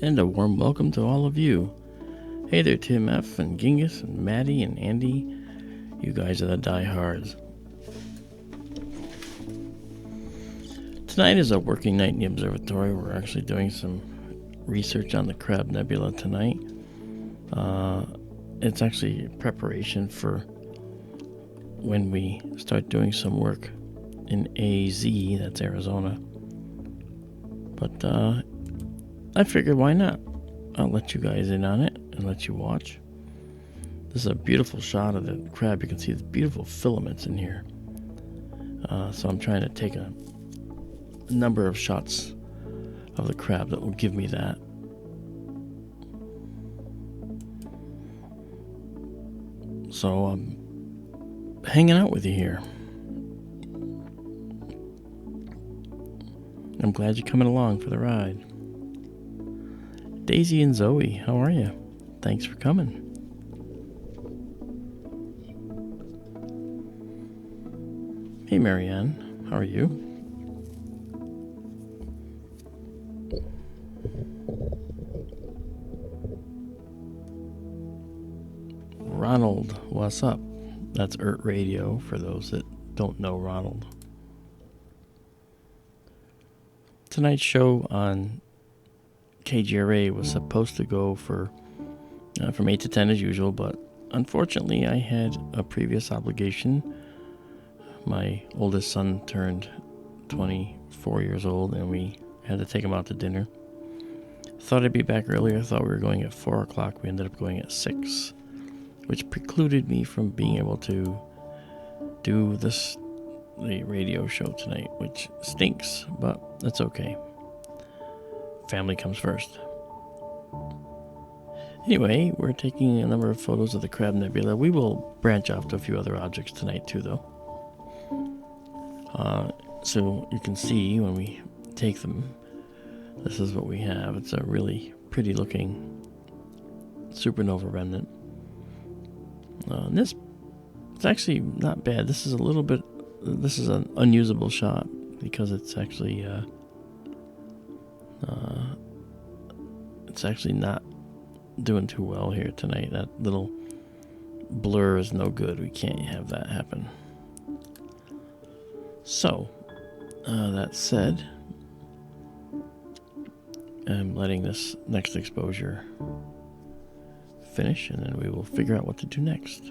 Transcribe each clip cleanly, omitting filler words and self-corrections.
and a warm welcome to all of you. Hey there, Tim F. and Genghis and Maddie and Andy. You guys are the diehards. Tonight is a working night in the observatory. We're actually doing some research on the Crab Nebula tonight. It's actually preparation for when we start doing some work in AZ, that's Arizona. But I figured, why not? I'll let you guys in on it and let you watch. This is a beautiful shot of the crab. You can see the beautiful filaments in here. So I'm trying to take a number of shots of the crab that will give me that. So I'm hanging out with you here. I'm glad you're coming along for the ride. Daisy and Zoe, how are you? Thanks for coming. Hey Marianne, how are you? Ronald, what's up? That's ERT Radio for those that don't know Ronald. Tonight's show on KGRA was supposed to go for from 8 to 10 as usual, but unfortunately I had a previous obligation. My oldest son turned 24 years old and we had to take him out to dinner. Thought I'd be back earlier. Thought we were going at 4 o'clock. We ended up going at 6, which precluded me from being able to do the radio show tonight, which stinks, but that's okay. Family comes first. Anyway, we're taking a number of photos of the Crab Nebula. We will branch off to a few other objects tonight too, though. So you can see when we take them, this is what we have. It's a really pretty looking supernova remnant. It's actually not bad. This is an unusable shot because it's actually not doing too well here tonight. That little blur is no good. We can't have that happen. So, that said, I'm letting this next exposure finish, and then we will figure out what to do next.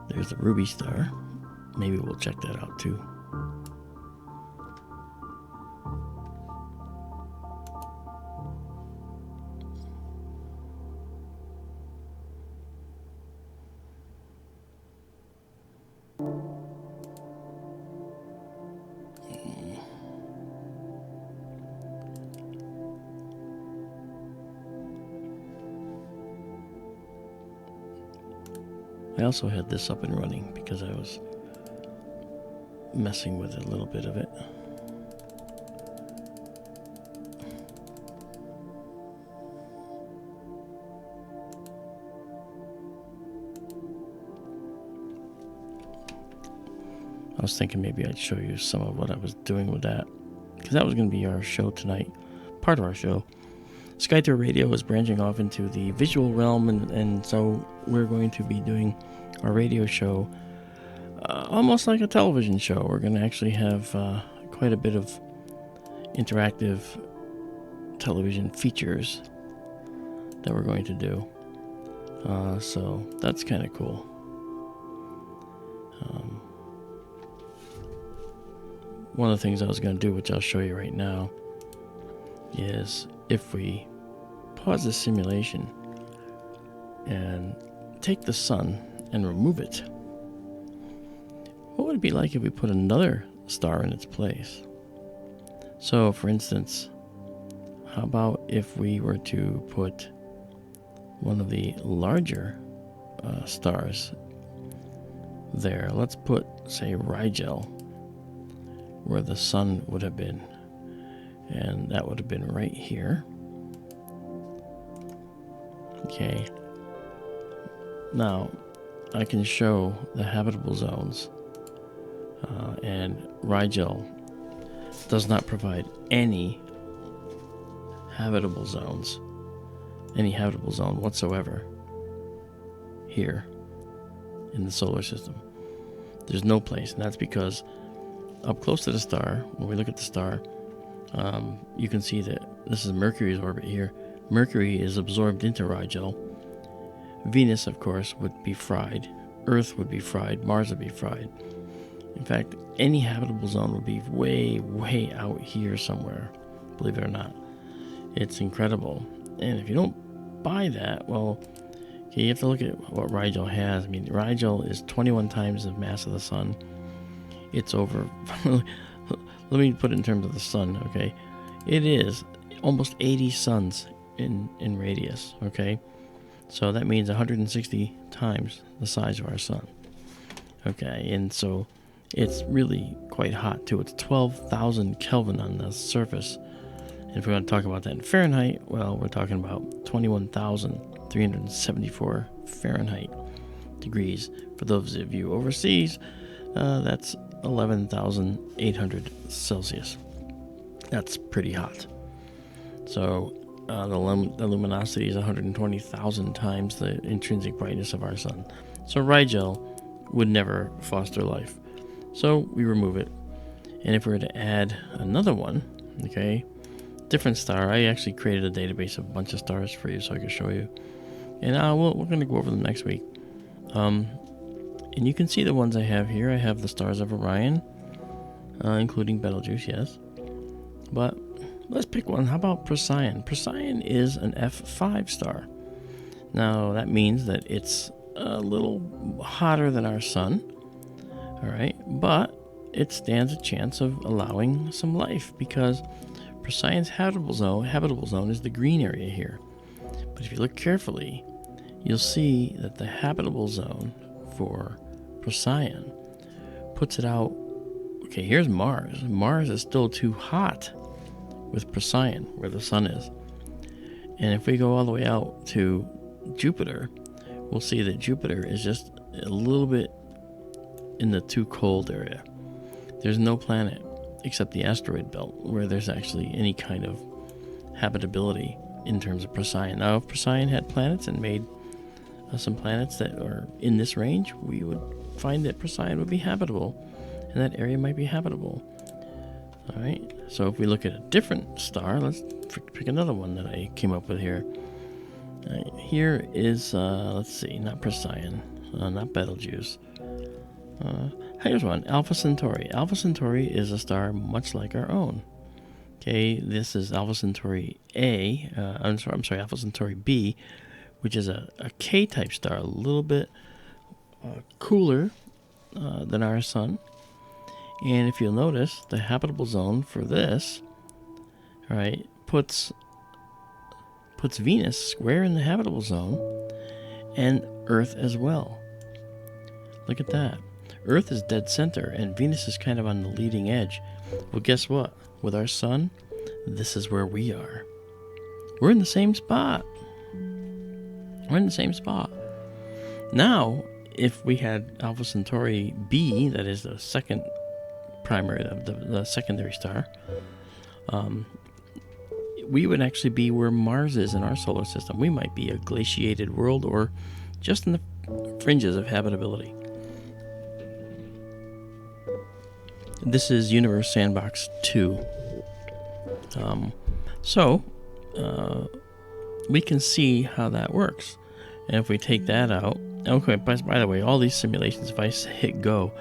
There's the ruby star. Maybe we'll check that out too. I also had this up and running because I was messing with a little bit of it. I was thinking maybe I'd show you some of what I was doing with that, because that was going to be our show tonight, part of our show. SkyTour Radio is branching off into the visual realm, and so we're going to be doing our radio show almost like a television show. We're going to actually have quite a bit of interactive television features that we're going to do. So that's kind of cool. One of the things I was going to do, which I'll show you right now, is if we pause the simulation and take the sun and remove it, what would it be like if we put another star in its place? So, for instance, how about if we were to put one of the larger stars there? Let's put, say, Rigel, where the sun would have been. And that would have been right here. Okay. Now, I can show the habitable zones. And Rigel does not provide any habitable zones. Any habitable zone whatsoever here in the solar system. There's no place, and that's because up close to the star, when we look at the star, you can see that this is Mercury's orbit here. Mercury is absorbed into Rigel. Venus, of course, would be fried. Earth would be fried. Mars would be fried. In fact, any habitable zone would be way, way out here somewhere, believe it or not. It's incredible. And if you don't buy that, well, okay, you have to look at what Rigel has. I mean, Rigel is 21 times the mass of the sun. It's over... Let me put it in terms of the sun, okay? It is almost 80 suns in radius, okay? So that means 160 times the size of our sun, okay? And so it's really quite hot, too. It's 12,000 Kelvin on the surface. And if we want to talk about that in Fahrenheit, well, we're talking about 21,374 Fahrenheit degrees. For those of you overseas, that's 11,800 Celsius. That's pretty hot. So the luminosity is 120,000 times the intrinsic brightness of our sun. So Rigel would never foster life. So we remove it. And if we were to add another one, okay, different star, I actually created a database of a bunch of stars for you so I can show you. And we're going to go over them next week. And you can see the ones I have here. I have the stars of Orion, including Betelgeuse, yes. But let's pick one. How about Procyon? Procyon is an F5 star. Now, that means that it's a little hotter than our sun, all right? But it stands a chance of allowing some life because Procyon's habitable zone is the green area here. But if you look carefully, you'll see that the habitable zone for Procyon puts it out. Okay, here's Mars. Mars is still too hot with Procyon, where the sun is. And if we go all the way out to Jupiter, we'll see that Jupiter is just a little bit in the too cold area. There's no planet except the asteroid belt where there's actually any kind of habitability in terms of Procyon. Now, if Procyon had planets and made some planets that are in this range, we would find that Procyon would be habitable, and that area might be habitable. All right, so if we look at a different star, let's pick another one that I came up with here. Here is, let's see, not Procyon, not Betelgeuse. Here's one, Alpha Centauri. Alpha Centauri is a star much like our own. Okay, this is Alpha Centauri A, Alpha Centauri B, which is a K-type star, a little bit cooler than our sun. And if you'll notice, the habitable zone for this, all right, puts Venus square in the habitable zone and Earth as well. Look at that. Earth is dead center and Venus is kind of on the leading edge. Well, guess what? With our sun, this is where we are. We're in the same spot. We're in the same spot. Now, if we had Alpha Centauri B, that is the second primary, the secondary star, we would actually be where Mars is in our solar system. We might be a glaciated world or just in the fringes of habitability. This is Universe Sandbox 2. We can see how that works. And if we take that out, okay, by the way, all these simulations, if I hit go,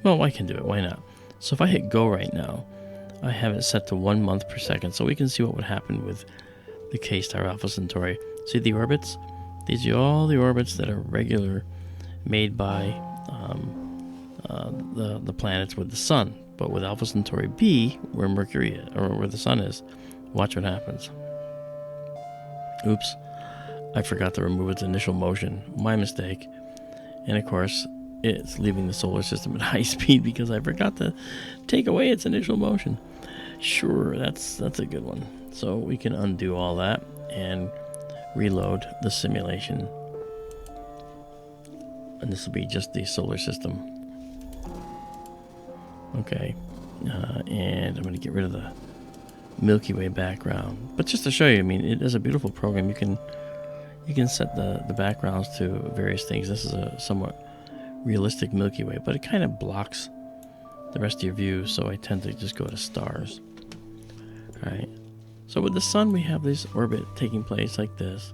well, I can do it, why not? So if I hit go right now, I have it set to 1 month per second, so we can see what would happen with the K-star Alpha Centauri. See the orbits? These are all the orbits that are regular, made by the planets with the sun. But with Alpha Centauri B, where Mercury is, or where the sun is, watch what happens. Oops, I forgot to remove its initial motion. My mistake. And of course, it's leaving the solar system at high speed because I forgot to take away its initial motion. Sure, that's a good one. So we can undo all that and reload the simulation. And this will be just the solar system. Okay, and I'm going to get rid of the Milky Way background. But just to show you, I mean, it is a beautiful program. You can set the backgrounds to various things. This is a somewhat realistic Milky Way, but it kind of blocks the rest of your view, so I tend to just go to stars. All right. So with the sun, we have this orbit taking place like this,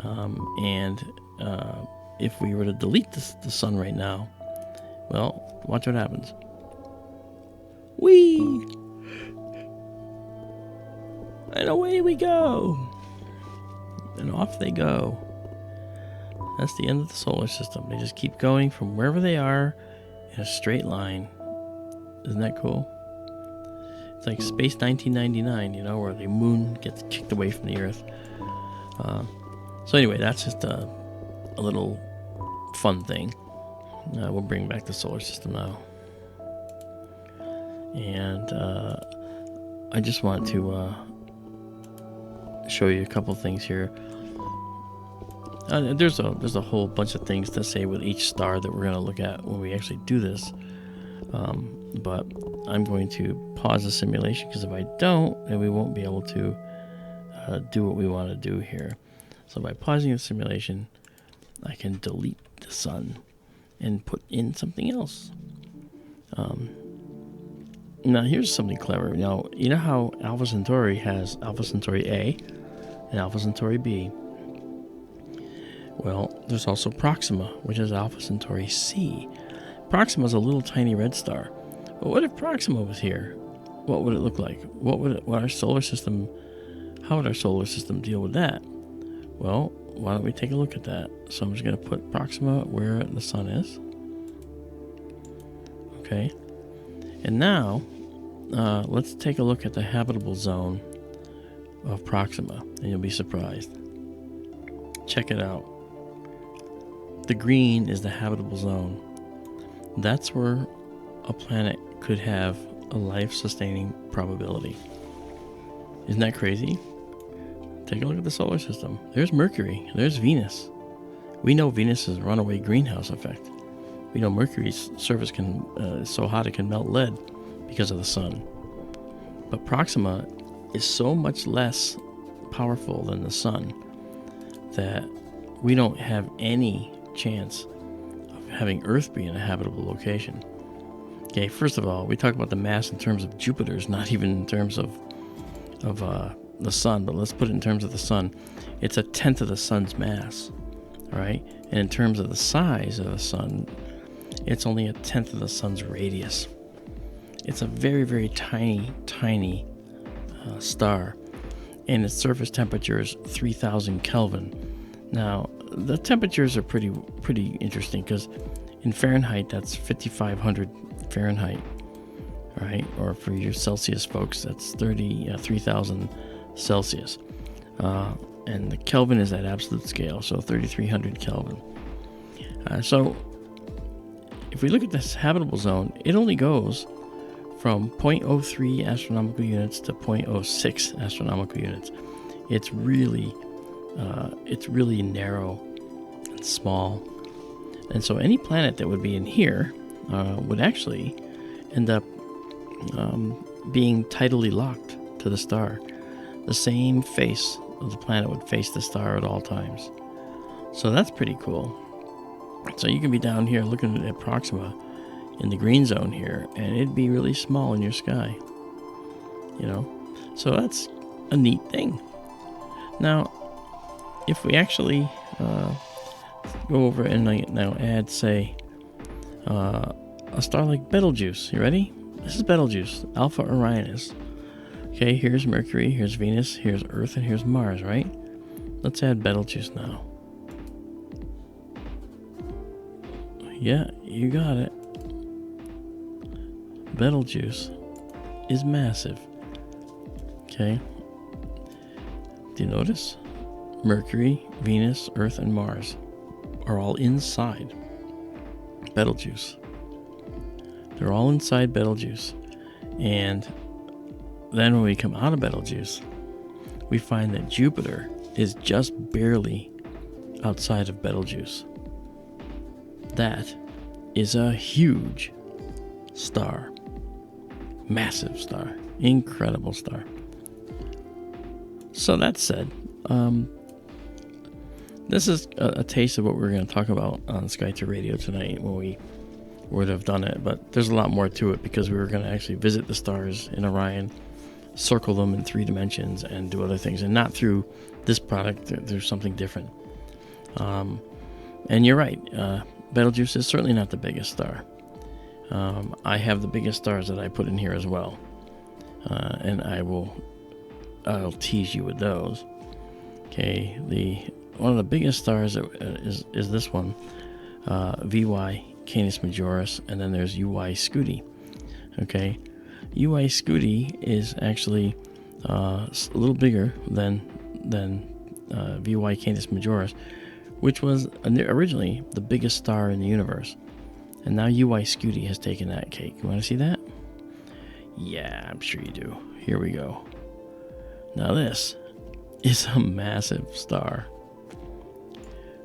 and if we were to delete the sun right now, well, watch what happens. Whee! And away we go! And off they go. That's the end of the solar system. They just keep going from wherever they are in a straight line. Isn't that cool? It's like Space 1999, you know, where the moon gets kicked away from the Earth. So anyway, that's just a little fun thing. We'll bring back the solar system now. And I just want to show you a couple things here. There's a whole bunch of things to say with each star that we're going to look at when we actually do this. But I'm going to pause the simulation, because if I don't, then we won't be able to do what we want to do here. So by pausing the simulation, I can delete the sun and put in something else. Now here's something clever. Now, you know how Alpha Centauri has Alpha Centauri A and Alpha Centauri B? Well, there's also Proxima, which is Alpha Centauri C. Proxima is a little tiny red star. But what if Proxima was here? What would it look like? How would our solar system deal with that? Well, why don't we take a look at that? So I'm just going to put Proxima where the sun is. Okay. And now, let's take a look at the habitable zone of Proxima, and you'll be surprised. Check it out. The green is the habitable zone. That's where a planet could have a life-sustaining probability. Isn't that crazy? Take a look at the solar system. There's Mercury. There's Venus. We know Venus is a runaway greenhouse effect. We know Mercury's surface is so hot it can melt lead because of the sun. But Proxima is so much less powerful than the sun that we don't have any chance of having Earth be in a habitable location. Okay, first of all, we talk about the mass in terms of Jupiter's, not even in terms of the sun, but let's put it in terms of the sun. It's 1/10 of the sun's mass, all right? And in terms of the size of the sun, it's only 1/10 of the sun's radius. It's a very, very tiny star, and its surface temperature is 3,000 Kelvin. Now, the temperatures are pretty interesting, because in Fahrenheit, that's 5,500 Fahrenheit, right? Or for your Celsius folks, that's 3,000 Celsius. And the Kelvin is that absolute scale, so 3,300 Kelvin. So if we look at this habitable zone, it only goes from 0.03 astronomical units to 0.06 astronomical units. It's really narrow and small. And so any planet that would be in here would actually end up being tidally locked to the star. The same face of the planet would face the star at all times. So that's pretty cool. So you can be down here looking at Proxima in the green zone here, and it'd be really small in your sky. You know? So that's a neat thing. Now, if we actually go over and now add, say, a star like Betelgeuse. You ready? This is Betelgeuse, Alpha Orionis. Okay, here's Mercury, here's Venus, here's Earth, and here's Mars, right? Let's add Betelgeuse now. Yeah, you got it. Betelgeuse is massive. Okay? Do you notice? Mercury, Venus, Earth, and Mars are all inside Betelgeuse. They're all inside Betelgeuse. And then when we come out of Betelgeuse, we find that Jupiter is just barely outside of Betelgeuse. That is a huge star. Massive star. Incredible star. So that said, this is a taste of what we're going to talk about on SkyTour Radio tonight when we would have done it. But there's a lot more to it because we were going to actually visit the stars in Orion, circle them in 3 dimensions, and do other things. And not through this product. There's something different. And you're right. Betelgeuse is certainly not the biggest star. I have the biggest stars that I put in here as well. And I'll tease you with those. Okay, one of the biggest stars is this one, VY Canis Majoris, and then there's UY Scuti. Okay, UY Scuti is actually a little bigger than VY Canis Majoris, which was originally the biggest star in the universe. And now UY Scuti has taken that cake. You want to see that? Yeah, I'm sure you do. Here we go. Now this is a massive star.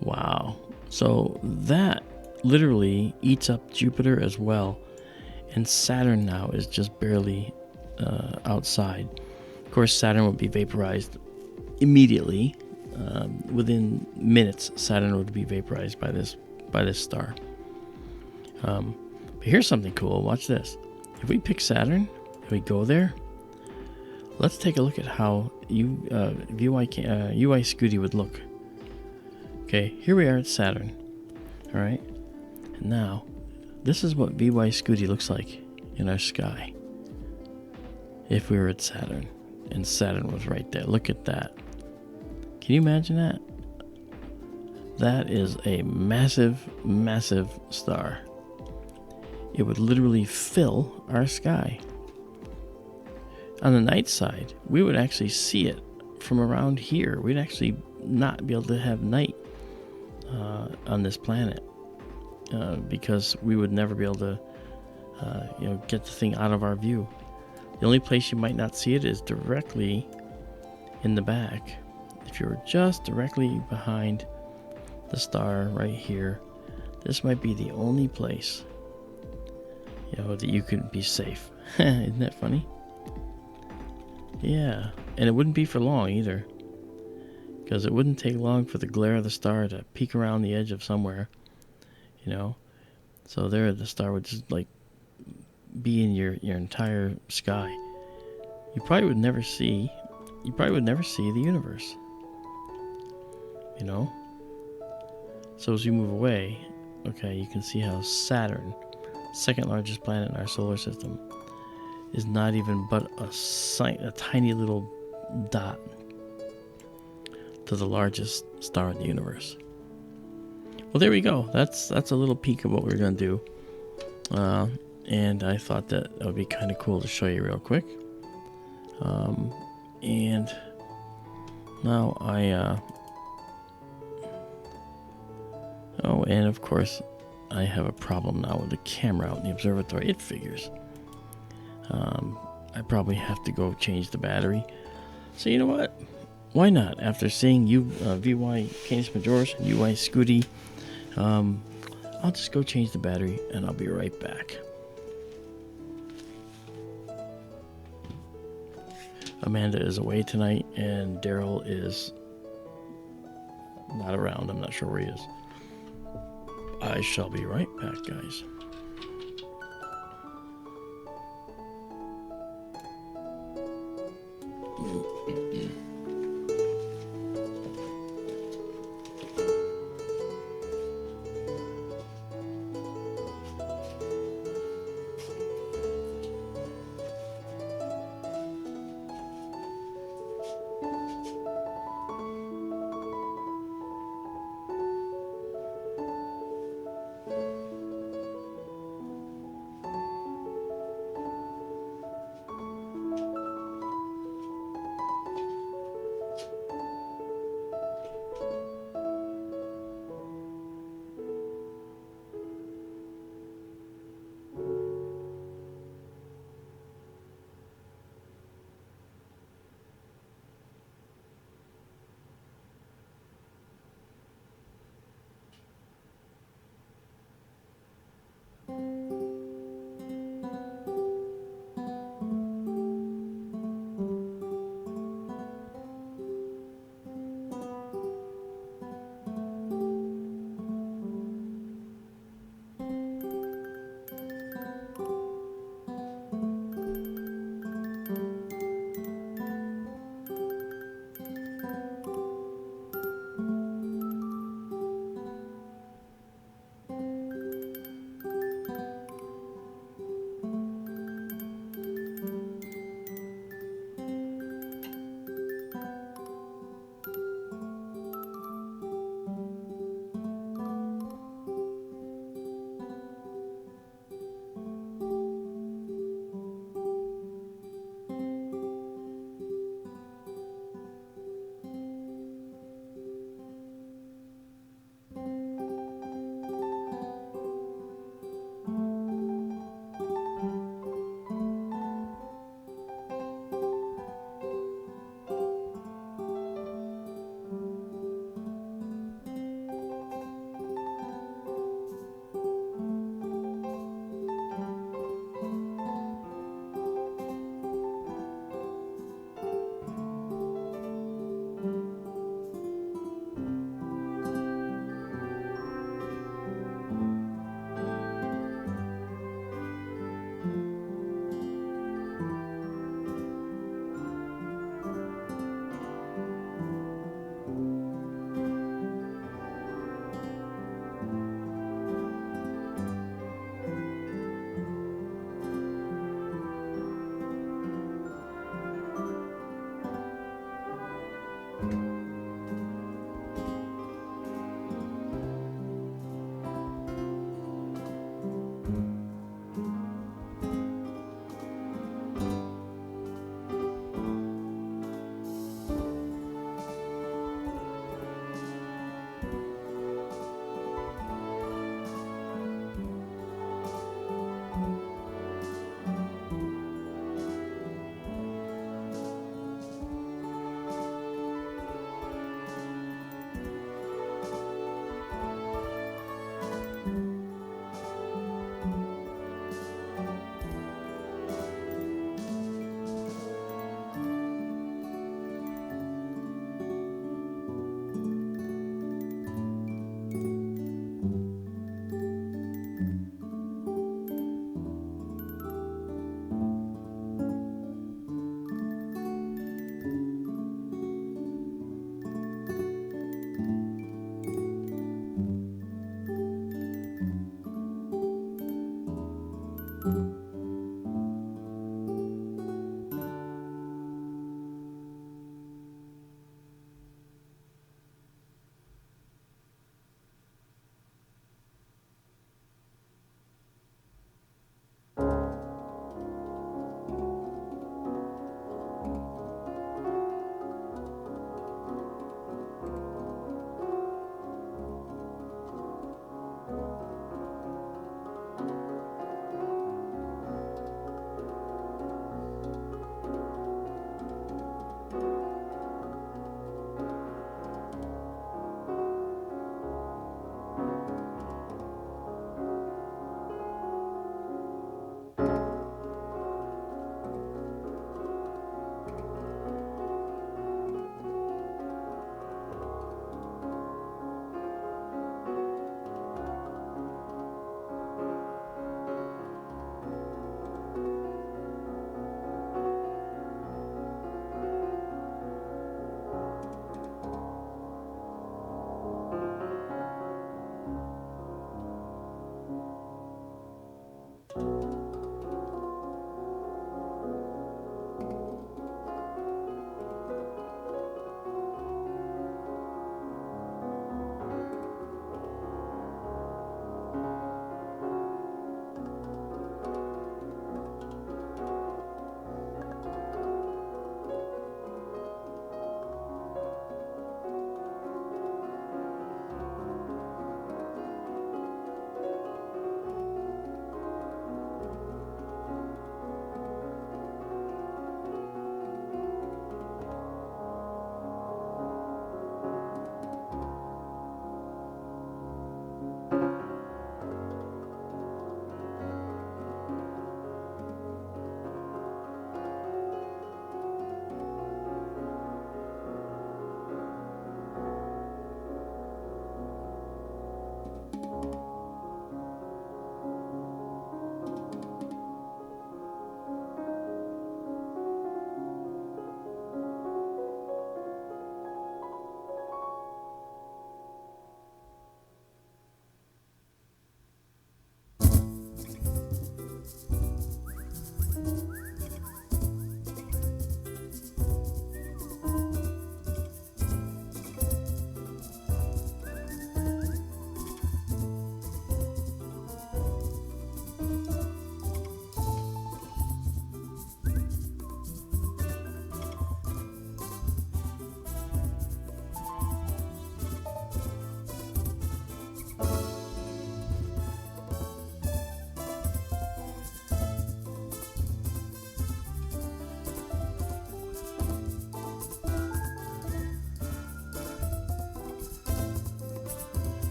Wow. So that literally eats up Jupiter as well. And Saturn now is just barely outside. Of course, Saturn would be vaporized immediately. Within minutes, Saturn would be vaporized by this star. But here's something cool. Watch this. If we pick Saturn, if we go there, let's take a look at how UY Scuti would look. Okay, here we are at Saturn. All right, and now this is what VY Scuti looks like in our sky. If we were at Saturn, and Saturn was right there. Look at that. Can you imagine that? That is a massive, massive star. It would literally fill our sky. On the night side, we would actually see it from around here. We'd actually not be able to have night on this planet because we would never be able to get the thing out of our view. The only place you might not see it is directly in the back. If you were just directly behind the star right here, this might be the only place that you could be safe. Isn't that funny? Yeah, and it wouldn't be for long either, because it wouldn't take long for the glare of the star to peek around the edge of somewhere, So there, the star would just be in your entire sky. You probably would never see the universe. So as you move away, okay, you can see how Saturn, second largest planet in our solar system, is not even but a tiny little dot to the largest star in the universe. Well, there we go. That's a little peek of what we're going to do. And I thought that would be kind of cool to show you real quick. And now and of course, I have a problem now with the camera out in the observatory. It figures. I probably have to go change the battery. So you know what? Why not? After seeing VY Canis Majoris and UY Scuti, I'll just go change the battery and I'll be right back. Amanda is away tonight and Daryl is not around. I'm not sure where he is. I shall be right back, guys.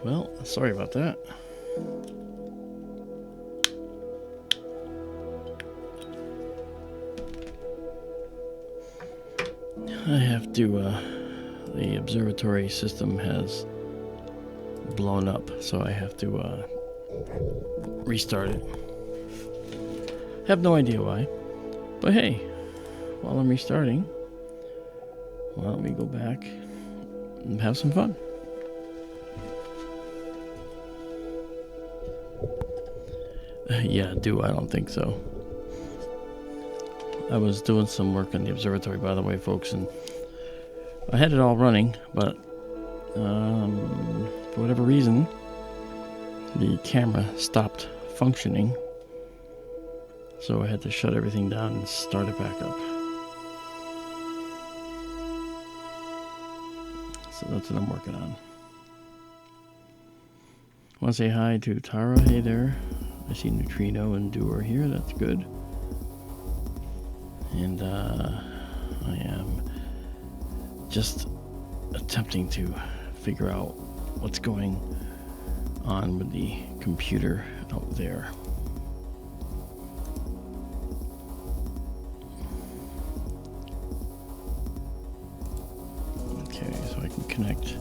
Well, sorry about that. I have to, the observatory system has blown up, so I have to restart it. Have no idea why, but hey, while I'm restarting, why don't we go back and have some fun? Yeah, I don't think so. I was doing some work on the observatory, by the way, folks, and I had it all running, but for whatever reason, the camera stopped functioning, so I had to shut everything down and start it back up. So that's what I'm working on. I want to say hi to Tara. Hey there. I see Neutrino and Doer here. That's good. And I am just attempting to figure out what's going on with the computer out there. Okay, so I can connect.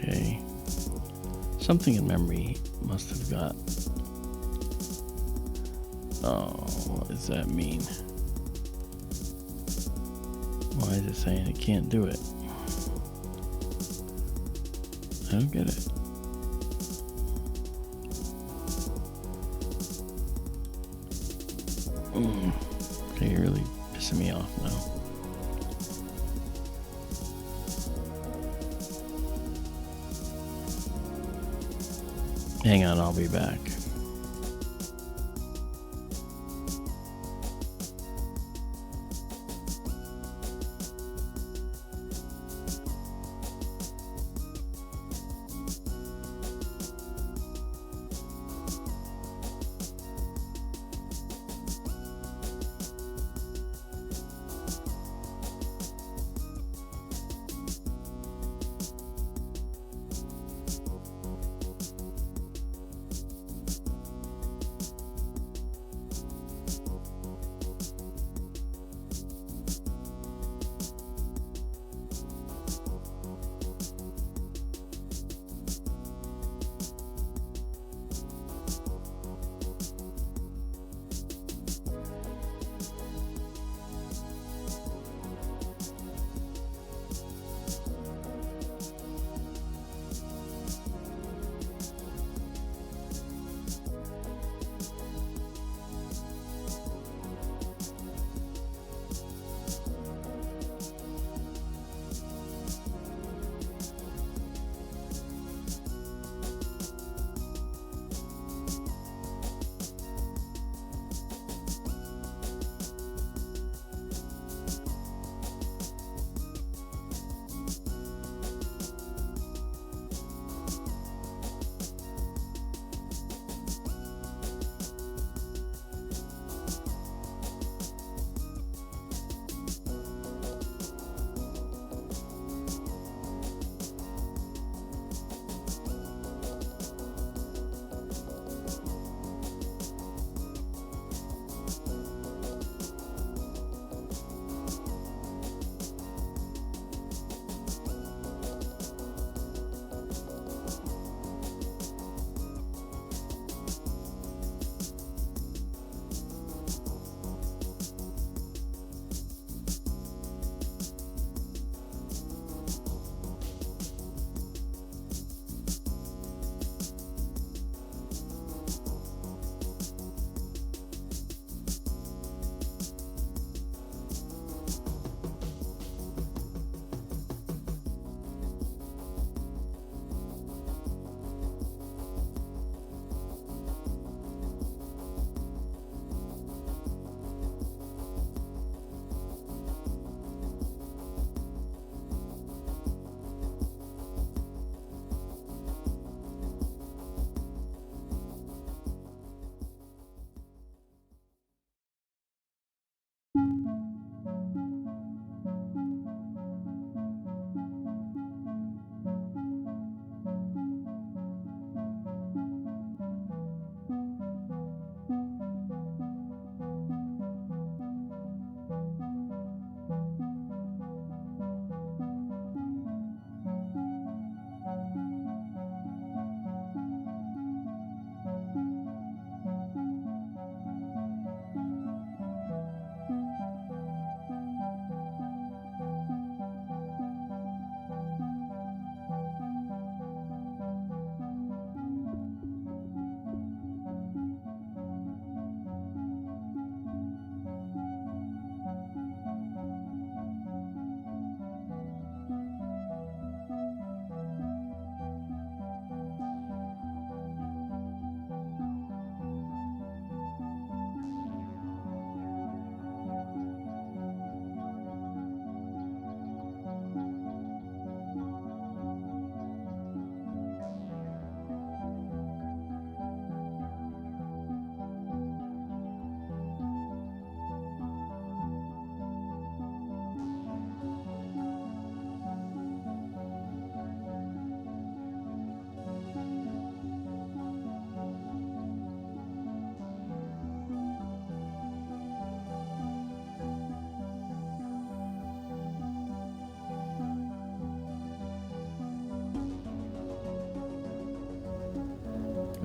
Okay, something in memory must have got. Oh, what does that mean? Why is it saying it can't do it? I don't get it. Okay, you're really pissing me off now. Hang on, I'll be back.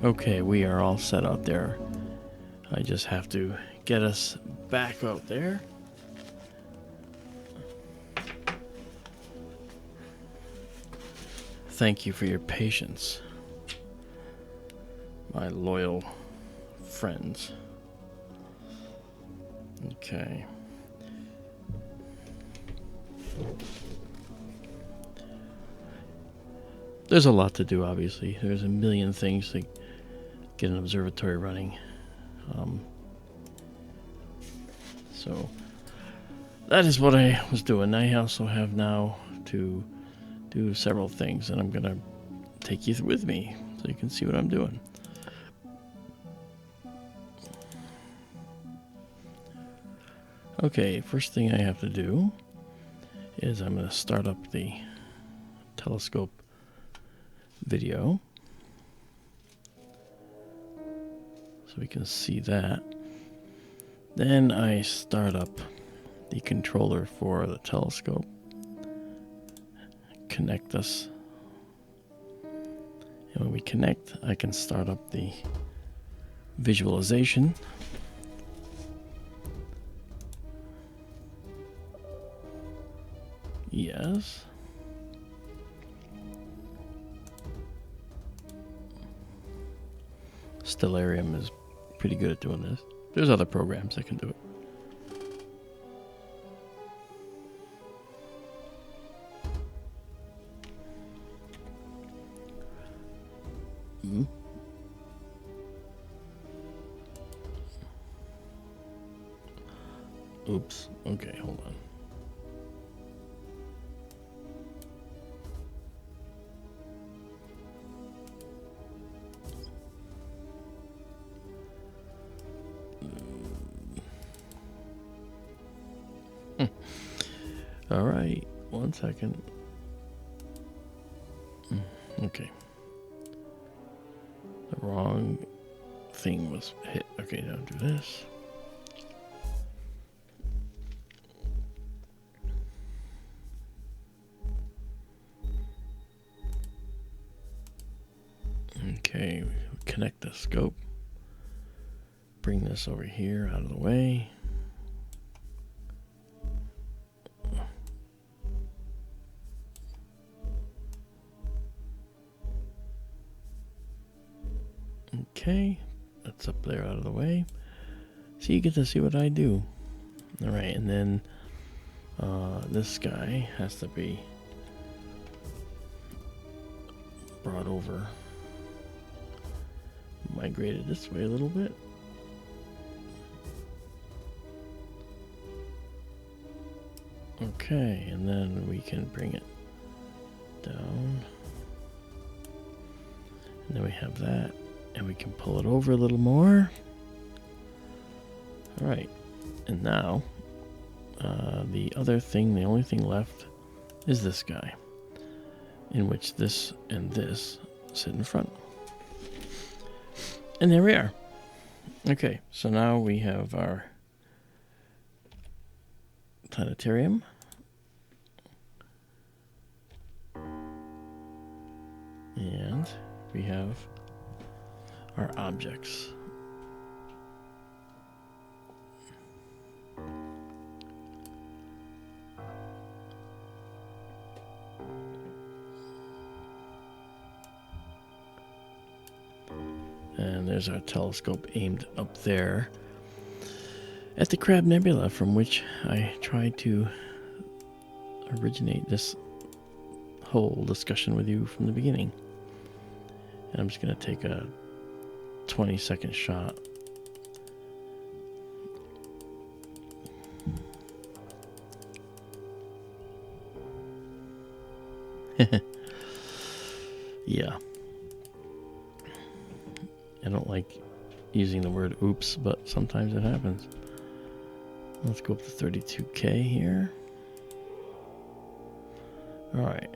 Okay, we are all set out there. I just have to get us back out there. Thank you for your patience, my loyal friends. Okay. There's a lot to do, obviously. There's a million things to get an observatory running. So that is what I was doing. I also have now to do several things, and I'm going to take you with me so you can see what I'm doing. Okay, first thing I have to do is I'm going to start up the telescope video so we can see that. Then I start up the controller for the telescope, connect us, and when we connect, I can start up the visualization. Yes. Stellarium is pretty good at doing this. There's other programs that can do it. Oops. Okay, hold on. All right, 1 second. Okay. The wrong thing was hit. Okay, now do this. Okay, connect the scope. Bring this over here out of the way. Okay, that's up there out of the way. So you get to see what I do. All right, and then this guy has to be brought over, migrated this way a little bit. Okay, and then we can bring it down. And then we have that, and we can pull it over a little more. All right, and now the other thing, the only thing left is this guy, in which this and this sit in front. And there we are. Okay, so now we have our planetarium. And we have our objects. And there's our telescope aimed up there at the Crab Nebula, from which I tried to originate this whole discussion with you from the beginning. And I'm just going to take a 20-second shot. Yeah. I don't like using the word oops, but sometimes it happens. Let's go up to 32K here. Alright.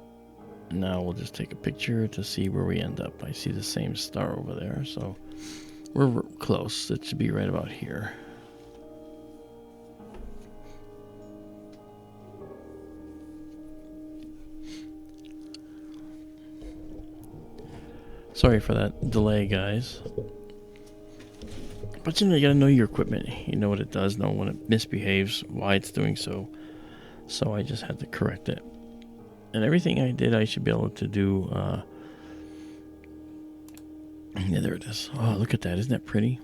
Now we'll just take a picture to see where we end up. I see the same star over there, so we're close. It should be right about here. Sorry for that delay, guys. But you gotta know your equipment. You know what it does, know when it misbehaves, why it's doing so. So I just had to correct it. And everything I did, I should be able to do. Yeah, there it is. Oh, look at that! Isn't that pretty?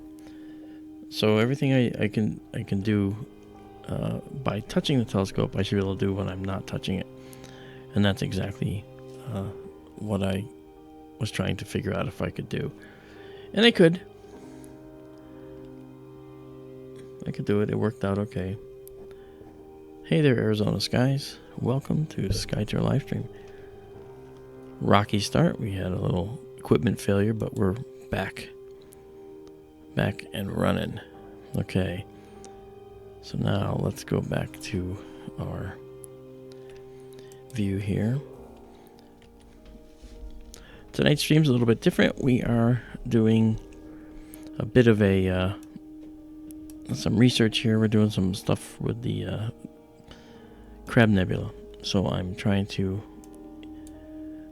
So everything I can do by touching the telescope, I should be able to do when I'm not touching it. And that's exactly what I was trying to figure out if I could do. And I could. I could do it. It worked out okay. Hey there, Arizona skies. Welcome to SkyTour LiveStream. Rocky start. We had a little equipment failure, but we're back and running. Okay. So now let's go back to our view here. Tonight's stream's a little bit different. We are doing a bit of a some research here. We're doing some stuff with the Crab Nebula. So I'm trying to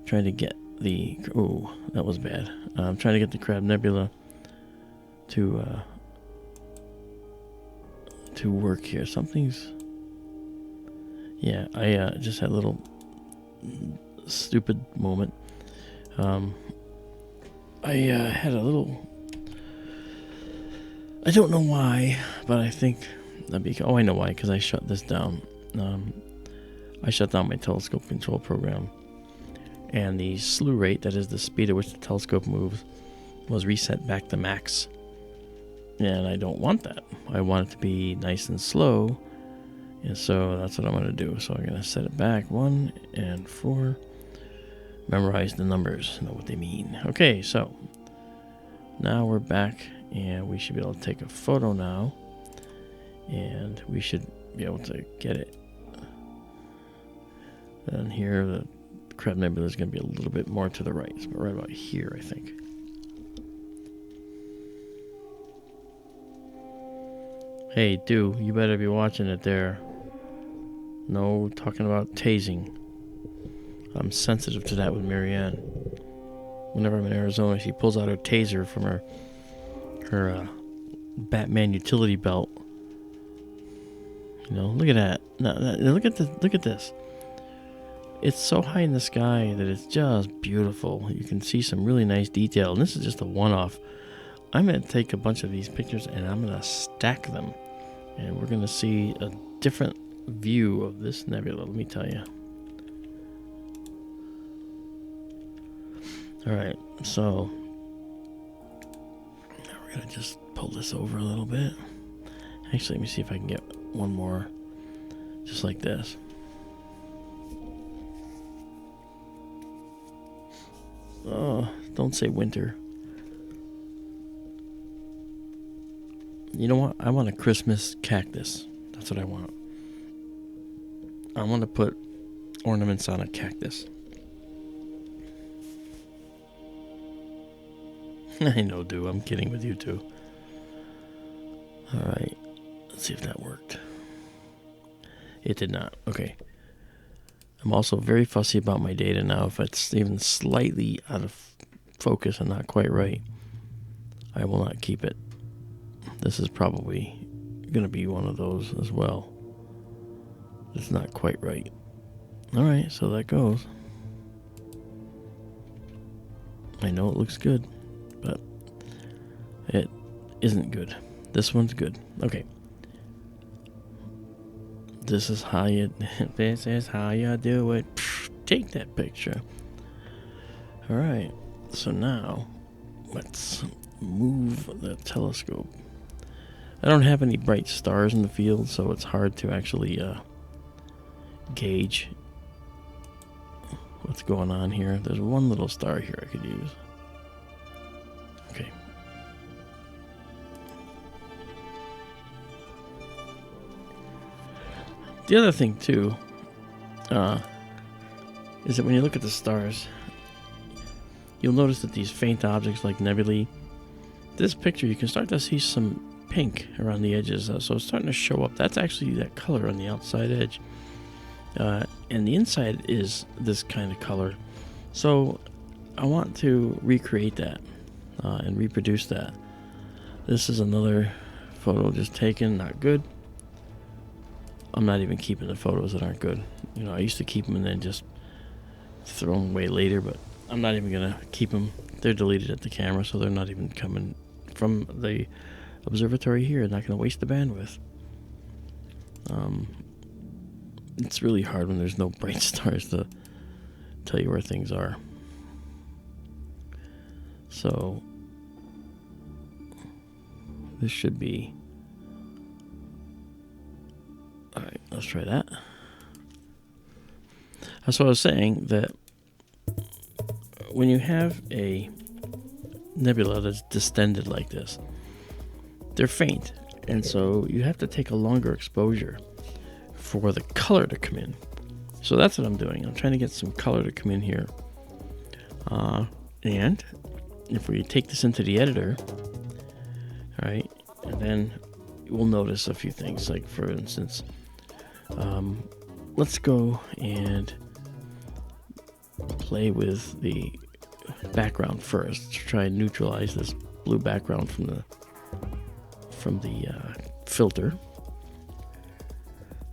get the that was bad. I'm trying to get the Crab Nebula to work here. Something's I just had a little stupid moment. I had a little, I don't know why, but I think that'd be, I know why, because I shut this down. I shut down my telescope control program, and the slew rate, that is the speed at which the telescope moves, was reset back to max. And I don't want that. I want it to be nice and slow, and so that's what I'm going to do. So I'm going to set it back 1 and 4. Memorize the numbers, know what they mean. Okay, so now we're back, and we should be able to take a photo now, and we should be able to get it. And here the Crab Nebula is going to be a little bit more to the right, but right about here, I think. Hey, you better be watching it there. No talking about tasing. I'm sensitive to that with Marianne. Whenever I'm in Arizona, she pulls out her taser from her Batman utility belt. You know, look at that. No, look at this. It's so high in the sky that it's just beautiful. You can see some really nice detail. And this is just a one-off. I'm going to take a bunch of these pictures and I'm going to stack them. And we're going to see a different view of this nebula, let me tell you. Alright, so now we're going to just pull this over a little bit. Actually, let me see if I can get one more just like this. Oh, don't say winter. You know what? I want a Christmas cactus. That's what I want. I want to put ornaments on a cactus. I know, dude. I'm kidding with you, too. Alright. Let's see if that worked. It did not. Okay. I'm also very fussy about my data now. If it's even slightly out of focus and not quite right, I will not keep it. This is probably going to be one of those as well. It's not quite right. Alright, so that goes. I know it looks good, but it isn't good. This one's good. Okay. This is how you do it. Take that picture. Alright, so now let's move the telescope. I don't have any bright stars in the field, so it's hard to actually gauge what's going on here. There's one little star here I could use. Okay. The other thing, too, is that when you look at the stars, you'll notice that these faint objects like nebulae, this picture, you can start to see some pink around the edges. So it's starting to show up. That's actually that color on the outside edge. And the inside is this kind of color. So I want to recreate that and reproduce that. This is another photo just taken, not good. I'm not even keeping the photos that aren't good. You know, I used to keep them and then just throw them away later, but I'm not even going to keep them. They're deleted at the camera, so they're not even coming from the observatory here. Not going to waste the bandwidth. It's really hard when there's no bright stars to tell you where things are. So this should be... Alright, let's try that. That's what I was saying, that when you have a nebula that's distended like this, they're faint, and so you have to take a longer exposure for the color to come in. So that's what I'm doing. I'm trying to get some color to come in here. And if we take this into the editor, all right, and then we'll notice a few things. Like, for instance, let's go and play with the background first to try and neutralize this blue background from the filter.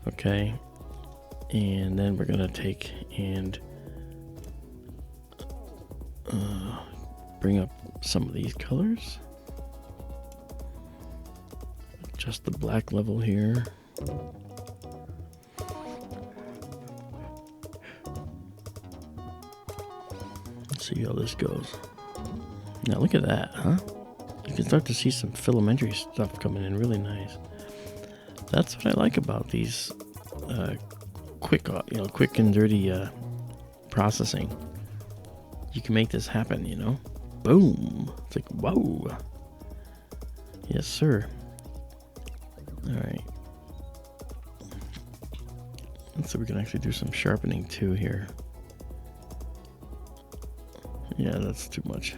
Okay, and then we're gonna take and bring up some of these colors. Adjust the black level here. Let's see how this goes. Now look at that, huh? You can start to see some filamentary stuff coming in, really nice. That's what I like about these quick and dirty processing. You can make this happen, you know. Boom! It's like, whoa. Yes, sir. All right. Let's see if we can actually do some sharpening too here. Yeah, that's too much.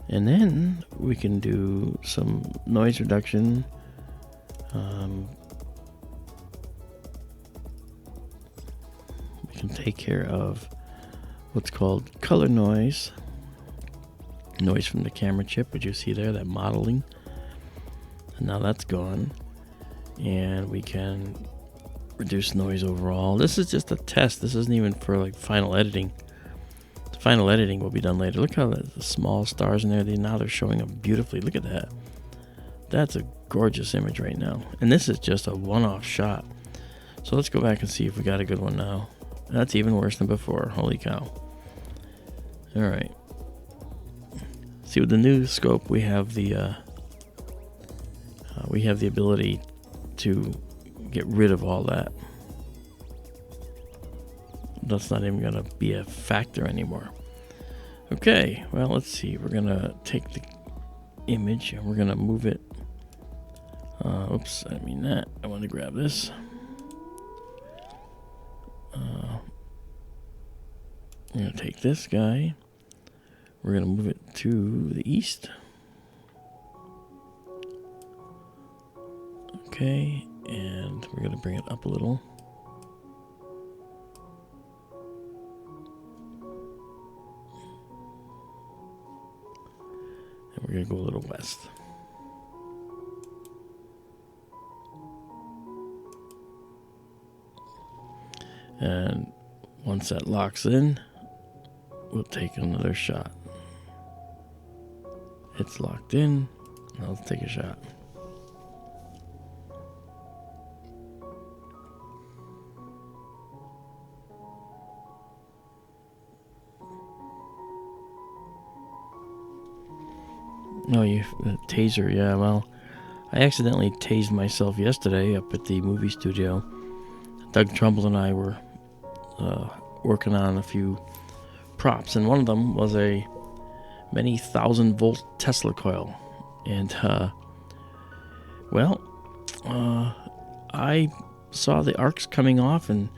And then we can do some noise reduction. We can take care of what's called color noise. Noise from the camera chip, which you see there, that modeling. And now that's gone. And we can reduce noise overall. This is just a test. This isn't even for like final editing. The final editing will be done later. Look how the small stars in there, now they're showing up beautifully. Look at that. That's a gorgeous image right now. And this is just a one-off shot. So let's go back and see if we got a good one now. That's even worse than before. Holy cow. All right. See, with the new scope, we have the ability to get rid of all that. That's not even gonna be a factor anymore. Okay, well, let's see. We're gonna take the image and we're gonna move it. Oops, I mean that. I want to grab this. I'm gonna take this guy. We're gonna move it to the east. Okay, and we're gonna bring it up a little. And we're gonna go a little west. And once that locks in, we'll take another shot. It's locked in. Now let's take a shot. Oh, the taser, yeah, well, I accidentally tased myself yesterday up at the movie studio. Doug Trumbull and I were working on a few props, and one of them was a many thousand volt Tesla coil. And, I saw the arcs coming off, and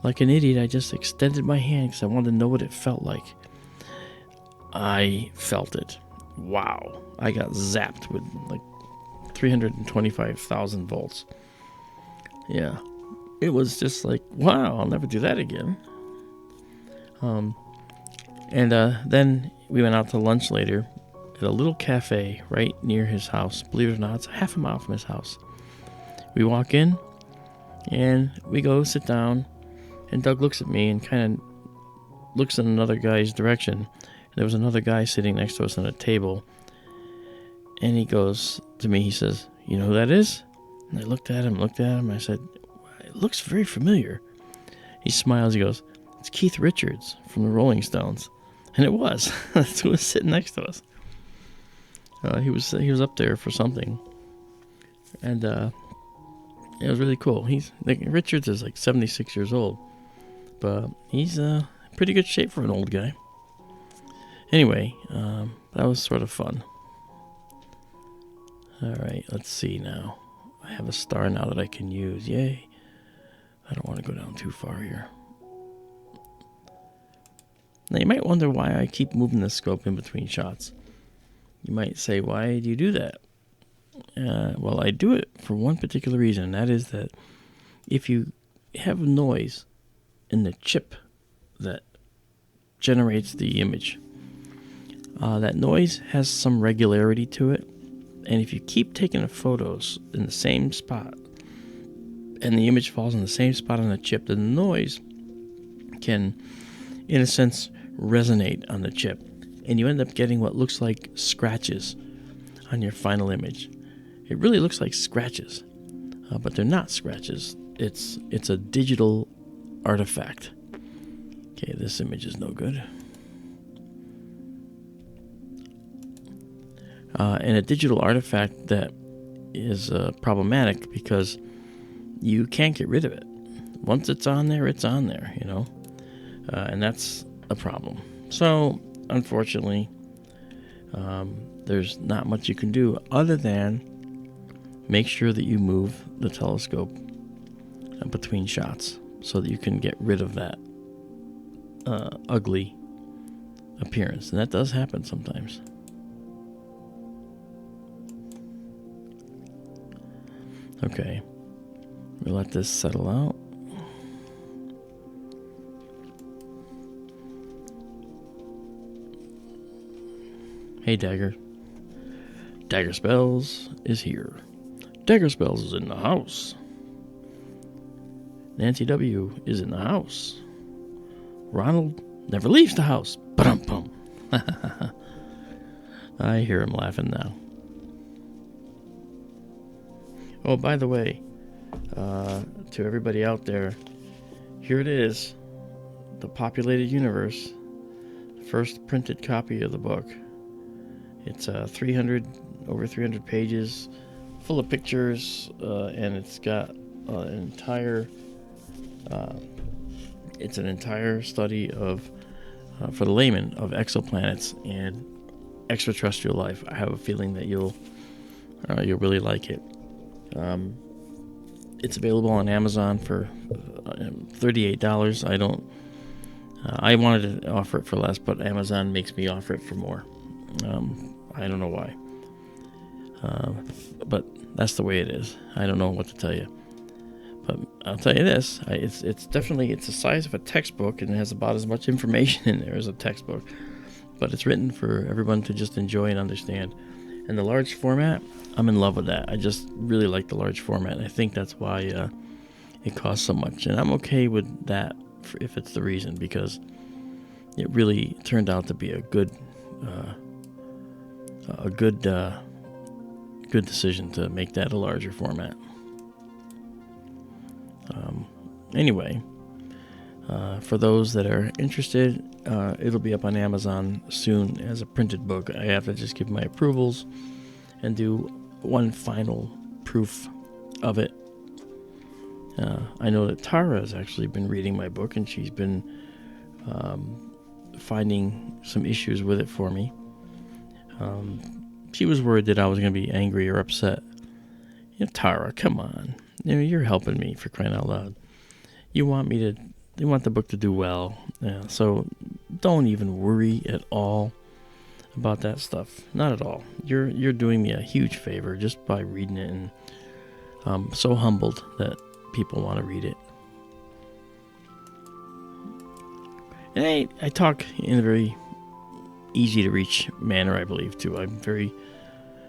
like an idiot, I just extended my hand because I wanted to know what it felt like. I felt it. Wow. I got zapped with like 325,000 volts. Yeah. It was just like, wow, I'll never do that again. And then we went out to lunch later at a little cafe right near his house. Believe it or not, it's half a mile from his house. We walk in, and we go sit down, and Doug looks at me and kind of looks in another guy's direction. There was another guy sitting next to us on a table, and he goes to me, he says, "You know who that is?" And I looked at him, I said, "It looks very familiar." He smiles, he goes, "It's Keith Richards from the Rolling Stones." And it was. That's who was sitting next to us. He was up there for something. And it was really cool. Richards is like 76 years old, but he's in pretty good shape for an old guy. Anyway, that was sort of fun. All right, let's see now. I have a star now that I can use. Yay. I don't want to go down too far here. Now, you might wonder why I keep moving the scope in between shots. You might say, why do you do that? Well, I do it for one particular reason, and that is that if you have noise in the chip that generates the image, that noise has some regularity to it, and if you keep taking the photos in the same spot, and the image falls in the same spot on the chip, then the noise can, in a sense, resonate on the chip, and you end up getting what looks like scratches on your final image. It really looks like scratches, but they're not scratches. It's a digital artifact. Okay, this image is no good. And a digital artifact that is problematic because you can't get rid of it. Once it's on there, you know, and that's a problem. So, unfortunately, there's not much you can do other than make sure that you move the telescope between shots so that you can get rid of that ugly appearance. And that does happen sometimes. Okay, we'll let this settle out. Hey, Dagger. Dagger Spells is here. Dagger Spells is in the house. Nancy W. is in the house. Ronald never leaves the house. Ba-dum-bum. I hear him laughing now. Oh, by the way, to everybody out there, here it is. The Populated Universe. First printed copy of the book. It's over 300 pages, full of pictures, and it's got an entire study of, for the layman, of exoplanets and extraterrestrial life. I have a feeling that you'll really like it. It's available on Amazon for $38. I wanted to offer it for less, but Amazon makes me offer it for more. I don't know why. But that's the way it is. I don't know what to tell you. But I'll tell you this. It's the size of a textbook, and it has about as much information in there as a textbook. But it's written for everyone to just enjoy and understand. And the large format, I'm in love with that. I just really like the large format. And I think that's why it costs so much. And I'm okay with that if it's the reason, because it really turned out to be a good decision to make that a larger format. Anyway, for those that are interested, it'll be up on Amazon soon as a printed book. I have to just give my approvals and do one final proof of it. I know that Tara has actually been reading my book, and she's been finding some issues with it for me. She was worried that I was going to be angry or upset. Tara, come on. You're helping me, for crying out loud. You want the book to do well. So don't even worry at all about that stuff. Not at all. You're doing me a huge favor just by reading it, and I'm so humbled that people want to read it. And I talk in a very easy to reach manner, I believe, too. I'm very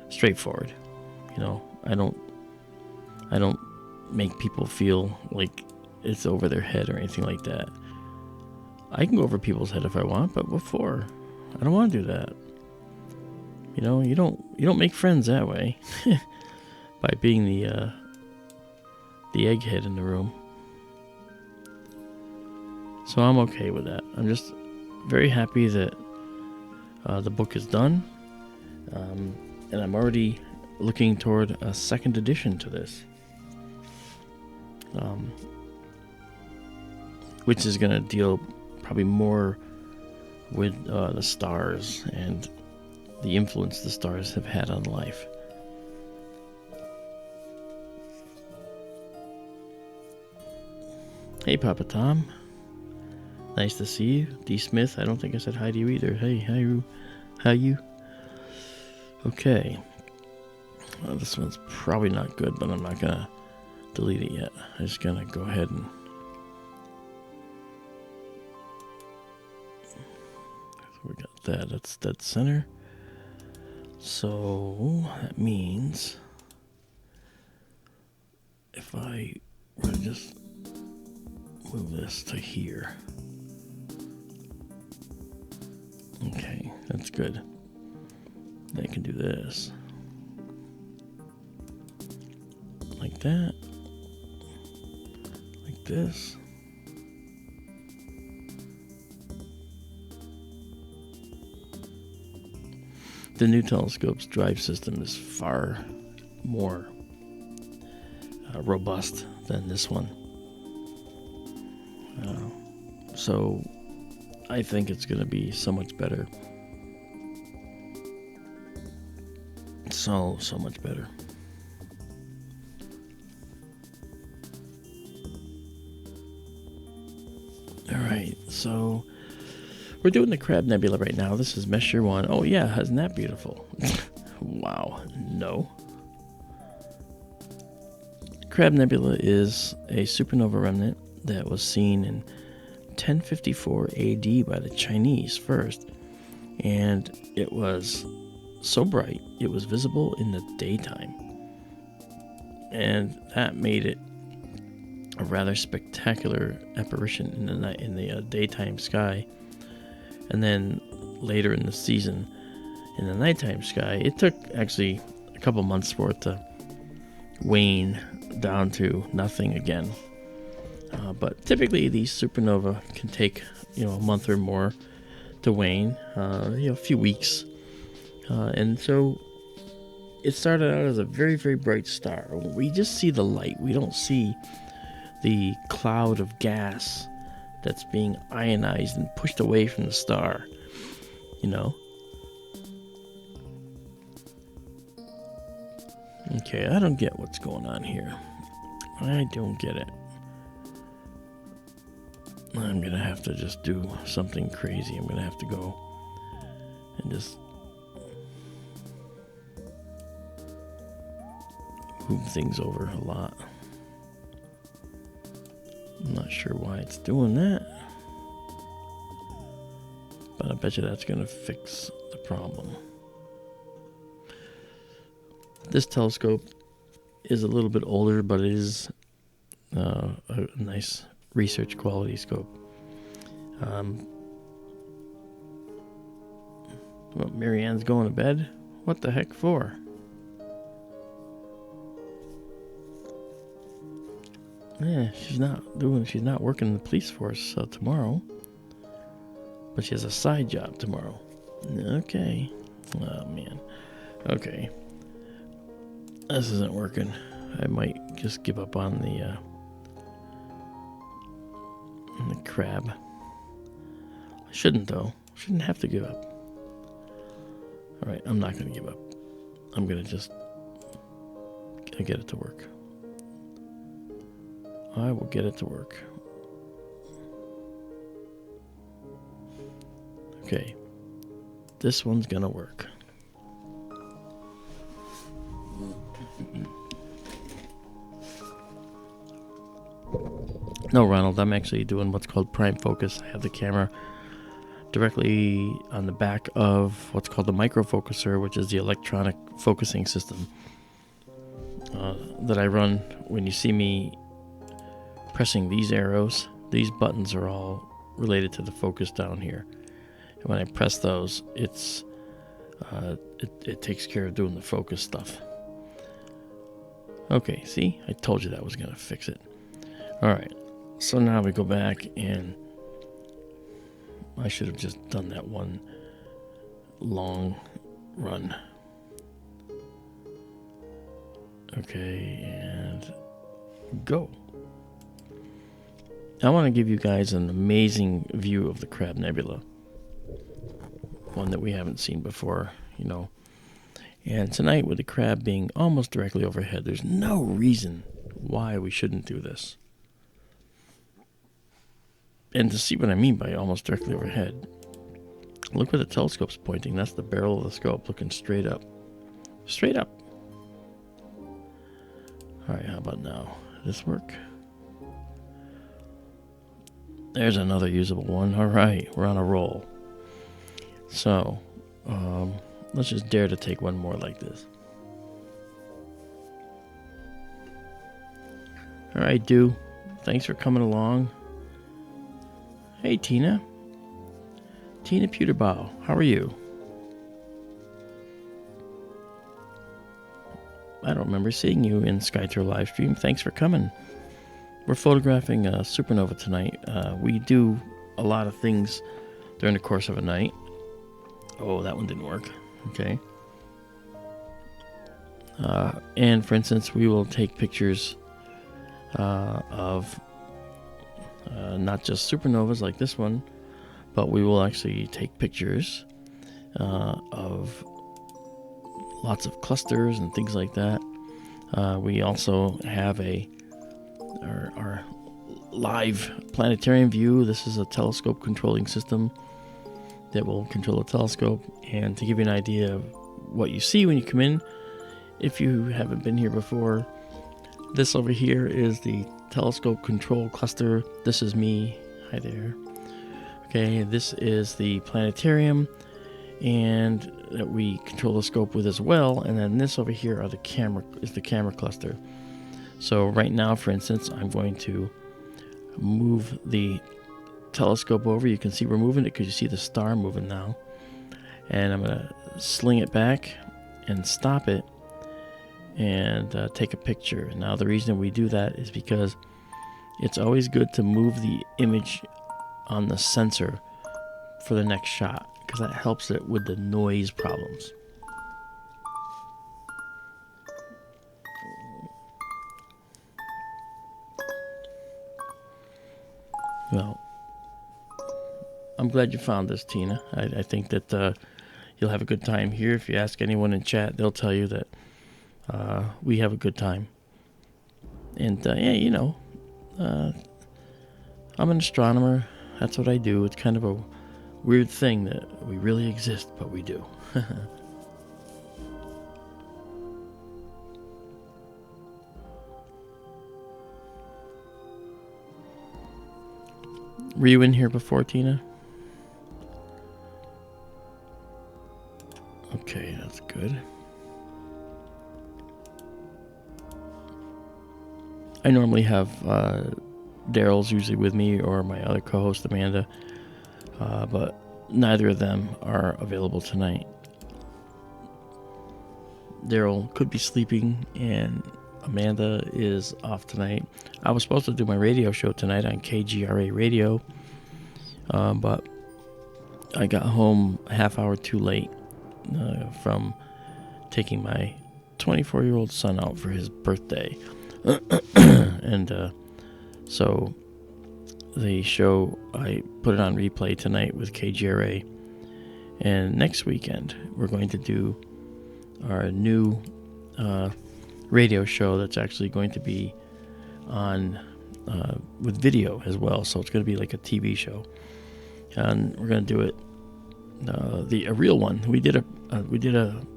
straightforward. You know, I don't make people feel like it's over their head or anything like that. I can go over people's head if I want, but what for? I don't want to do that. You know, you don't make friends that way by being the egghead in the room. So I'm okay with that. I'm just very happy that the book is done, and I'm already looking toward a second edition to this, which is going to deal probably more with the stars and the influence the stars have had on life. Hey, Papa Tom. Nice to see you. D. Smith, I don't think I said hi to you either. Hey, how you? Okay. Well, this one's probably not good, but I'm not going to delete it yet. I'm just going to go ahead and... We got that. That's dead center. So that means if I were to just move this to here. Okay, that's good. Then I can do this. Like that. Like this. The new telescope's drive system is far more robust than this one. So I think it's going to be so much better. So much better. Alright, so we're doing the Crab Nebula right now. This is Messier 1. Oh yeah, isn't that beautiful? Wow, no. Crab Nebula is a supernova remnant that was seen in 1054 AD by the Chinese first, and it was so bright it was visible in the daytime, and that made it a rather spectacular apparition in the night, in the daytime sky. And then later in the season, in the nighttime sky, it took actually a couple months for it to wane down to nothing again. But typically these supernova can take, a month or more to wane, a few weeks. And so it started out as a very, very bright star. We just see the light. We don't see the cloud of gas that's being ionized and pushed away from the star, Okay, I don't get what's going on here. I don't get it. I'm gonna have to just do something crazy. I'm gonna have to go and just move things over a lot. I'm not sure why it's doing that, but I bet you that's gonna fix the problem. This telescope is a little bit older, but it is a nice research quality scope. Well, Marianne's going to bed? What the heck for? Yeah, she's not working in the police force tomorrow. But she has a side job tomorrow. Okay. Oh, man. Okay. This isn't working. I might just give up on the crab. I shouldn't, though. Shouldn't have to give up. Alright, I'm not going to give up. I'm going to just get it to work. I will get it to work. Okay. This one's going to work. No, Ronald, I'm actually doing what's called prime focus. I have the camera directly on the back of what's called the microfocuser, which is the electronic focusing system that I run. When you see me pressing these arrows, these buttons are all related to the focus down here. And when I press those, it takes care of doing the focus stuff. Okay, see? I told you that was going to fix it. Alright, so now we go back, and I should have just done that one long run. Okay, and go. I want to give you guys an amazing view of the Crab Nebula. One that we haven't seen before, you know. And tonight, with the crab being almost directly overhead, there's no reason why we shouldn't do this. And to see what I mean by almost directly overhead, look where the telescope's pointing. That's the barrel of the scope looking straight up. Straight up. Alright, how about now? Does this work? There's another usable one. Alright, we're on a roll. So, let's just dare to take one more like this. Alright, Du. Thanks for coming along. Hey, Tina. Tina Pewterbow, how are you? I don't remember seeing you in SkyTour LiveStream. Thanks for coming. We're photographing a supernova tonight. We do a lot of things during the course of a night. Oh, that one didn't work. Okay. And for instance, we will take pictures of not just supernovas like this one, but we will actually take pictures of lots of clusters and things like that. We also have our live planetarium view. This is a telescope controlling system that will control the telescope. And to give you an idea of what you see when you come in, if you haven't been here before, this over here is the telescope control cluster. This is me. Hi there. Okay, this is the planetarium, and that we control the scope with as well. And then this over here is the camera cluster. So right now, for instance, I'm going to move the telescope over. You can see we're moving it because you see the star moving now. And I'm going to sling it back and stop it and take a picture. Now the reason we do that is because it's always good to move the image on the sensor for the next shot, because that helps it with the noise problems. Well, I'm glad you found this, Tina. I think that you'll have a good time here. If you ask anyone in chat, they'll tell you that we have a good time. And yeah, you know, I'm an astronomer. That's what I do. It's kind of a weird thing that we really exist, but we do. Were you in here before, Tina? Okay, that's good. I normally have Daryl's usually with me, or my other co-host Amanda, but neither of them are available tonight. Daryl could be sleeping, and Amanda is off tonight. I was supposed to do my radio show tonight on KGRA Radio, but I got home a half hour too late from taking my 24-year-old son out for his birthday. And so the show, I put it on replay tonight with KGRA. And next weekend, we're going to do our new radio show that's actually going to be on with video as well. So it's going to be like a TV show. And we're going to do it, a real one. We did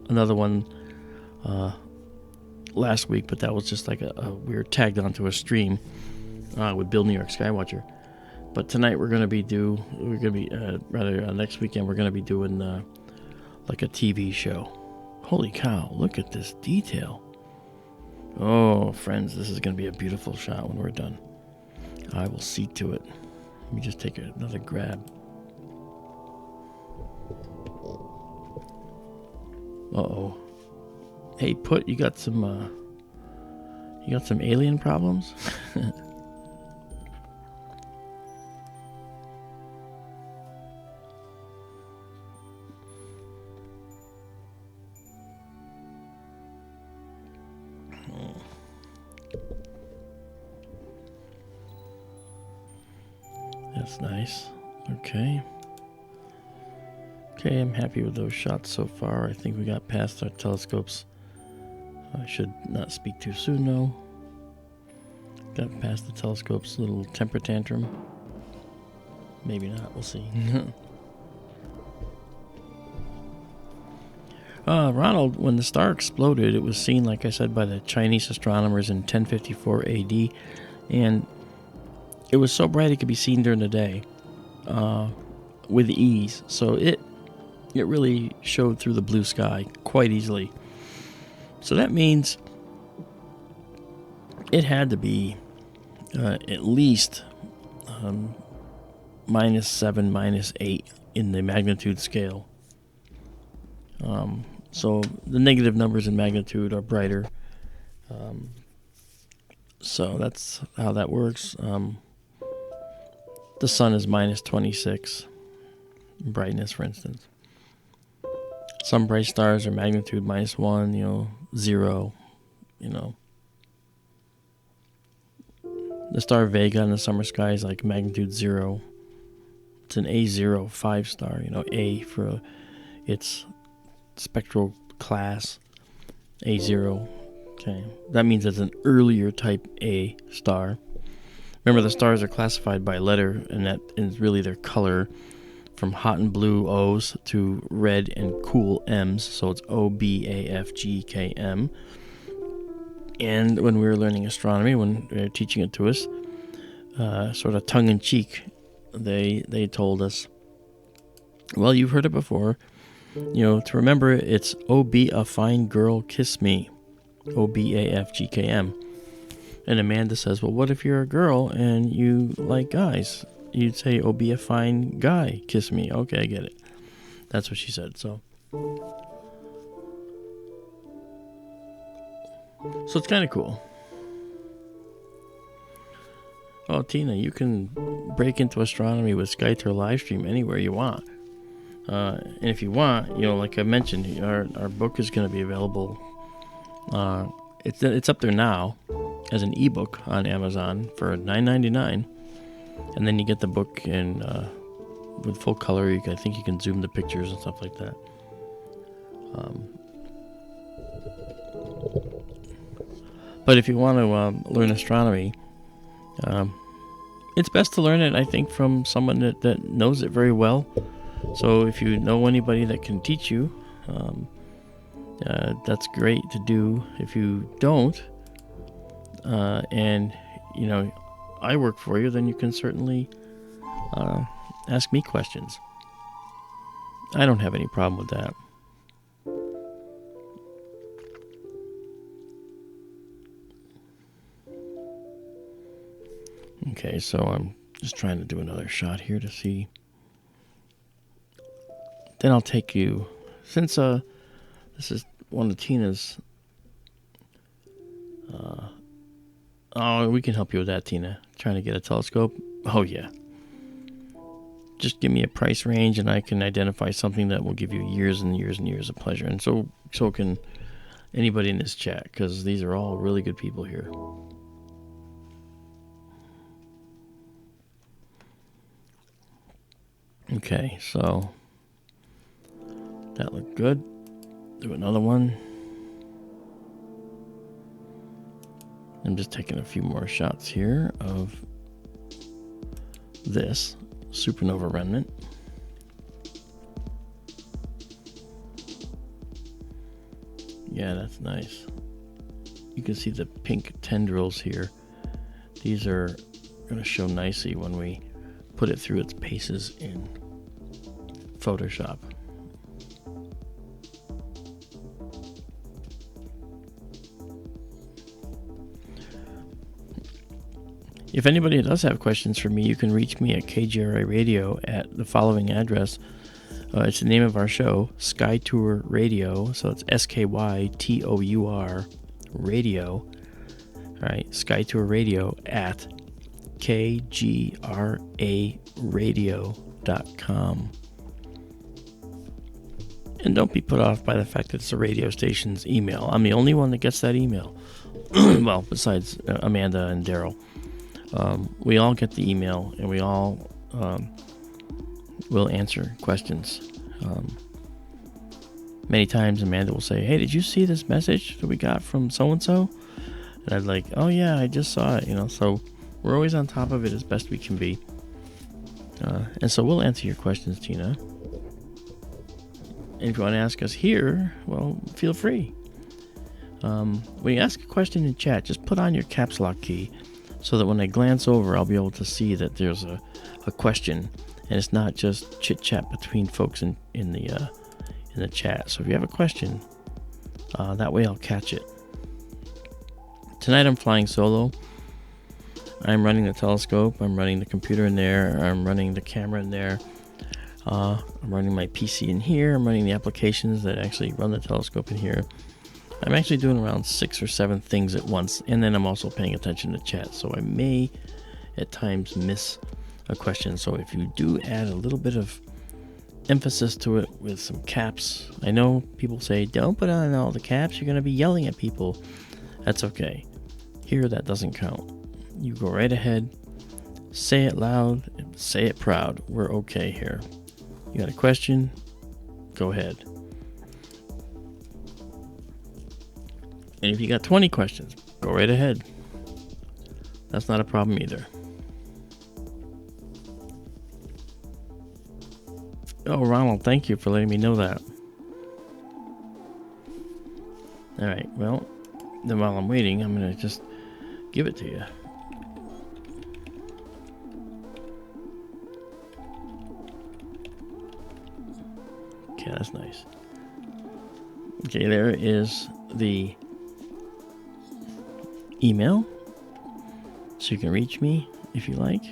another one last week, but that was just like we were tagged onto a stream with Bill New York Skywatcher. But tonight next weekend we're gonna be doing like a TV show. Holy cow! Look at this detail. Oh, friends, this is gonna be a beautiful shot when we're done. I will see to it. Let me just take another grab. Uh-oh. Hey, you got some alien problems? That's nice. Okay. Okay, I'm happy with those shots so far. I think we got past our telescopes. I should not speak too soon, though. Got past the telescope's little temper tantrum. Maybe not, we'll see. Ronald, when the star exploded, it was seen, like I said, by the Chinese astronomers in 1054 AD, and it was so bright it could be seen during the day with ease. So it really showed through the blue sky quite easily. So that means it had to be at least -7, -8 in the magnitude scale. So the negative numbers in magnitude are brighter. So that's how that works. The sun is -26 brightness, for instance. Some bright stars are magnitude -1, 0, The star Vega in the summer sky is like magnitude 0. It's an A0 5-star, A for its spectral class, A0. Okay, that means it's an earlier type A star. Remember, the stars are classified by letter, and that is really their color, from hot and blue O's to red and cool M's. So it's O, B, A, F, G, K, M. And when we were learning astronomy, when they were teaching it to us, sort of tongue-in-cheek, they told us, well, you've heard it before, to remember it's O, be a fine girl, kiss me. O, B, A, F, G, K, M. And Amanda says, well, what if you're a girl and you like guys? You'd say, oh, be a fine guy, kiss me. Okay, I get it. That's what she said, so it's kind of cool. Oh, Tina, you can break into astronomy with SkyTour LiveStream anywhere you want. And if you want, like I mentioned, our book is going to be available. It's up there now as an ebook on Amazon for $9.99, and then you get the book in with full color. I think you can zoom the pictures and stuff like that. But if you want to learn astronomy, it's best to learn it, I think, from someone that knows it very well. So if you know anybody that can teach you, that's great to do. If you don't, and I work for you, then you can certainly ask me questions. I don't have any problem with that. Okay, so I'm just trying to do another shot here to see. Then I'll take you, since this is one of Tina's. We can help you with that, Tina. Trying to get a telescope? Oh, yeah. Just give me a price range and I can identify something that will give you years and years and years of pleasure. And so can anybody in this chat, because these are all really good people here. Okay, so that looked good. Do another one. I'm just taking a few more shots here of this supernova remnant. Yeah, that's nice. You can see the pink tendrils here. These are going to show nicely when we put it through its paces in Photoshop. If anybody does have questions for me, you can reach me at KGRA Radio at the following address. It's the name of our show, SkyTour Radio. So it's SkyTour Radio. All right, SkyTour Radio at kgraradio.com. And don't be put off by the fact that it's a radio station's email. I'm the only one that gets that email. Well, besides Amanda and Daryl. We all get the email, and we all will answer questions. Many times Amanda will say, hey, did you see this message that we got from so-and-so? And I'm like, oh yeah, I just saw it, so we're always on top of it as best we can be. And so we'll answer your questions, Tina. And if you want to ask us here, well, feel free. When you ask a question in chat, just put on your caps lock key so that when I glance over, I'll be able to see that there's a question, and it's not just chit-chat between folks in the chat. So if you have a question, that way I'll catch it. Tonight I'm flying solo. I'm running the telescope, I'm running the computer in there, I'm running the camera in there, I'm running my PC in here, I'm running the applications that actually run the telescope in here. I'm actually doing around 6 or 7 things at once, and then I'm also paying attention to chat, so I may at times miss a question. So if you do add a little bit of emphasis to it with some caps, I know people say don't put on all the caps, you're going to be yelling at people. That's okay. Here that doesn't count. You go right ahead, say it loud, say it proud. We're okay here. You got a question? Go ahead. And if you got 20 questions, go right ahead. That's not a problem either. Oh, Ronald, thank you for letting me know that. All right, well, then while I'm waiting, I'm going to just give it to you. Okay, that's nice. Okay, there is the email, so you can reach me if you like.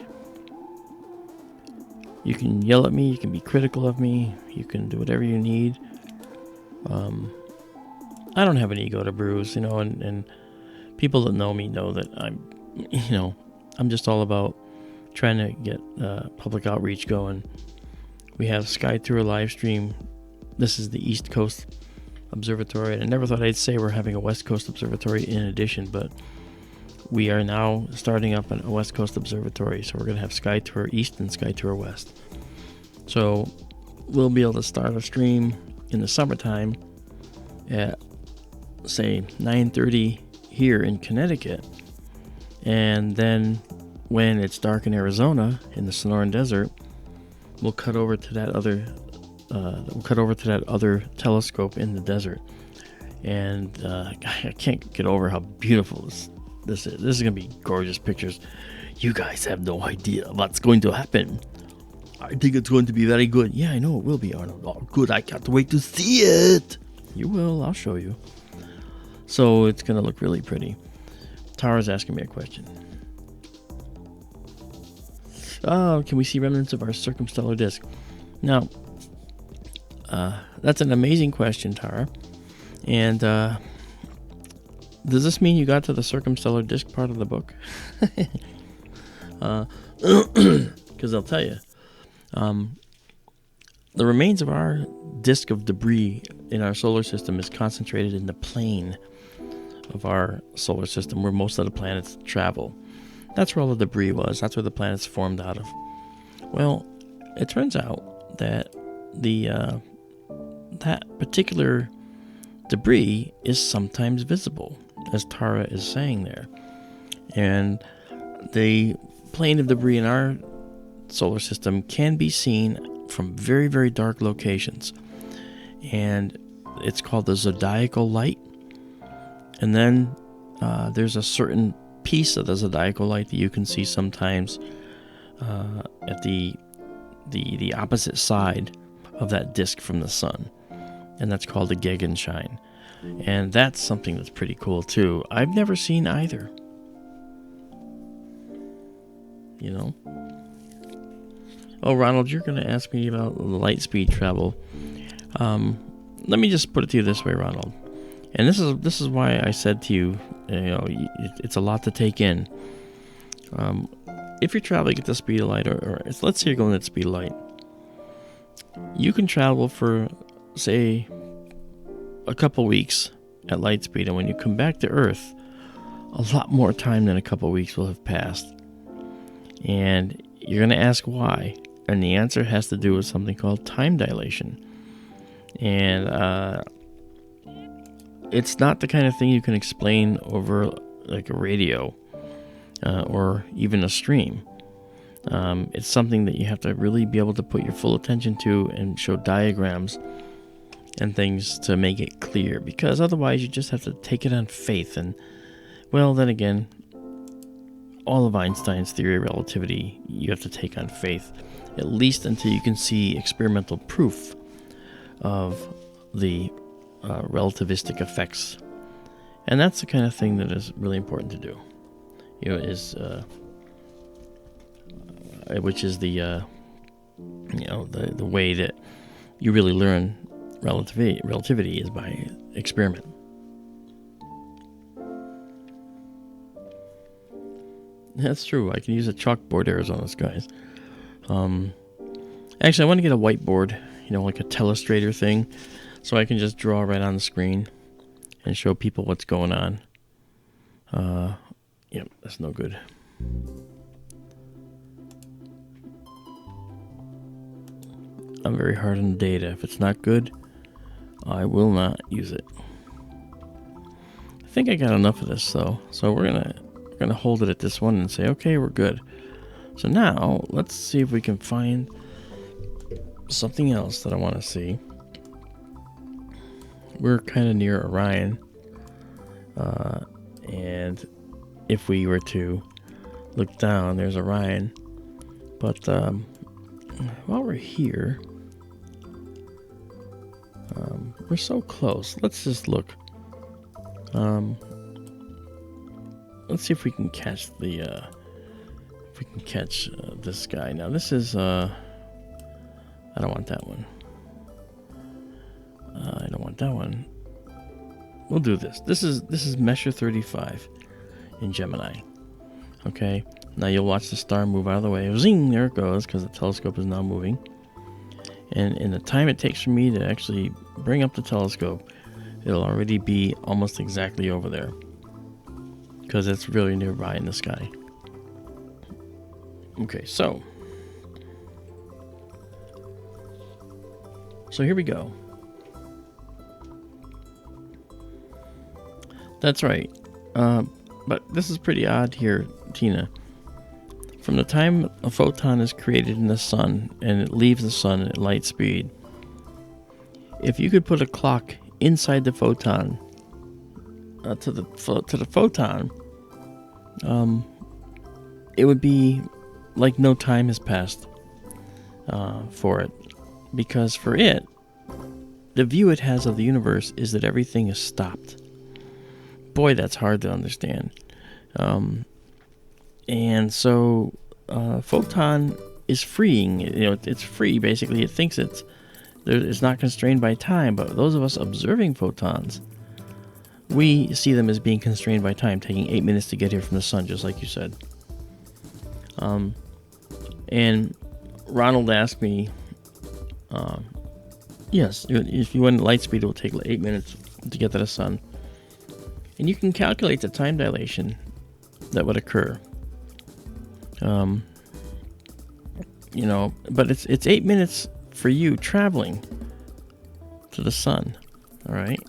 You can yell at me, you can be critical of me, you can do whatever you need. I don't have an ego to bruise, and people that know me know that I'm just all about trying to get public outreach going. We have SkyTour LiveStream. This is the East Coast Observatory, and I never thought I'd say we're having a West Coast Observatory in addition, but we are now starting up a West Coast Observatory, so we're going to have SkyTour East and SkyTour West. So we'll be able to start a stream in the summertime at, say, 9:30 here in Connecticut, and then when it's dark in Arizona in the Sonoran Desert, we'll cut over to that other telescope in the desert. And I can't get over how beautiful this is. This is gonna be gorgeous pictures. You guys have no idea what's going to happen. I think it's going to be very good. Yeah, I know it will be, Arnold. Oh, good. I can't wait to see it. You will. I'll show you. So it's gonna look really pretty. Tara's asking me a question. Oh, can we see remnants of our circumstellar disk? Now, that's an amazing question, Tara. And does this mean you got to the circumstellar disk part of the book? Because I'll tell you, the remains of our disk of debris in our solar system is concentrated in the plane of our solar system, where most of the planets travel. That's where all the debris was. That's where the planets formed out of. Well, it turns out that that particular debris is sometimes visible, as Tara is saying there. And the plane of debris in our solar system can be seen from very, very dark locations. And it's called the zodiacal light. And then there's a certain piece of the zodiacal light that you can see sometimes at the opposite side of that disk from the sun, and that's called a Gegenschein. And that's something that's pretty cool too. I've never seen either. You know? Oh, Ronald, you're going to ask me about light speed travel. Let me just put it to you this way, Ronald. And this is why I said to you, it's a lot to take in. If you're traveling at the speed of light, or let's say you're going at the speed of light, you can travel for, say, a couple weeks at light speed, and when you come back to Earth, a lot more time than a couple weeks will have passed. And you're going to ask why, and the answer has to do with something called time dilation. And it's not the kind of thing you can explain over like a radio or even a stream. It's something that you have to really be able to put your full attention to and show diagrams and things to make it clear, because otherwise you just have to take it on faith. And, well, then again, all of Einstein's theory of relativity you have to take on faith, at least until you can see experimental proof of the relativistic effects. And that's the kind of thing that is really important to do. Which is the way that you really learn relativity is by experiment. That's true. I can use a chalkboard arrows on this, guys. Actually, I want to get a whiteboard, like a telestrator thing, so I can just draw right on the screen and show people what's going on. That's no good. I'm very hard on the data. If it's not good, I will not use it. I think I got enough of this, though. So we're gonna hold it at this one and say, okay, we're good. So now let's see if we can find something else that I want to see. We're kind of near Orion, and if we were to look down, there's Orion. But while we're here, we're so close. Let's just look. Let's see if we can catch this guy. Now this is I don't want that one. I don't want that one. We'll do this. This is Mesher 35 in Gemini. Okay. Now you'll watch the star move out of the way. Zing! There it goes, because the telescope is now moving. And in the time it takes for me to actually bring up the telescope, it'll already be almost exactly over there, because it's really nearby in the sky. Okay, so here we go. That's right. But this is pretty odd here, Tina. From the time a photon is created in the sun and it leaves the sun at light speed, if you could put a clock inside the photon to the photon, it would be like no time has passed for it, because for it, the view it has of the universe is that everything is stopped. Boy, that's hard to understand. And so photon is freeing. It's free, basically. It thinks it's not constrained by time, but those of us observing photons, we see them as being constrained by time, taking 8 minutes to get here from the sun, just like you said. And Ronald asked me, yes, if you went at light speed, it will take 8 minutes to get to the sun. And you can calculate the time dilation that would occur. But it's 8 minutes for you traveling to the sun. All right.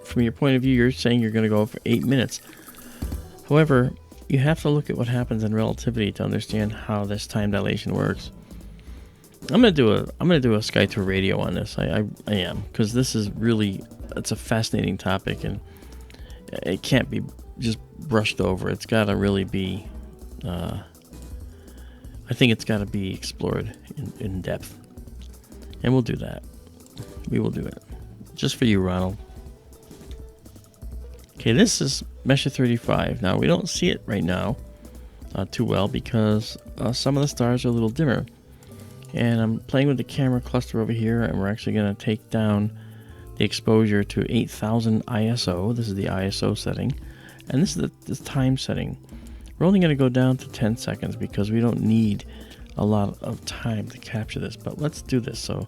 From your point of view, you're saying you're going to go for 8 minutes. However, you have to look at what happens in relativity to understand how this time dilation works. I'm gonna do a SkyTour radio on this. I am, because this is really, it's a fascinating topic, and it can't be just brushed over. It's got to really be, I I think it's got to be explored in depth. And we'll do that. We will do it. Just for you, Ronald. Okay, this is Messier 35. Now, we don't see it right now too well because some of the stars are a little dimmer. And I'm playing with the camera cluster over here, and we're actually going to take down the exposure to 8000 ISO. This is the ISO setting. And this is the time setting. We're only going to go down to 10 seconds because we don't need a lot of time to capture this. But let's do this. So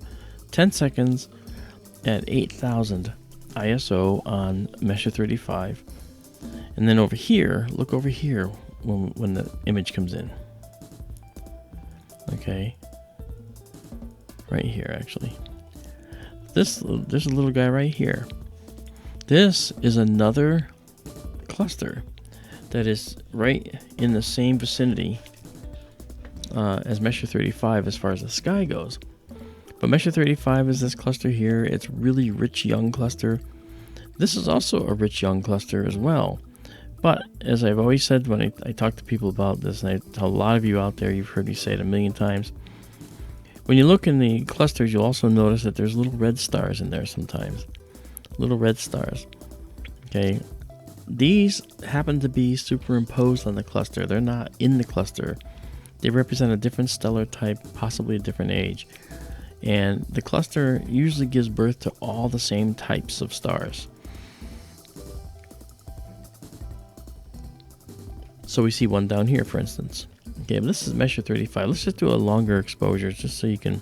10 seconds at 8000 ISO on Messier 35. And then over here, look over here when the image comes in. Okay. Right here, actually. There's a little guy right here. This is another cluster that is right in the same vicinity as Messier 35 as far as the sky goes. But Messier 35 is this cluster here. It's really rich young cluster. This is also a rich young cluster as well. But as I've always said when I talk to people about this, and I tell a lot of you out there, you've heard me say it a million times, when you look in the clusters, you'll also notice that there's little red stars in there sometimes. Little red stars. Okay. These happen to be superimposed on the cluster. They're not in the cluster. They represent a different stellar type, possibly a different age. And the cluster usually gives birth to all the same types of stars. So we see one down here, for instance. Okay, but this is Messier 35. Let's just do a longer exposure just so you can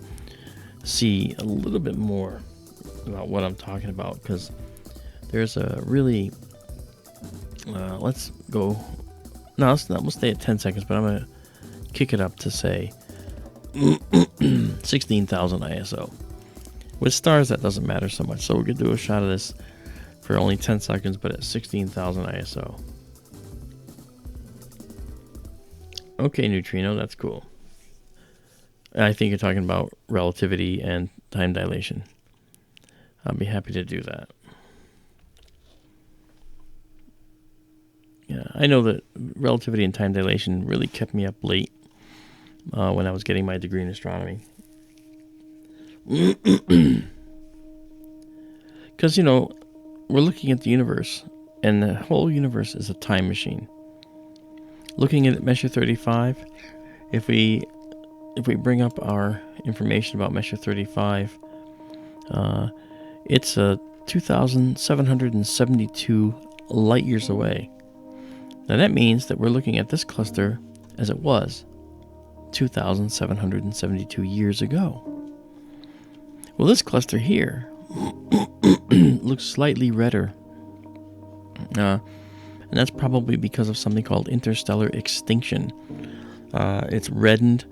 see a little bit more about what I'm talking about. Because there's a really... let's go... No, we'll stay at 10 seconds, but I'm going to kick it up to, say, 16,000 ISO. With stars, that doesn't matter so much. So we're going to do a shot of this for only 10 seconds, but at 16,000 ISO. Okay, neutrino, that's cool. I think you're talking about relativity and time dilation. I'll be happy to do that. Yeah, I know that relativity and time dilation really kept me up late when I was getting my degree in astronomy. Because, you know, we're looking at the universe, and the whole universe is a time machine. Looking at Messier 35, if we bring up our information about Messier 35, it's 2,772 light years away. Now that means that we're looking at this cluster as it was 2,772 years ago. Well, this cluster here looks slightly redder. And that's probably because of something called interstellar extinction. It's reddened,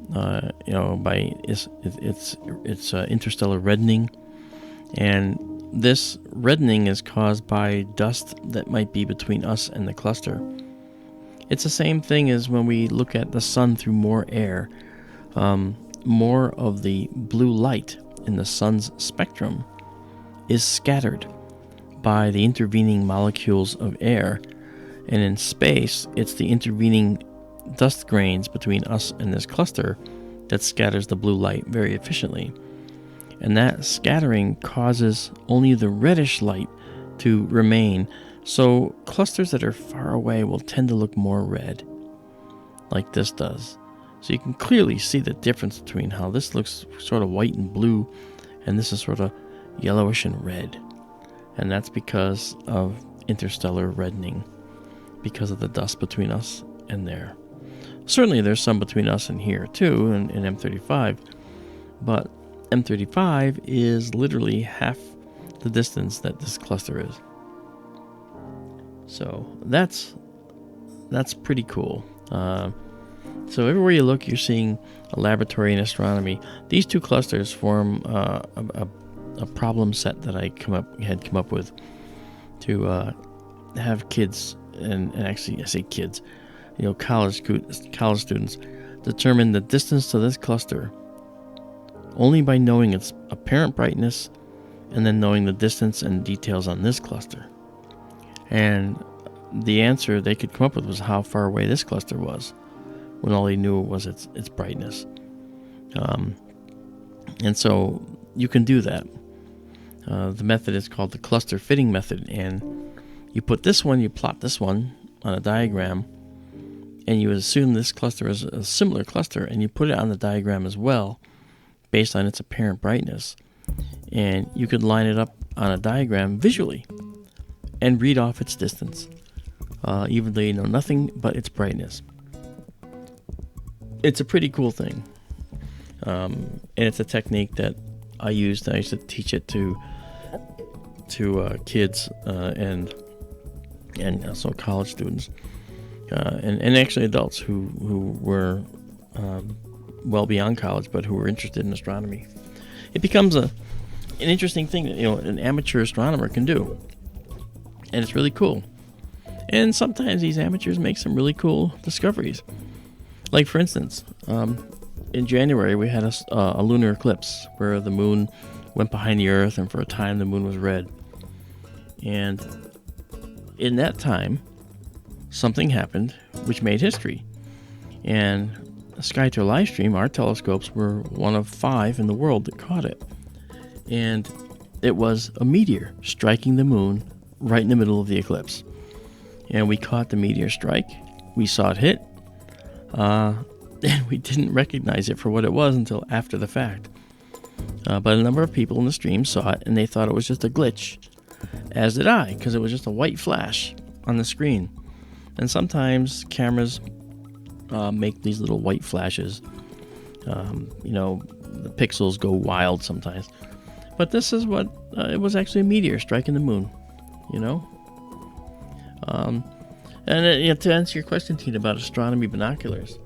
by its interstellar reddening, and this reddening is caused by dust that might be between us and the cluster. It's the same thing as when we look at the sun through more air. More of the blue light in the sun's spectrum is scattered by the intervening molecules of air, and in space it's the intervening dust grains between us and this cluster that scatters the blue light very efficiently, and that scattering causes only the reddish light to remain. So clusters that are far away will tend to look more red, like this does. So you can clearly see the difference between how this looks sort of white and blue and this is sort of yellowish and red. And that's because of interstellar reddening, because of the dust between us and there. Certainly there's some between us and here too, in M35, but M35 is literally half the distance that this cluster is. So that's pretty cool. So everywhere you look, you're seeing a laboratory in astronomy. These two clusters form a problem set that I had come up with to have kids, and actually I say kids, college students determine the distance to this cluster only by knowing its apparent brightness and then knowing the distance and details on this cluster. And the answer they could come up with was how far away this cluster was. when all they knew was its brightness. And so you can do that. The method is called the cluster fitting method, and you plot this one on a diagram, and you assume this cluster is a similar cluster, and you put it on the diagram as well based on its apparent brightness. And you could line it up on a diagram visually and read off its distance, even though you know nothing but its brightness. It's a pretty cool thing. And it's a technique that I used. I used to teach it to kids and also college students, and actually adults who were well beyond college, but who were interested in astronomy. It becomes an interesting thing that an amateur astronomer can do, and it's really cool. And sometimes these amateurs make some really cool discoveries. Like, for instance, in January, we had a lunar eclipse where the moon went behind the Earth, and for a time the moon was red. And in that time, something happened which made history. And SkyTour LiveStream, our telescopes, were one of 5 in the world that caught it. And it was a meteor striking the moon right in the middle of the eclipse. And we caught the meteor strike. We saw it hit. And we didn't recognize it for what it was until after the fact. But a number of people in the stream saw it, and they thought it was just a glitch, as did I, because it was just a white flash on the screen. And sometimes cameras make these little white flashes. The pixels go wild sometimes. But this is what it was, actually a meteor striking the moon. And to answer your question, Tina, about astronomy binoculars,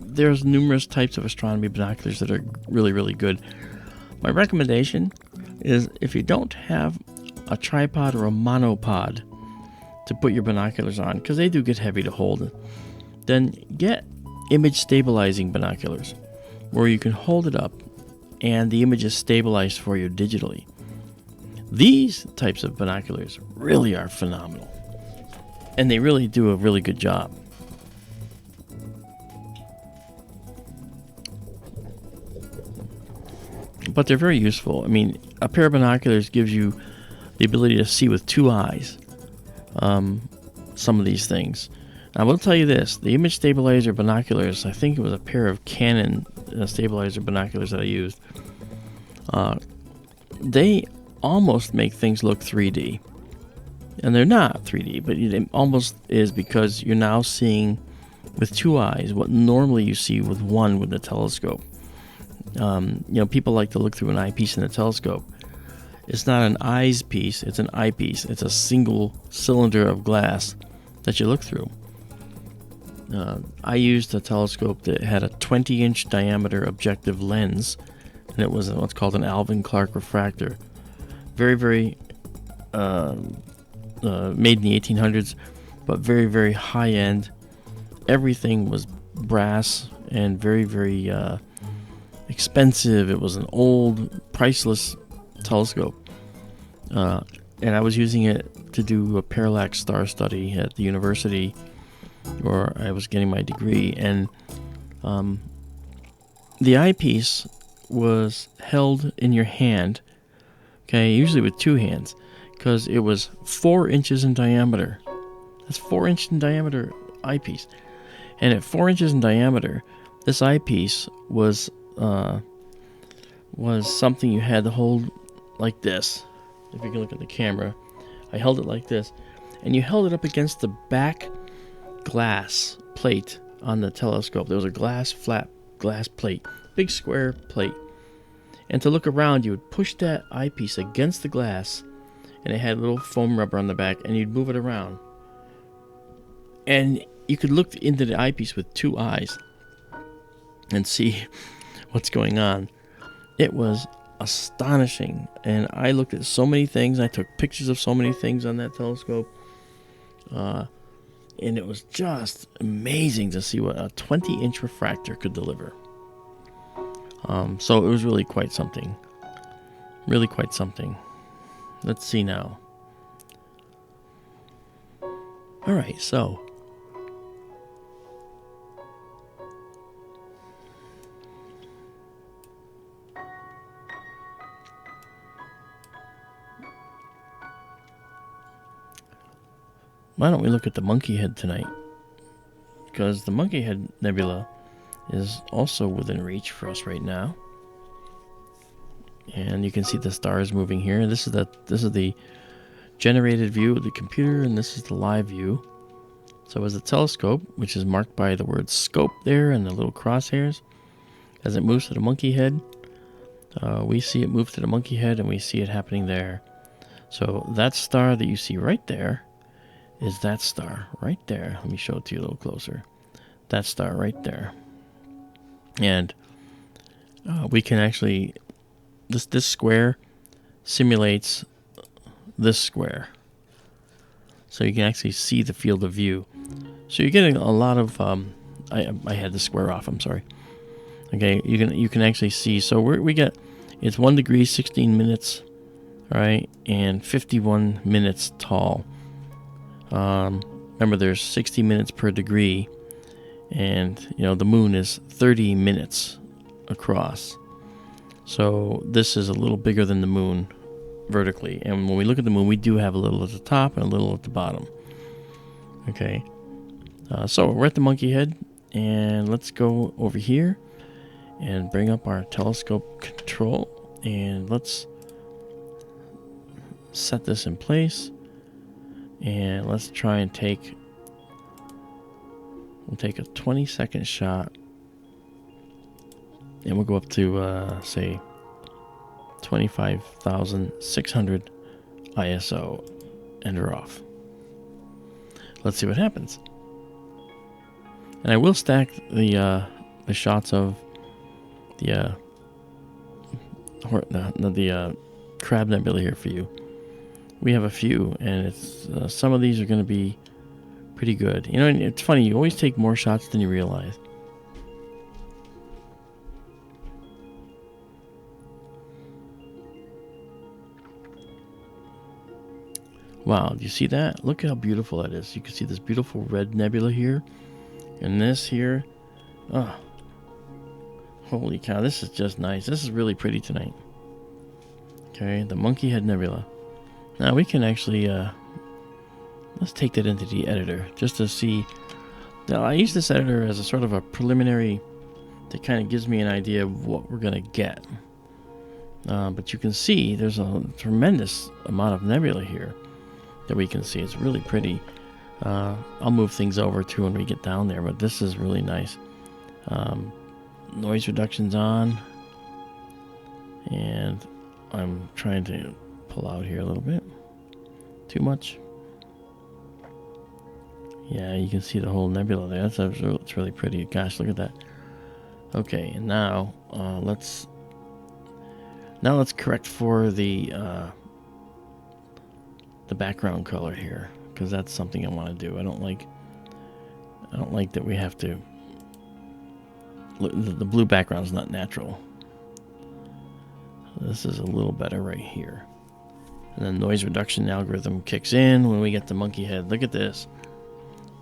there's numerous types of astronomy binoculars that are really, really good. My recommendation is, if you don't have a tripod or a monopod to put your binoculars on, because they do get heavy to hold, then get image stabilizing binoculars, where you can hold it up and the image is stabilized for you digitally. These types of binoculars really are phenomenal, and they really do a really good job. But they're very useful. I mean, a pair of binoculars gives you the ability to see with 2 eyes some of these things. I will tell you this, the image stabilizer binoculars, I think it was a pair of Canon stabilizer binoculars that I used, they almost make things look 3D. And they're not 3D, but it almost is, because you're now seeing with 2 eyes what normally you see with 1 with the telescope. People like to look through an eyepiece in a telescope. It's not an eyes piece, it's an eyepiece. It's a single cylinder of glass that you look through. I used a telescope that had a 20-inch diameter objective lens, and it was what's called an Alvin Clark refractor. Very, very made in the 1800s, but very, very high-end. Everything was brass and very, very expensive. It was an old, priceless telescope. And I was using it to do a parallax star study at the university where I was getting my degree. And the eyepiece was held in your hand, okay, usually with 2 hands, because it was 4 inches in diameter. That's 4 inch in diameter eyepiece. And at 4 inches in diameter, this eyepiece was something you had to hold like this. If you can look at the camera, I held it like this, and you held it up against the back glass plate on the telescope. There was a flat glass plate, big square plate, and to look around, you would push that eyepiece against the glass, and it had a little foam rubber on the back, and you'd move it around, and you could look into the eyepiece with 2 eyes and see what's going on. It was astonishing, and I looked at so many things. I took pictures of so many things on that telescope, and it was just amazing to see what a 20-inch refractor could deliver. So it was really quite something. Really quite something. Let's see now. All right, so why don't we look at the Monkey Head tonight? Because the Monkey Head Nebula is also within reach for us right now. And you can see the stars moving here. This is the generated view of the computer, and this is the live view. So as the telescope, which is marked by the word scope there and the little crosshairs, as it moves to the Monkey Head, we see it move to the Monkey Head, and we see it happening there. So that star that you see right there is that star right there. Let me show it to you a little closer. That star right there. And we can actually, this square simulates this square. So you can actually see the field of view. So you're getting a lot of, I had the square off, I'm sorry. Okay, you can actually see, so we get, it's 1 degree, 16 minutes, all right, and 51 minutes tall. Remember, there's 60 minutes per degree, and the moon is 30 minutes across. So this is a little bigger than the moon vertically. And when we look at the moon, we do have a little at the top and a little at the bottom. Okay, so we're at the Monkey Head, and let's go over here and bring up our telescope control, and let's set this in place. And let's try and we'll take a 20-second shot, and we'll go up to, say, 25,600 ISO, and we're off. Let's see what happens. And I will stack the shots of the Crab Nebula here for you. We have a few, and it's some of these are going to be pretty good. And it's funny, you always take more shots than you realize. Wow, do you see that? Look at how beautiful that is. You can see this beautiful red nebula here, and this here. Oh, holy cow, this is just nice. This is really pretty tonight. Okay, the Monkey Head Nebula. Now we can actually, let's take that into the editor just to see. Now I use this editor as a sort of a preliminary that kind of gives me an idea of what we're going to get. But you can see there's a tremendous amount of nebula here that we can see. It's really pretty. I'll move things over too when we get down there, but this is really nice. Noise reduction's on, and I'm trying to pull out here a little bit. Too much. Yeah, you can see the whole nebula there. It's really pretty. Gosh, look at that. Okay, and now let's correct for the background color here, because that's something I want to do. I don't like that we have to. The blue background is not natural. This is a little better right here. And then noise reduction algorithm kicks in when we get the Monkey Head. Look at this.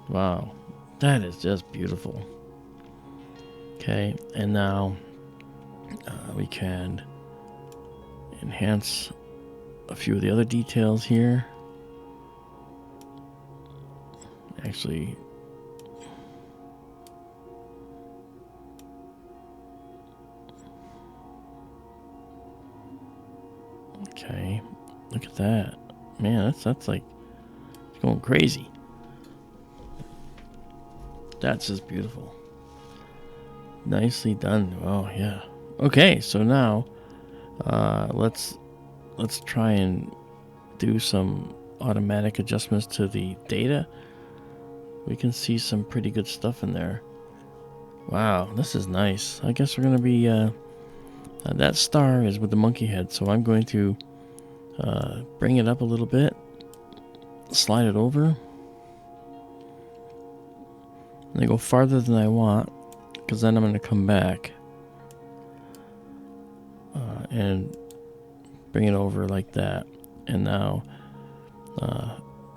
Wow, that is just beautiful. Okay, and now we can enhance a few of the other details here. Actually, okay, look at that. Man, that's like, it's going crazy. That's just beautiful. Nicely done. Oh yeah. Okay, so now let's try and do some automatic adjustments to the data. We can see some pretty good stuff in there. Wow, this is nice. I guess we're gonna be that star is with the Monkey Head, so I'm going to bring it up a little bit, slide it over, and I go farther than I want, because then I'm going to come back and bring it over like that. And now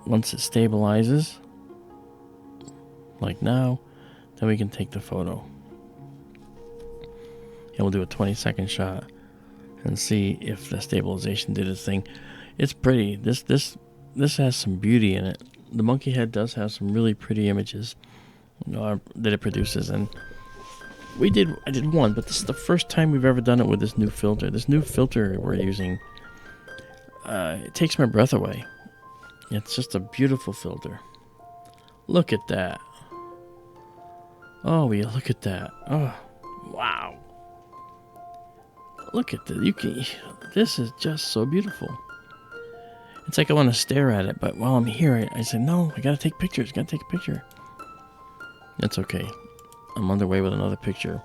once it stabilizes, like now, then we can take the photo. And we'll do a 20-second shot and see if the stabilization did its thing. It's pretty. This has some beauty in it. The monkey head does have some really pretty images, that it produces, and I did one, but this is the first time we've ever done it with this new filter. This new filter we're using, it takes my breath away. It's just a beautiful filter. Look at that. Oh, yeah, look at that. Oh, wow. Look at this. This is just so beautiful. It's like I want to stare at it, but while I'm here, I say, no, I gotta take pictures. Gotta take a picture. That's okay. I'm underway with another picture.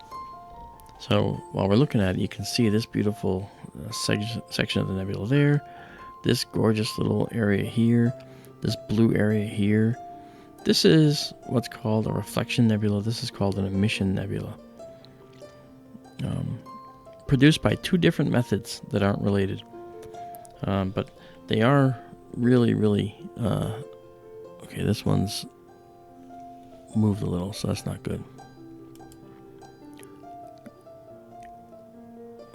So while we're looking at it, you can see this beautiful section of the nebula there. This gorgeous little area here. This blue area here. This is what's called a reflection nebula. This is called an emission nebula. Produced by two different methods that aren't related. But they are really, really... okay, this one's moved a little, so that's not good.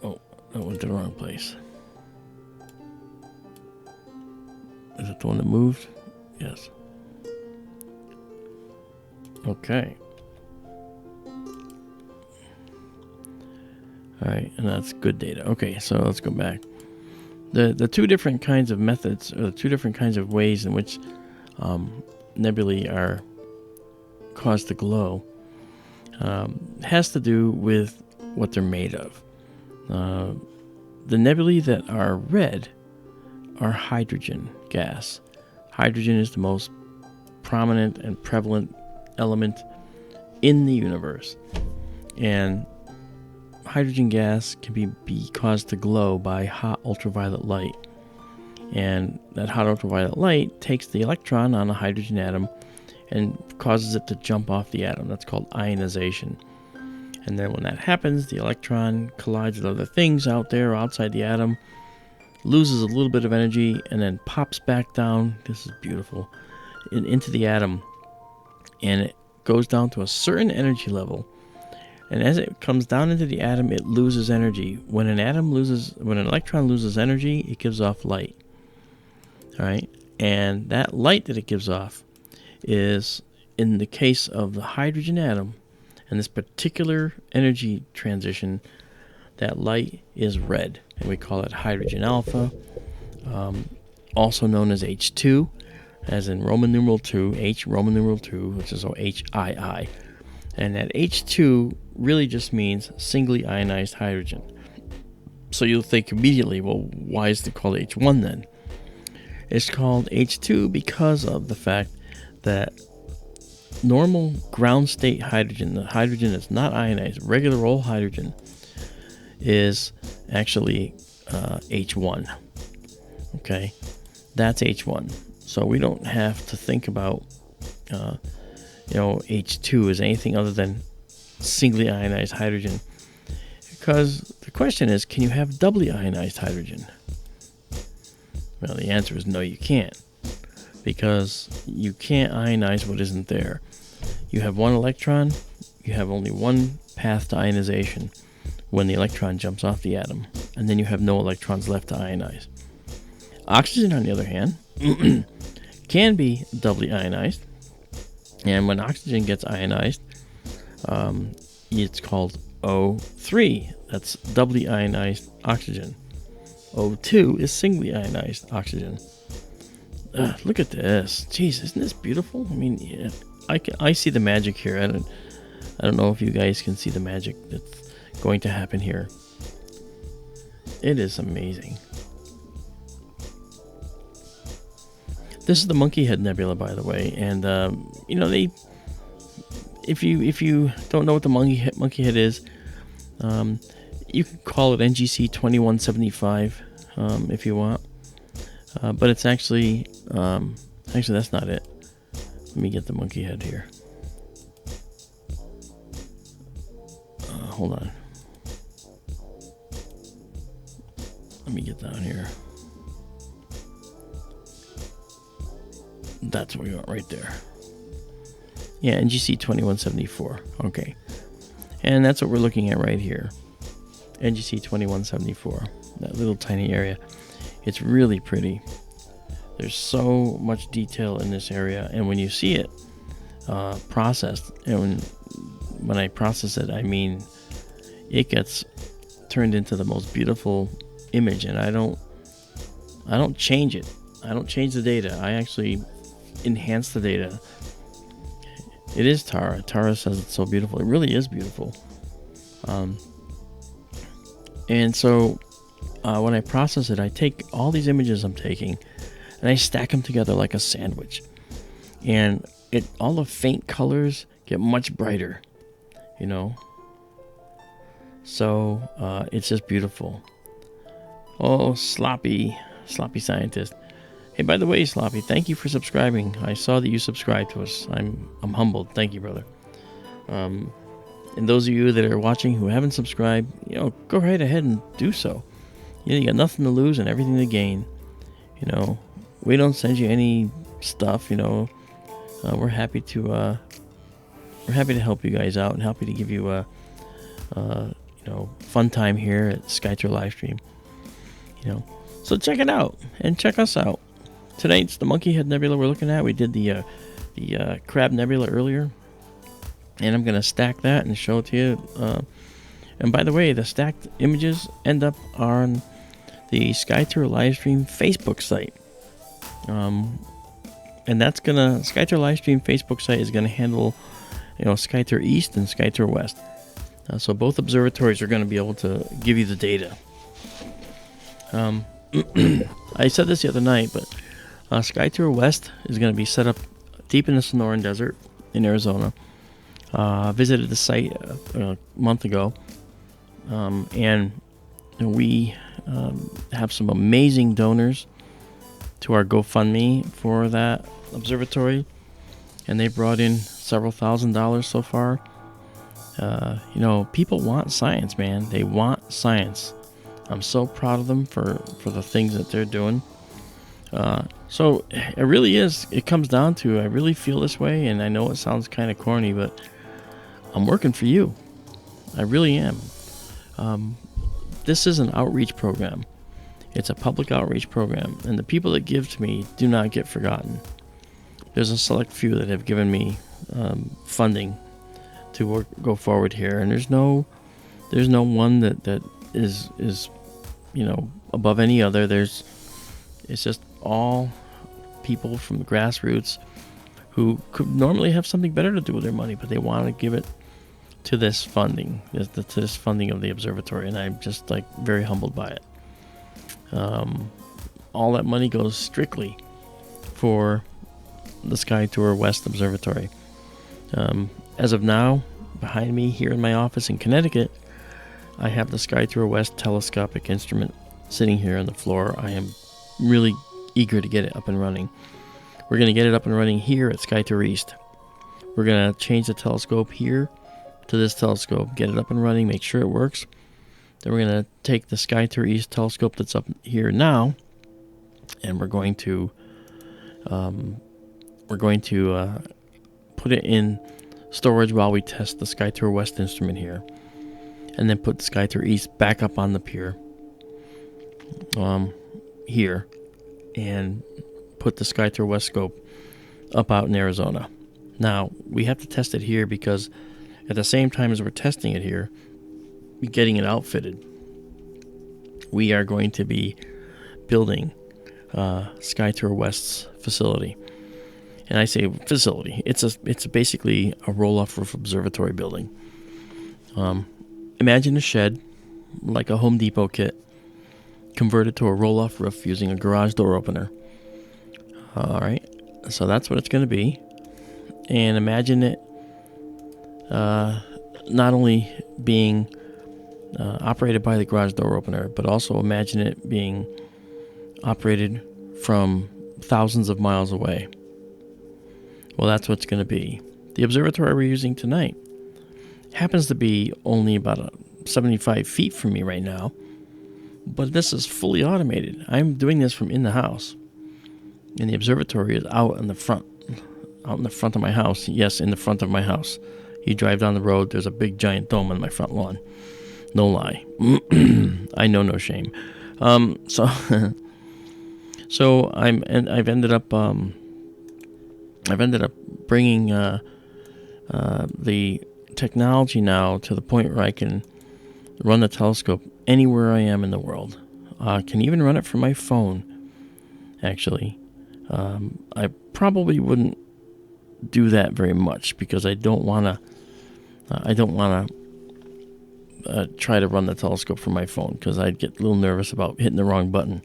Oh, that went to the wrong place. Is it the one that moved? Yes. Okay. Alright, and that's good data. Okay, so let's go back. The two different kinds of methods, or the two different kinds of ways in which nebulae are caused to glow, has to do with what they're made of. The nebulae that are red are hydrogen gas. Hydrogen is the most prominent and prevalent element in the universe. And hydrogen gas can be caused to glow by hot ultraviolet light. And that hot ultraviolet light takes the electron on a hydrogen atom and causes it to jump off the atom. That's called ionization. And then when that happens, the electron collides with other things out there outside the atom, loses a little bit of energy, and then pops back down. This is beautiful. Into the atom. And it goes down to a certain energy level. And as it comes down into the atom, it loses energy. When an electron loses energy, it gives off light. All right? And that light that it gives off is, in the case of the hydrogen atom, and this particular energy transition, that light is red. And we call it hydrogen alpha, also known as H2, as in Roman numeral 2, H Roman numeral 2, which is HII. And that H2 really just means singly ionized hydrogen. So you'll think immediately, well, why is it called H1 then? It's called H2 because of the fact that normal ground state hydrogen, the hydrogen that's not ionized, regular old hydrogen, is actually H1. Okay, that's H1. So we don't have to think about H2 as anything other than singly ionized hydrogen, because the question is, can you have doubly ionized hydrogen? Well, the answer is no, you can't, because you can't ionize what isn't there. You have one electron, you have only one path to ionization when the electron jumps off the atom, and then you have no electrons left to ionize. Oxygen, on the other hand, can be doubly ionized, and when oxygen gets ionized, it's called O3. That's doubly ionized oxygen. O2 is singly ionized oxygen. Look at this. Jeez, isn't this beautiful? I mean, yeah, I see the magic here. I don't know if you guys can see the magic that's going to happen here. It is amazing. This is the Monkey Head Nebula, by the way, and if you don't know what the monkey head is, you can call it NGC 2175 if you want, but it's actually that's not it. Let me get the monkey head here. Hold on. Let me get down here. That's what we want right there. Yeah, NGC 2174. Okay. And that's what we're looking at right here. NGC 2174. That little tiny area. It's really pretty. There's so much detail in this area. And when you see it processed, and when I process it, I mean it gets turned into the most beautiful image. And I don't change it. I don't change the data. I actually enhance the data. It is Tara. Tara says it's so beautiful. It really is beautiful. And so when I process it, I take all these images I'm taking and I stack them together like a sandwich. And all the faint colors get much brighter, you know. So it's just beautiful. Oh, sloppy scientist. Hey, by the way, Sloppy, thank you for subscribing. I saw that you subscribed to us. I'm humbled. Thank you, brother. And those of you that are watching who haven't subscribed, go right ahead and do so. You got nothing to lose and everything to gain. We don't send you any stuff. We're happy to help you guys out and happy to give you a fun time here at SkyTour LiveStream. So check it out and check us out. Tonight's the Monkey Head Nebula we're looking at. We did the Crab Nebula earlier, and I'm gonna stack that and show it to you. And by the way, the stacked images end up on the SkyTour LiveStream Facebook site. And that's SkyTour LiveStream Facebook site is gonna handle, SkyTour East and SkyTour West. So both observatories are gonna be able to give you the data. I said this the other night, but SkyTour West is going to be set up deep in the Sonoran Desert in Arizona. Visited the site a month ago, and we have some amazing donors to our GoFundMe for that observatory, and they brought in several $1,000s so far. People want science, man. They want science. I'm so proud of them for the things that they're doing. So it really is, it comes down to, I really feel this way, and I know it sounds kind of corny, but I'm working for you. I really am. This is an outreach program. It's a public outreach program, and the people that give to me do not get forgotten. There's a select few that have given me funding to go forward here, and there's no one that is above any other. It's just all people from the grassroots who could normally have something better to do with their money, but they want to give it to this funding, to this funding of the observatory, and I'm just very humbled by it. All that money goes strictly for the SkyTour West Observatory. As of now, behind me here in my office in Connecticut, I have the SkyTour West telescopic instrument sitting here on the floor. I am really eager to get it up and running. We're going to get it up and running here at SkyTour East. We're going to change the telescope here to this telescope, get it up and running, make sure it works. Then we're going to take the SkyTour East telescope that's up here now, and we're going to put it in storage while we test the SkyTour West instrument here, and then put the SkyTour East back up on the pier here, and put the SkyTour West scope up out in Arizona. Now, we have to test it here because at the same time as we're testing it here, getting it outfitted, we are going to be building SkyTour West's facility. And I say facility. It's basically a roll-off roof observatory building. Imagine a shed, like a Home Depot kit, converted to a roll-off roof using a garage door opener. All right, so that's what it's going to be. And imagine it not only being operated by the garage door opener, but also imagine it being operated from thousands of miles away. Well, that's what it's going to be. The observatory we're using tonight happens to be only about 75 feet from me right now, but this is fully automated. I'm doing this from in the house, and the observatory is out in the front, out in the front of my house. Yes, in the front of my house. You drive down the road, there's a big giant dome on my front lawn. No lie. I know no shame. So so I've ended up bringing the technology now to the point where I can run the telescope anywhere I am in the world. Can even run it from my phone, actually. I probably wouldn't do that very much because I don't want to try to run the telescope from my phone because I'd get a little nervous about hitting the wrong button.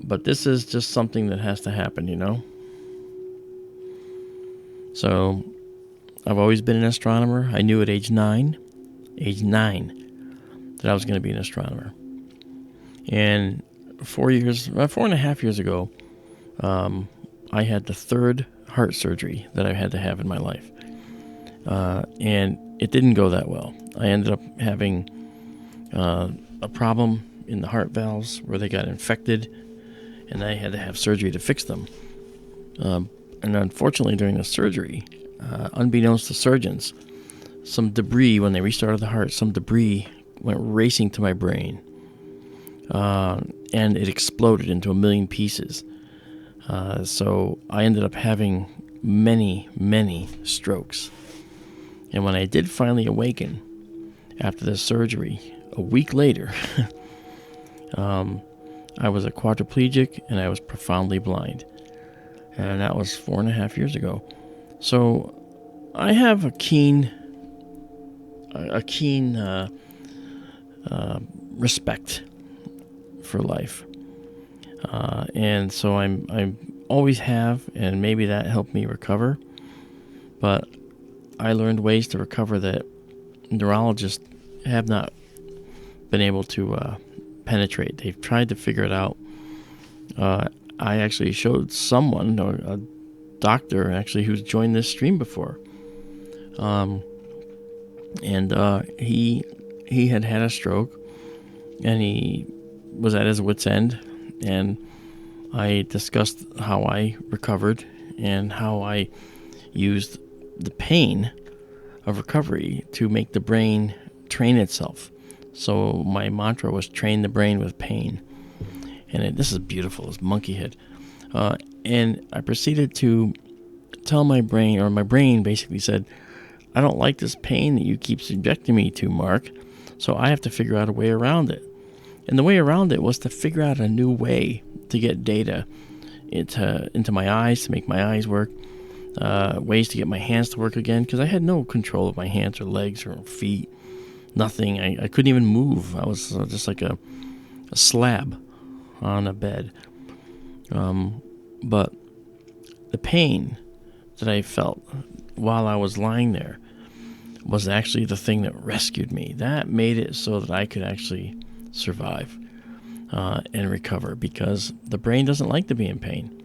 But this is just something that has to happen, you know? So I've always been an astronomer. I knew at age 9, that I was going to be an astronomer. And 4.5 years ago, I had the third heart surgery that I had to have in my life. And it didn't go that well. I ended up having a problem in the heart valves where they got infected, and I had to have surgery to fix them. And unfortunately, during the surgery, unbeknownst to surgeons, some debris, when they restarted the heart, some debris went racing to my brain. And it exploded into a million pieces. So I ended up having many, many strokes. And when I did finally awaken after the surgery, a week later, I was a quadriplegic and I was profoundly blind. And that was 4.5 years ago. So I have a keen respect for life. And so I always have, and maybe that helped me recover. But I learned ways to recover that neurologists have not been able to penetrate. They've tried to figure it out. I actually showed someone, or a doctor actually, who's joined this stream before. He had a stroke, and he was at his wit's end, and I discussed how I recovered and how I used the pain of recovery to make the brain train itself. So my mantra was train the brain with pain. And this is beautiful, this monkey head. And I proceeded to tell my brain, or my brain basically said, I don't like this pain that you keep subjecting me to, Mark, so I have to figure out a way around it. And the way around it was to figure out a new way to get data into my eyes, to make my eyes work, ways to get my hands to work again, because I had no control of my hands or legs or feet, nothing. I couldn't even move. I was just like a slab on a bed. But the pain that I felt while I was lying there was actually the thing that rescued me. That made it so that I could actually survive and recover, because the brain doesn't like to be in pain.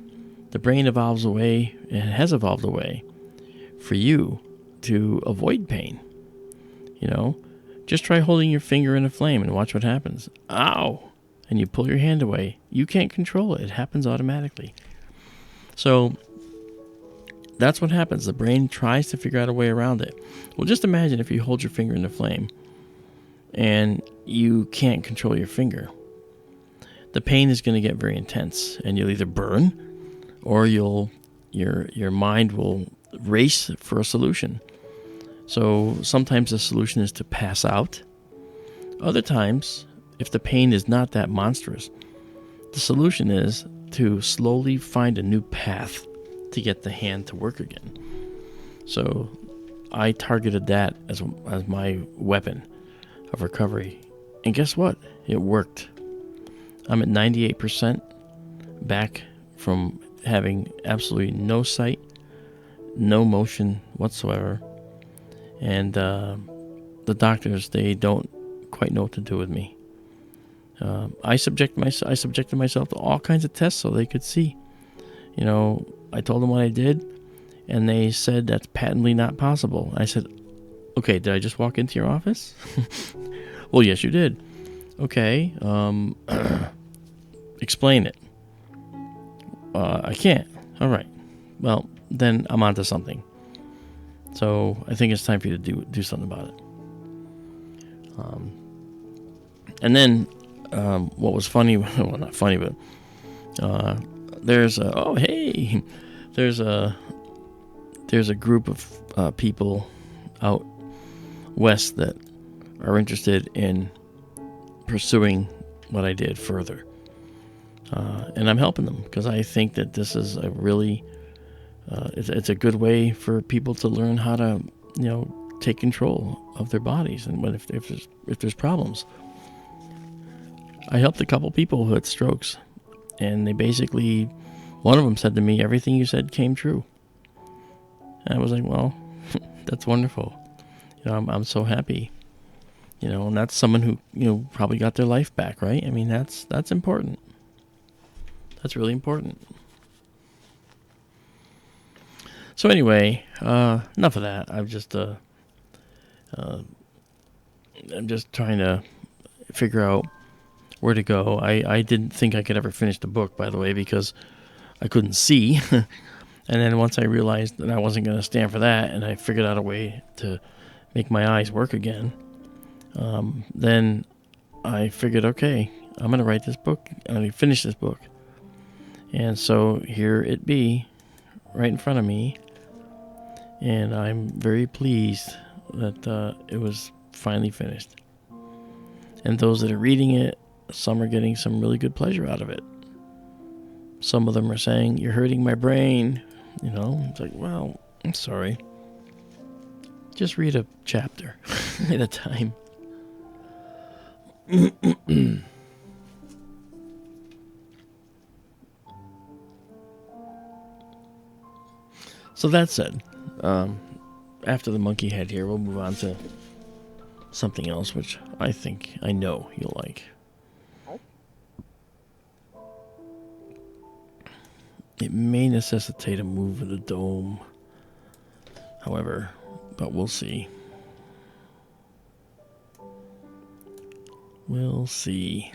The brain evolves a way, and has evolved a way for you to avoid pain. You know, just try holding your finger in a flame and watch what happens. Ow! And you pull your hand away. You can't control it. It happens automatically. So that's what happens. The brain tries to figure out a way around it. Well, just imagine if you hold your finger in the flame and you can't control your finger. The pain is going to get very intense, and you'll either burn or your mind will race for a solution. So sometimes the solution is to pass out. Other times, if the pain is not that monstrous, the solution is to slowly find a new path to get the hand to work again. So I targeted that as my weapon of recovery. And guess what? It worked. I'm at 98% back from having absolutely no sight, no motion whatsoever. And the doctors, they don't quite know what to do with me. I subjected myself to all kinds of tests so they could see. You know, I told them what I did, and they said that's patently not possible. I said, okay, did I just walk into your office? Well, yes, you did. Okay, explain it. I can't. All right, well, then I'm onto something. So I think it's time for you to do something about it. And then what was funny, well, not funny, but there's a group of people out west that are interested in pursuing what I did further. And I'm helping them because I think that this is a really, it's a good way for people to learn how to, take control of their bodies. And if there's problems, I helped a couple people who had strokes, and they basically, one of them said to me, "Everything you said came true." And I was like, well, that's wonderful. I'm so happy. And that's someone who, probably got their life back, right? I mean, that's important. That's really important. So anyway, enough of that. I'm just trying to figure out where to go. I didn't think I could ever finish the book, by the way, because I couldn't see. And then once I realized that I wasn't going to stand for that, and I figured out a way to make my eyes work again, then I figured, okay, I'm going to write this book. I'm going to finish this book. And so here it be, right in front of me. And I'm very pleased that it was finally finished. And those that are reading it, some are getting some really good pleasure out of it. Some of them are saying, "You're hurting my brain." It's like, well, I'm sorry. Just read a chapter at a time. So that said, after the monkey head here, we'll move on to something else, which I know you'll like. It may necessitate a move of the dome, however, but we'll see. We'll see.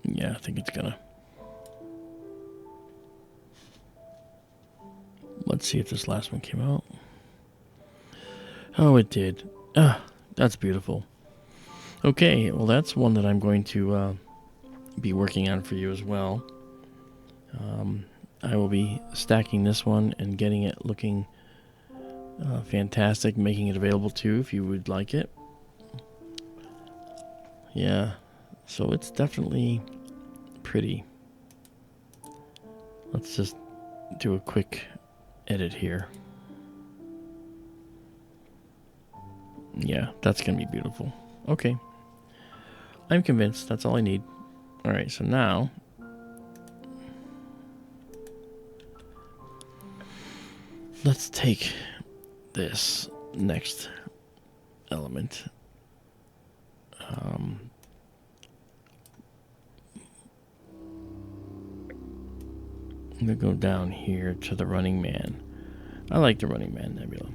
Yeah, I think it's gonna. Let's see if this last one came out. Oh, it did. That's beautiful. Okay, well, that's one that I'm going to be working on for you as well. I will be stacking this one and getting it looking fantastic, making it available too if you would like it. Yeah, so it's definitely pretty. Let's just do a quick edit here. Yeah, that's gonna be beautiful. Okay, I'm convinced. That's all I need. All right, so now let's take this next element. I'm going to go down here to the Running Man. I like the Running Man Nebula.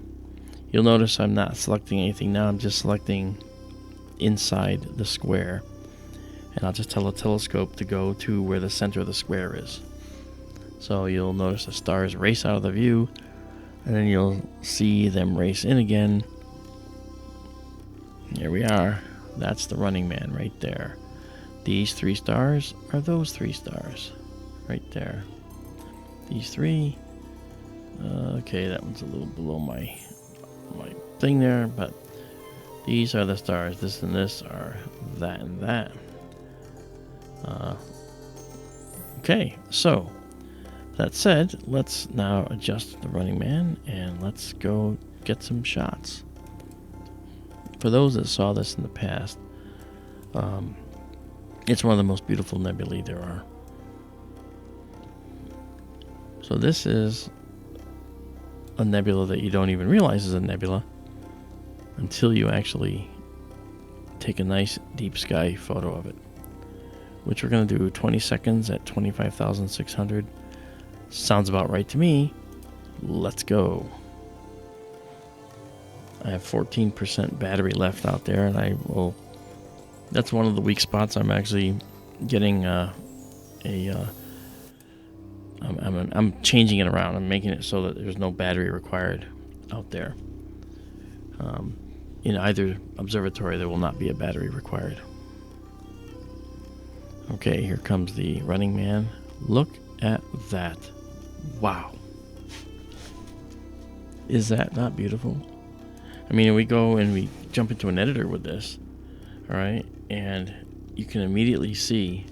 You'll notice I'm not selecting anything now. I'm just selecting inside the square. And I'll just tell the telescope to go to where the center of the square is. So you'll notice the stars race out of the view, and then you'll see them race in again. Here we are. That's the Running Man right there. These 3 stars are those 3 stars right there. These 3. Okay, that one's a little below my thing there, but these are the stars. This and this are that and that. Okay, so that said, let's now adjust the Running Man and let's go get some shots. For those that saw this in the past, it's one of the most beautiful nebulae there are. So this is a nebula that you don't even realize is a nebula until you actually take a nice deep sky photo of it, which we're going to do 20 seconds at 25,600. Sounds about right to me. Let's go. I have 14% battery left out there, and that's one of the weak spots. I'm actually getting a I'm changing it around. I'm making it so that there's no battery required out there. In either observatory, there will not be a battery required. Okay, here comes the Running Man. Look at that. Wow. Is that not beautiful? I mean, we go and we jump into an editor with this, all right, and you can immediately see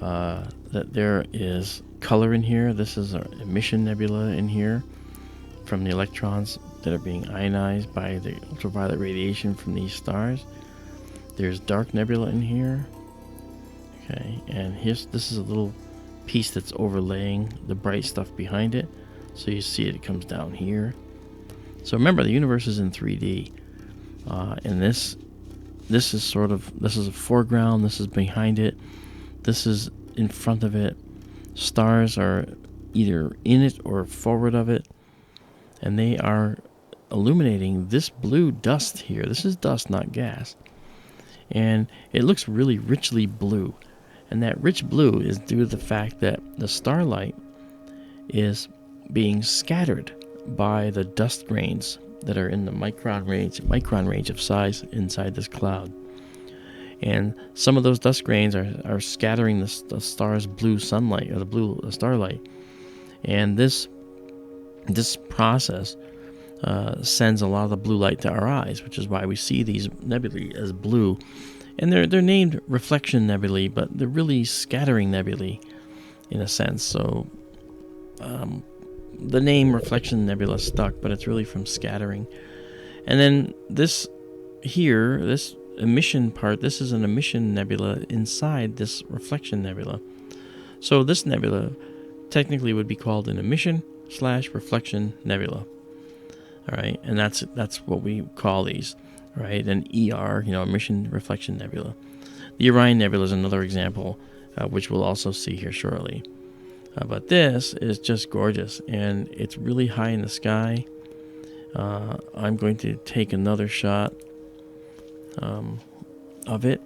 that there is color in here. This is an emission nebula in here from the electrons that are being ionized by the ultraviolet radiation from these stars. There's dark nebula in here. Okay, and this is a little piece that's overlaying the bright stuff behind it. So you see it comes down here. So remember, the universe is in 3D, and this is a foreground. This is behind it. This is in front of it. Stars are either in it or forward of it, and they are illuminating this blue dust here. This is dust, not gas, and it looks really richly blue. And that rich blue is due to the fact that the starlight is being scattered by the dust grains that are in the micron range of size inside this cloud. And some of those dust grains are scattering the star's blue sunlight, or the blue starlight. And this process sends a lot of the blue light to our eyes, which is why we see these nebulae as blue. And they're named reflection nebulae, but they're really scattering nebulae in a sense. So the name reflection nebula stuck, but it's really from scattering. And then this emission part, this is an emission nebula inside this reflection nebula. So this nebula technically would be called an emission/reflection nebula. All right, and that's what we call these. Right, an ER, emission reflection nebula. The Orion Nebula is another example, which we'll also see here shortly. But this is just gorgeous, and it's really high in the sky. I'm going to take another shot of it.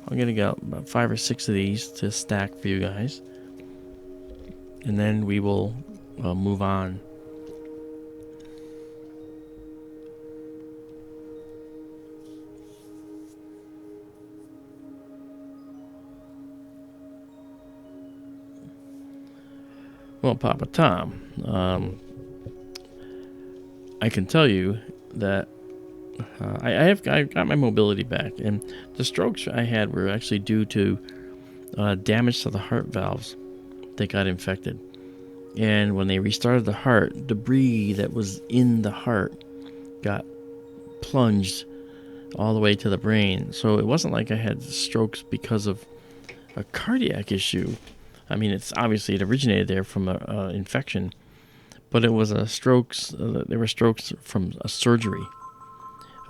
I'm going to get about 5 or 6 of these to stack for you guys, and then we will move on. Well, Papa Tom, I can tell you that I got my mobility back, and the strokes I had were actually due to damage to the heart valves that got infected. And when they restarted the heart, debris that was in the heart got plunged all the way to the brain. So it wasn't like I had strokes because of a cardiac issue. I mean, it originated there from an infection, but it was there were strokes from a surgery.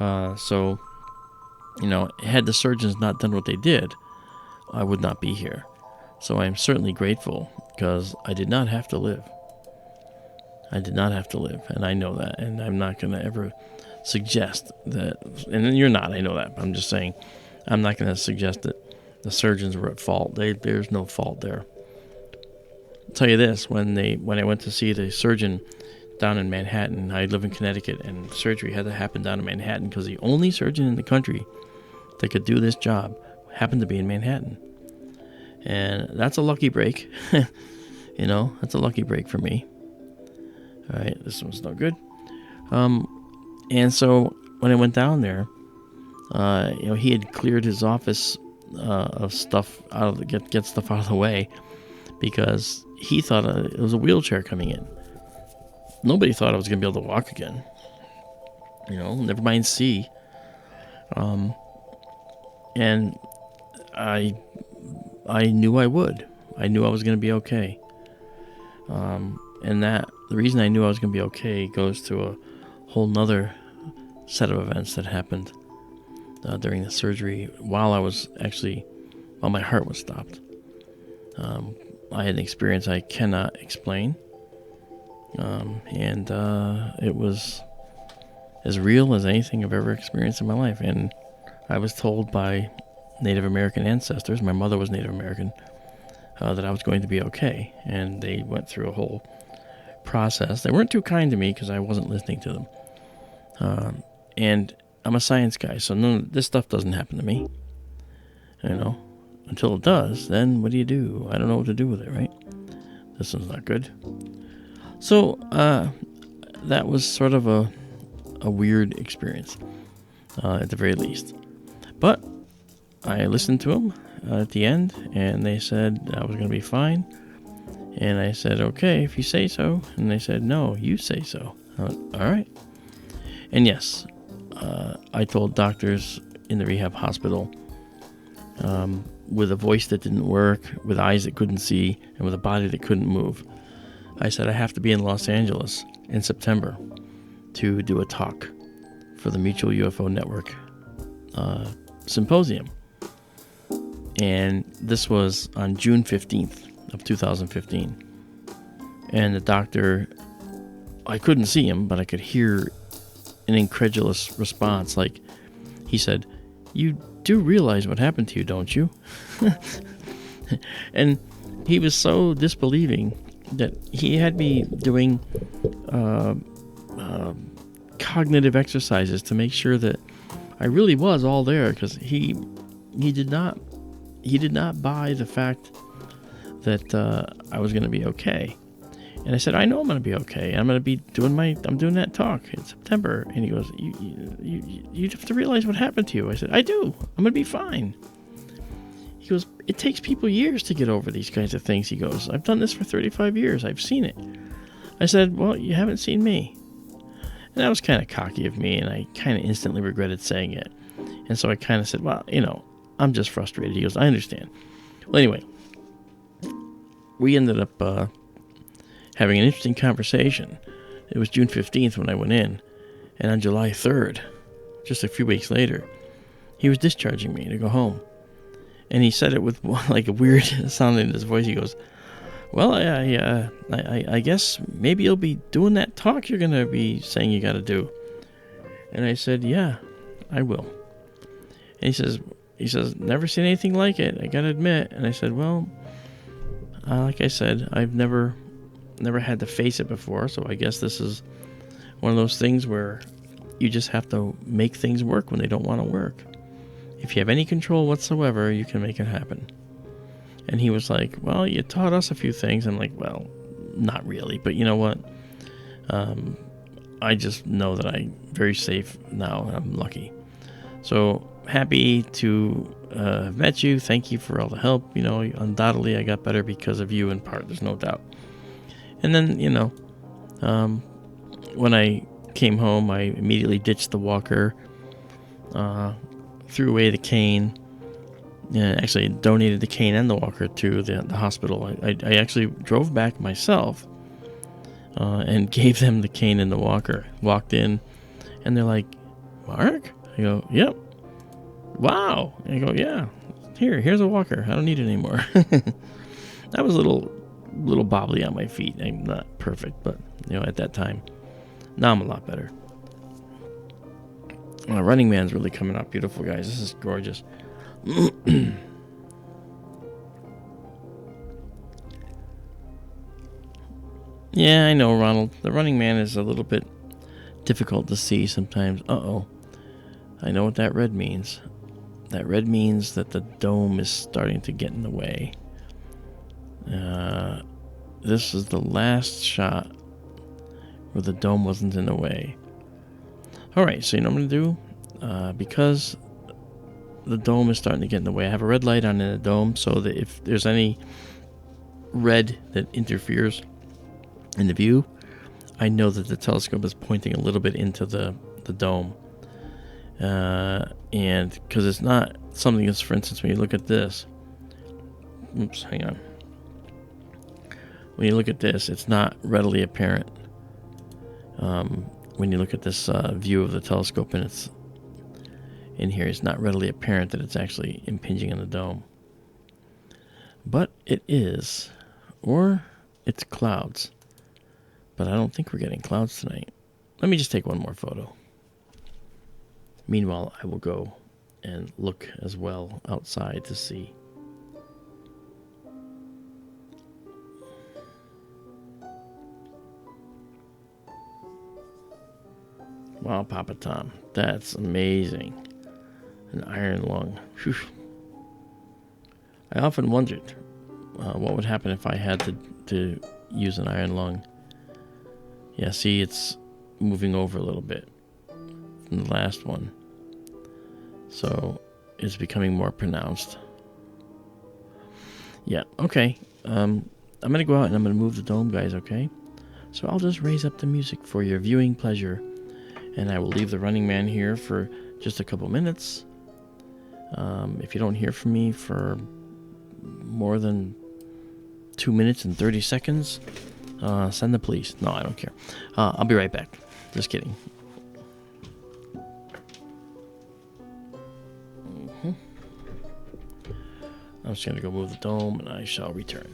So, had the surgeons not done what they did, I would not be here. So I am certainly grateful, because I did not have to live. And I know that, and I'm not going to ever suggest that, and you're not, I know that, but I'm just saying, I'm not going to suggest that the surgeons were at fault. There's no fault there. I'll tell you this, when I went to see the surgeon down in Manhattan, I live in Connecticut, and surgery had to happen down in Manhattan because the only surgeon in the country that could do this job happened to be in Manhattan. And that's a lucky break. That's a lucky break for me. All right, this one's no good. And so when I went down there, he had cleared his office of stuff get stuff out of the way, because he thought it was a wheelchair coming in. Nobody thought I was going to be able to walk again. Never mind see. And I knew I would. I knew I was going to be okay. And the reason I knew I was going to be okay goes to a whole nother set of events that happened during the surgery while my heart was stopped. I had an experience I cannot explain, and it was as real as anything I've ever experienced in my life. And I was told by Native American ancestors, my mother was Native American, that I was going to be okay. And they went through a whole process. They weren't too kind to me because I wasn't listening to them. And I'm a science guy, so none of this stuff doesn't happen to me. Until it does, then what do you do? I don't know what to do with it, right? This one's not good. So that was sort of a weird experience, at the very least. But I listened to them at the end, and they said I was going to be fine. And I said, okay, if you say so. And they said, no, you say so. I went, all right. And yes, I told doctors in the rehab hospital, with a voice that didn't work, with eyes that couldn't see, and with a body that couldn't move, I said I have to be in Los Angeles in September to do a talk for the Mutual UFO Network symposium. And this was on June 15th of 2015. And the doctor, I couldn't see him, but I could hear an incredulous response. Like, he said, "You do realize what happened to you, don't you?" And he was so disbelieving that he had me doing cognitive exercises to make sure that I really was all there, because he did not buy the fact that I was going to be okay. And I said, I know I'm going to be okay. I'm doing that talk in September. And he goes, you have to realize what happened to you. I said, I do. I'm going to be fine. He goes, it takes people years to get over these kinds of things. He goes, I've done this for 35 years. I've seen it. I said, well, you haven't seen me. And that was kind of cocky of me, and I kind of instantly regretted saying it. And so I kind of said, well, I'm just frustrated. He goes, I understand. Well, anyway, we ended up having an interesting conversation. It was June 15th when I went in, and on July 3rd, just a few weeks later, he was discharging me to go home. And he said it with like a weird sound in his voice. He goes, well, I guess maybe you'll be doing that talk you're going to be saying you got to do. And I said, yeah, I will. And he says, never seen anything like it, I got to admit. And I said, well, like I said, I've never had to face it before, so I guess this is one of those things where you just have to make things work when they don't want to work. If you have any control whatsoever, you can make it happen. And he was like, well, you taught us a few things. I'm like, well, not really, but you know what? I just know that I'm very safe now, and I'm lucky. So happy to have met you. Thank you for all the help. Undoubtedly I got better because of you in part, there's no doubt. And then, when I came home, I immediately ditched the walker, threw away the cane, and actually donated the cane and the walker to the hospital. I actually drove back myself and gave them the cane and the walker. Walked in, and they're like, Mark? I go, yep. Wow. I go, yeah. Here's a walker. I don't need it anymore. I was a little bobbly on my feet. I'm not perfect, but at that time. Now I'm a lot better. Running Man's really coming out beautiful, guys. This is gorgeous. Yeah, I know, Ronald. The Running Man is a little bit difficult to see sometimes. Uh-oh. I know what that red means. That red means that the dome is starting to get in the way. This is the last shot where the dome wasn't in the way. Alright, so you know what I'm going to do? Because the dome is starting to get in the way, I have a red light on in the dome so that if there's any red that interferes in the view, I know that the telescope is pointing a little bit into the dome. And because it's not something that's, for instance, when you look at this, oops, hang on. When you look at this, it's not readily apparent. When you look at this view of the telescope and it's in here, it's not readily apparent that it's actually impinging on the dome. But it is. Or it's clouds. But I don't think we're getting clouds tonight. Let me just take one more photo. Meanwhile, I will go and look as well outside to see. Wow, Papa Tom, that's amazing. An iron lung. Whew. I often wondered what would happen if I had to use an iron lung. Yeah, see, it's moving over a little bit from the last one. So it's becoming more pronounced. Yeah, okay. I'm going to go out and I'm going to move the dome, guys, okay? So I'll just raise up the music for your viewing pleasure. And I will leave the running man here for just a couple minutes. If you don't hear from me for more than 2 minutes and 30 seconds, send the police. No, I don't care. I'll be right back. Just kidding. I'm just going to go move the dome and I shall return.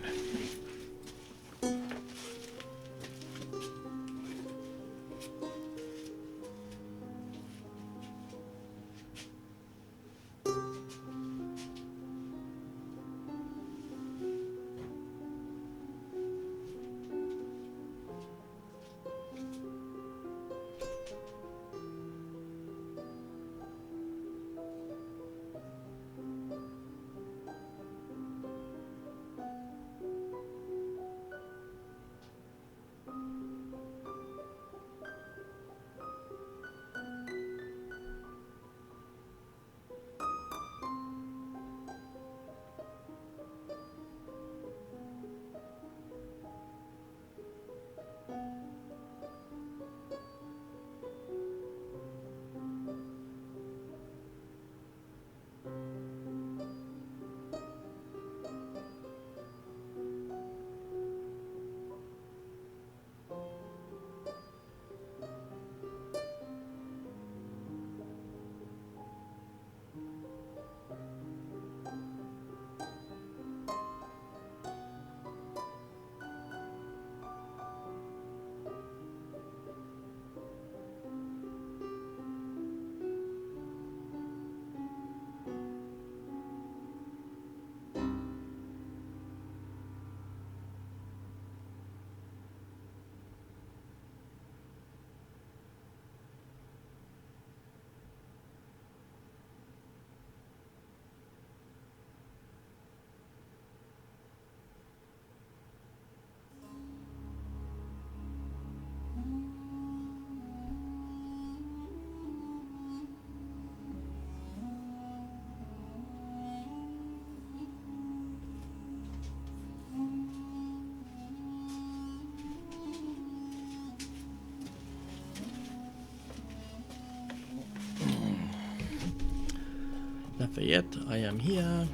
Lafayette, I am here.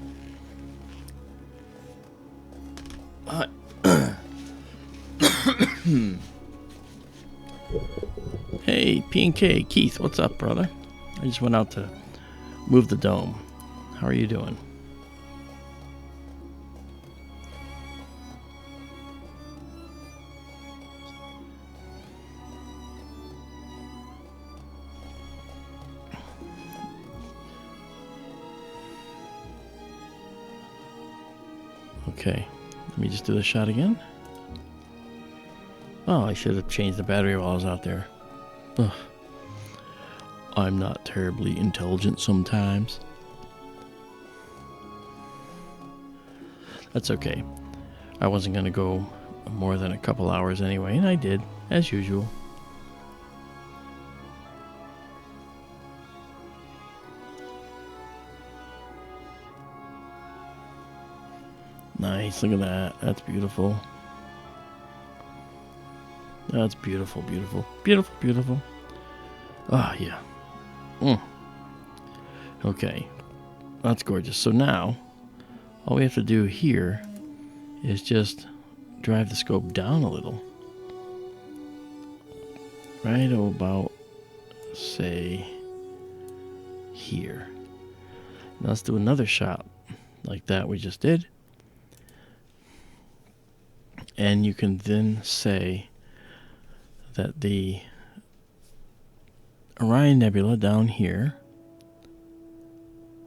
Hey, P&K, Keith, what's up, brother? I just went out to move the dome. How are you doing? Okay, let me just do the shot again. Oh, I should have changed the battery while I was out there. Ugh. I'm not terribly intelligent sometimes. That's okay. I wasn't going to go more than a couple hours anyway, and I did, as usual. Nice, look at that. That's beautiful. That's beautiful, beautiful, beautiful, beautiful. Ah, yeah. Okay, that's gorgeous. So now, all we have to do here is just drive the scope down a little. Right about, say, here. Now let's do another shot like that we just did. And you can then say that the Orion Nebula down here,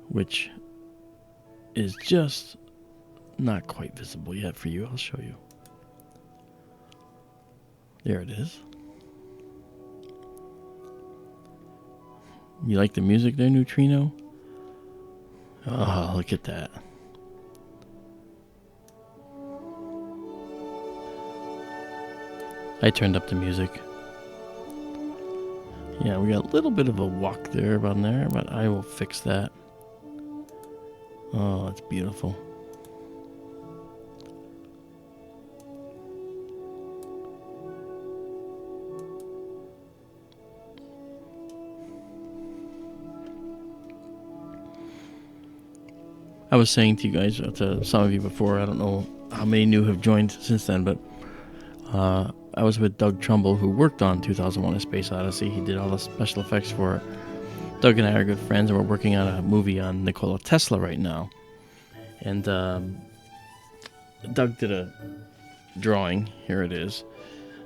which is just not quite visible yet for you, I'll show you. There it is. You like the music there, Neutrino? Oh, look at that. I turned up the music. Yeah, we got a little bit of a walk there about there, but I will fix that. Oh, it's beautiful. I was saying to you guys, to some of you before, I don't know how many new have joined since then, but I was with Doug Trumbull, who worked on 2001: A Space Odyssey. He did all the special effects for it. Doug and I are good friends, and we're working on a movie on Nikola Tesla right now. And Doug did a drawing. Here it is.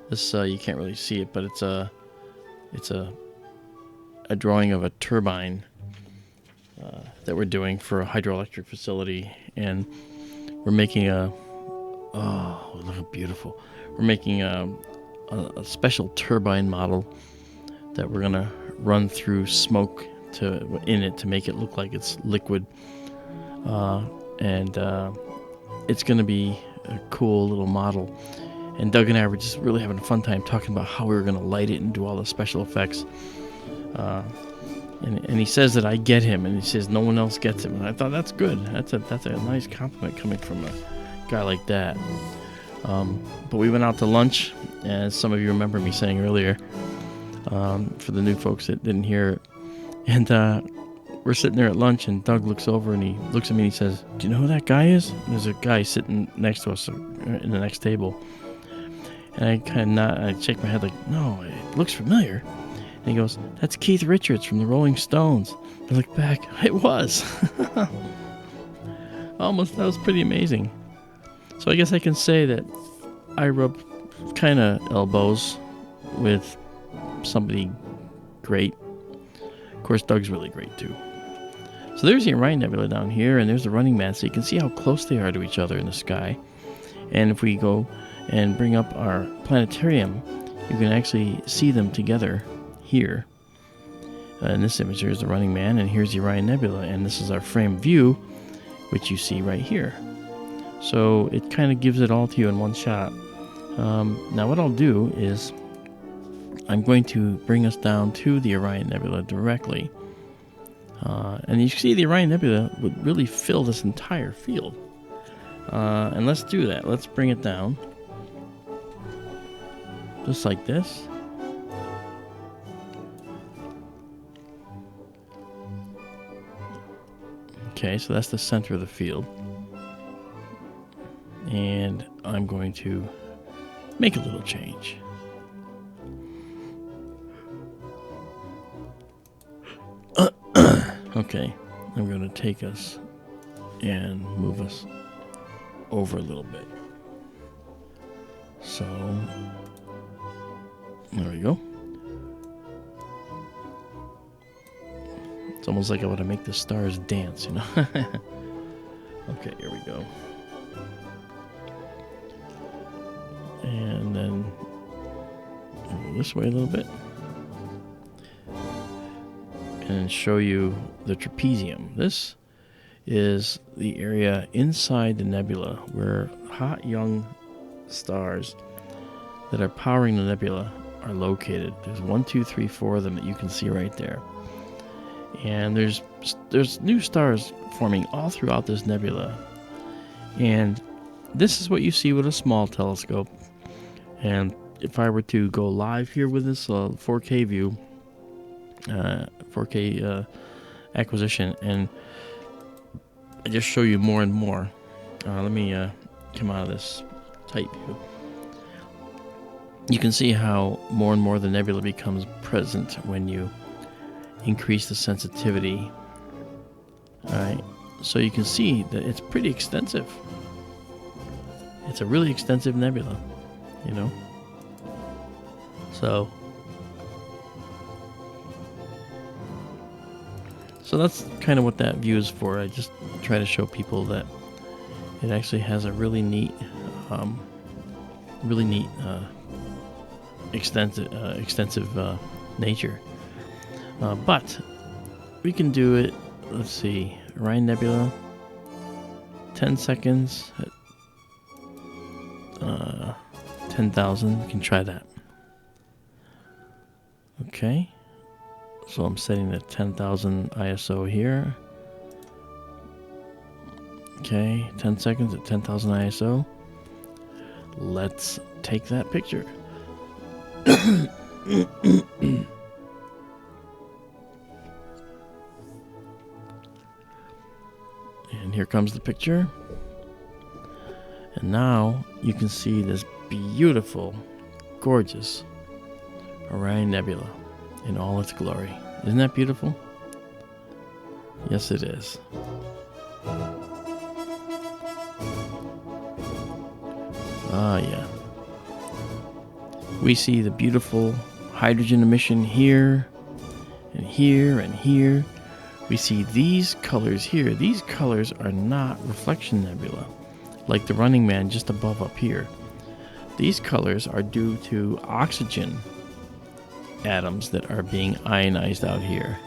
This you can't really see it, but it's a drawing of a turbine that we're doing for a hydroelectric facility, and we're making look how beautiful. We're making a special turbine model that we're gonna run through smoke in it to make it look like it's liquid, and it's gonna be a cool little model. And Doug and I were just really having a fun time talking about how we were gonna light it and do all the special effects. And he says that I get him, and he says no one else gets him. And I thought that's good. That's a nice compliment coming from a guy like that. But we went out to lunch, as some of you remember me saying earlier, for the new folks that didn't hear it. And we're sitting there at lunch, and Doug looks over and he looks at me and he says, "Do you know who that guy is?" And there's a guy sitting next to us in the next table. And I kind of I shake my head like, "No, it looks familiar." And he goes, "That's Keith Richards from the Rolling Stones." I look back, it was. That was pretty amazing. So I guess I can say that I rub kind of elbows with somebody great. Of course, Doug's really great too. So there's the Orion Nebula down here, and there's the Running Man, so you can see how close they are to each other in the sky. And if we go and bring up our planetarium, you can actually see them together here. In this image, here's the Running Man, and here's the Orion Nebula, and this is our frame view, which you see right here. So it kind of gives it all to you in one shot. Now what I'll do is I'm going to bring us down to the Orion Nebula directly. And you see the Orion Nebula would really fill this entire field. And let's do that. Let's bring it down. Just like this. Okay, so that's the center of the field. And I'm going to make a little change. Okay, I'm going to take us and move us over a little bit. So, there we go. It's almost like I want to make the stars dance, you know? Okay, here we go. And then move this way a little bit. And show you the trapezium. This is the area inside the nebula where hot young stars that are powering the nebula are located. There's 1, 2, 3, 4 of them that you can see right there. And there's new stars forming all throughout this nebula. And this is what you see with a small telescope. And if I were to go live here with this 4K view, 4K acquisition, and I just show you more and more. Let me come out of this tight view. You can see how more and more the nebula becomes present when you increase the sensitivity. Alright, so you can see that it's pretty extensive. It's a really extensive nebula, you know. So that's kind of what that view is for. I just try to show people that it actually has a really neat extensive nature. But we can do it. Let's see, Orion Nebula, 10 seconds at 10,000. We can try that. Okay, so I'm setting the 10,000 ISO here. Okay, 10 seconds at 10,000 ISO. Let's take that picture. And here comes the picture. And now you can see this beautiful, gorgeous Orion Nebula in all its glory. Isn't that beautiful? Yes, it is. Ah, yeah. We see the beautiful hydrogen emission here, and here, and here. We see these colors here. These colors are not reflection nebula, like the Running Man just above up here. These colors are due to oxygen atoms that are being ionized out here.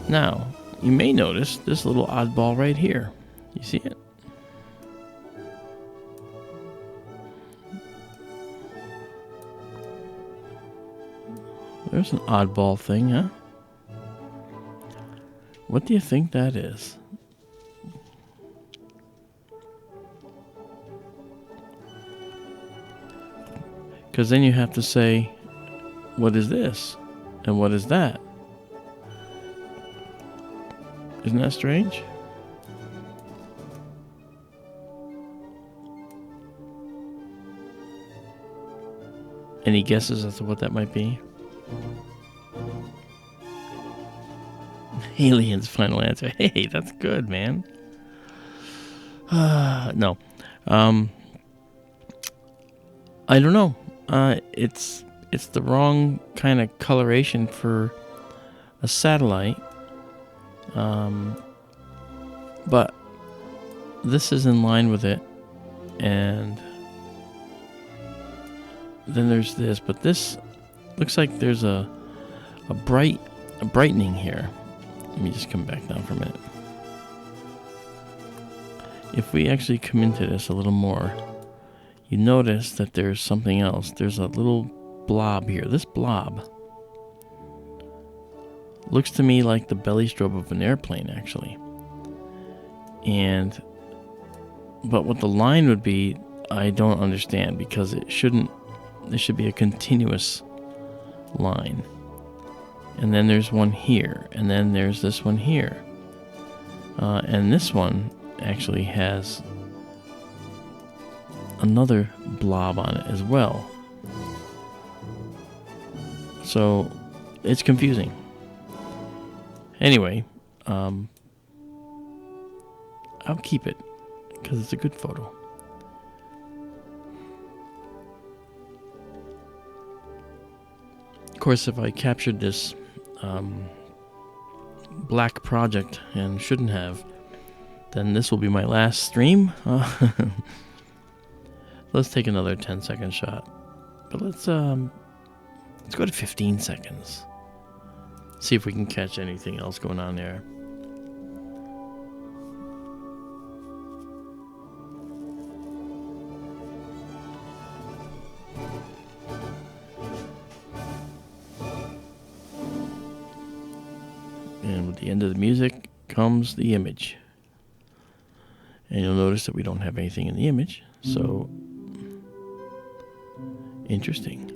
Now, you may notice this little oddball right here. You see it? There's an oddball thing, huh? What do you think that is? Because then you have to say, what is this? And what is that? Isn't that strange? Any guesses as to what that might be? Aliens, final answer. Hey, that's good, man. No. I don't know. It's the wrong kind of coloration for a satellite. But this is in line with it. And then there's this, but this looks like there's a brightening here. Let me just come back down for a minute. If we actually come into this a little more, you notice that there's something else. There's a little blob here. This blob looks to me like the belly strobe of an airplane, actually. But what the line would be, I don't understand, because it shouldn't. There should be a continuous line. And then there's one here, and then there's this one here. And this one actually has another blob on it as well. So it's confusing. Anyway, I'll keep it because it's a good photo. Of course, if I captured this black project and shouldn't have, then this will be my last stream. Let's take another 10-second shot, but let's go to 15 seconds. See if we can catch anything else going on there. And with the end of the music comes the image. And you'll notice that we don't have anything in the image. So, interesting.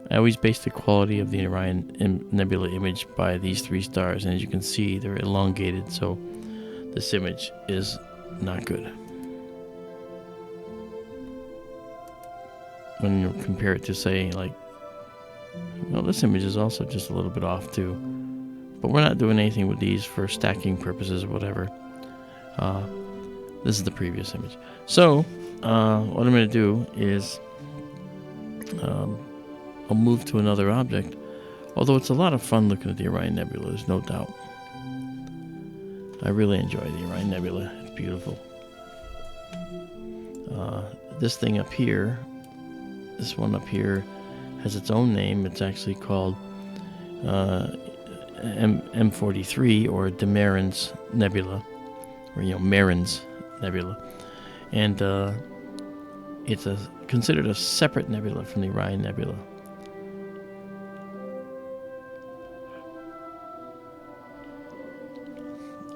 I always base the quality of the Orion Nebula image by these three stars. And as you can see, they're elongated. So, this image is not good. When you compare it to, say, like, well, this image is also just a little bit off too, but we're not doing anything with these for stacking purposes or whatever. This is the previous image. So what I'm going to do is I'll move to another object, although it's a lot of fun looking at the Orion Nebula, there's no doubt. I really enjoy the Orion Nebula. It's beautiful. This thing up here, this one up here, has its own name. It's actually called M43, or Demeron's Nebula, or Marin's Nebula, and it's considered a separate nebula from the Orion Nebula.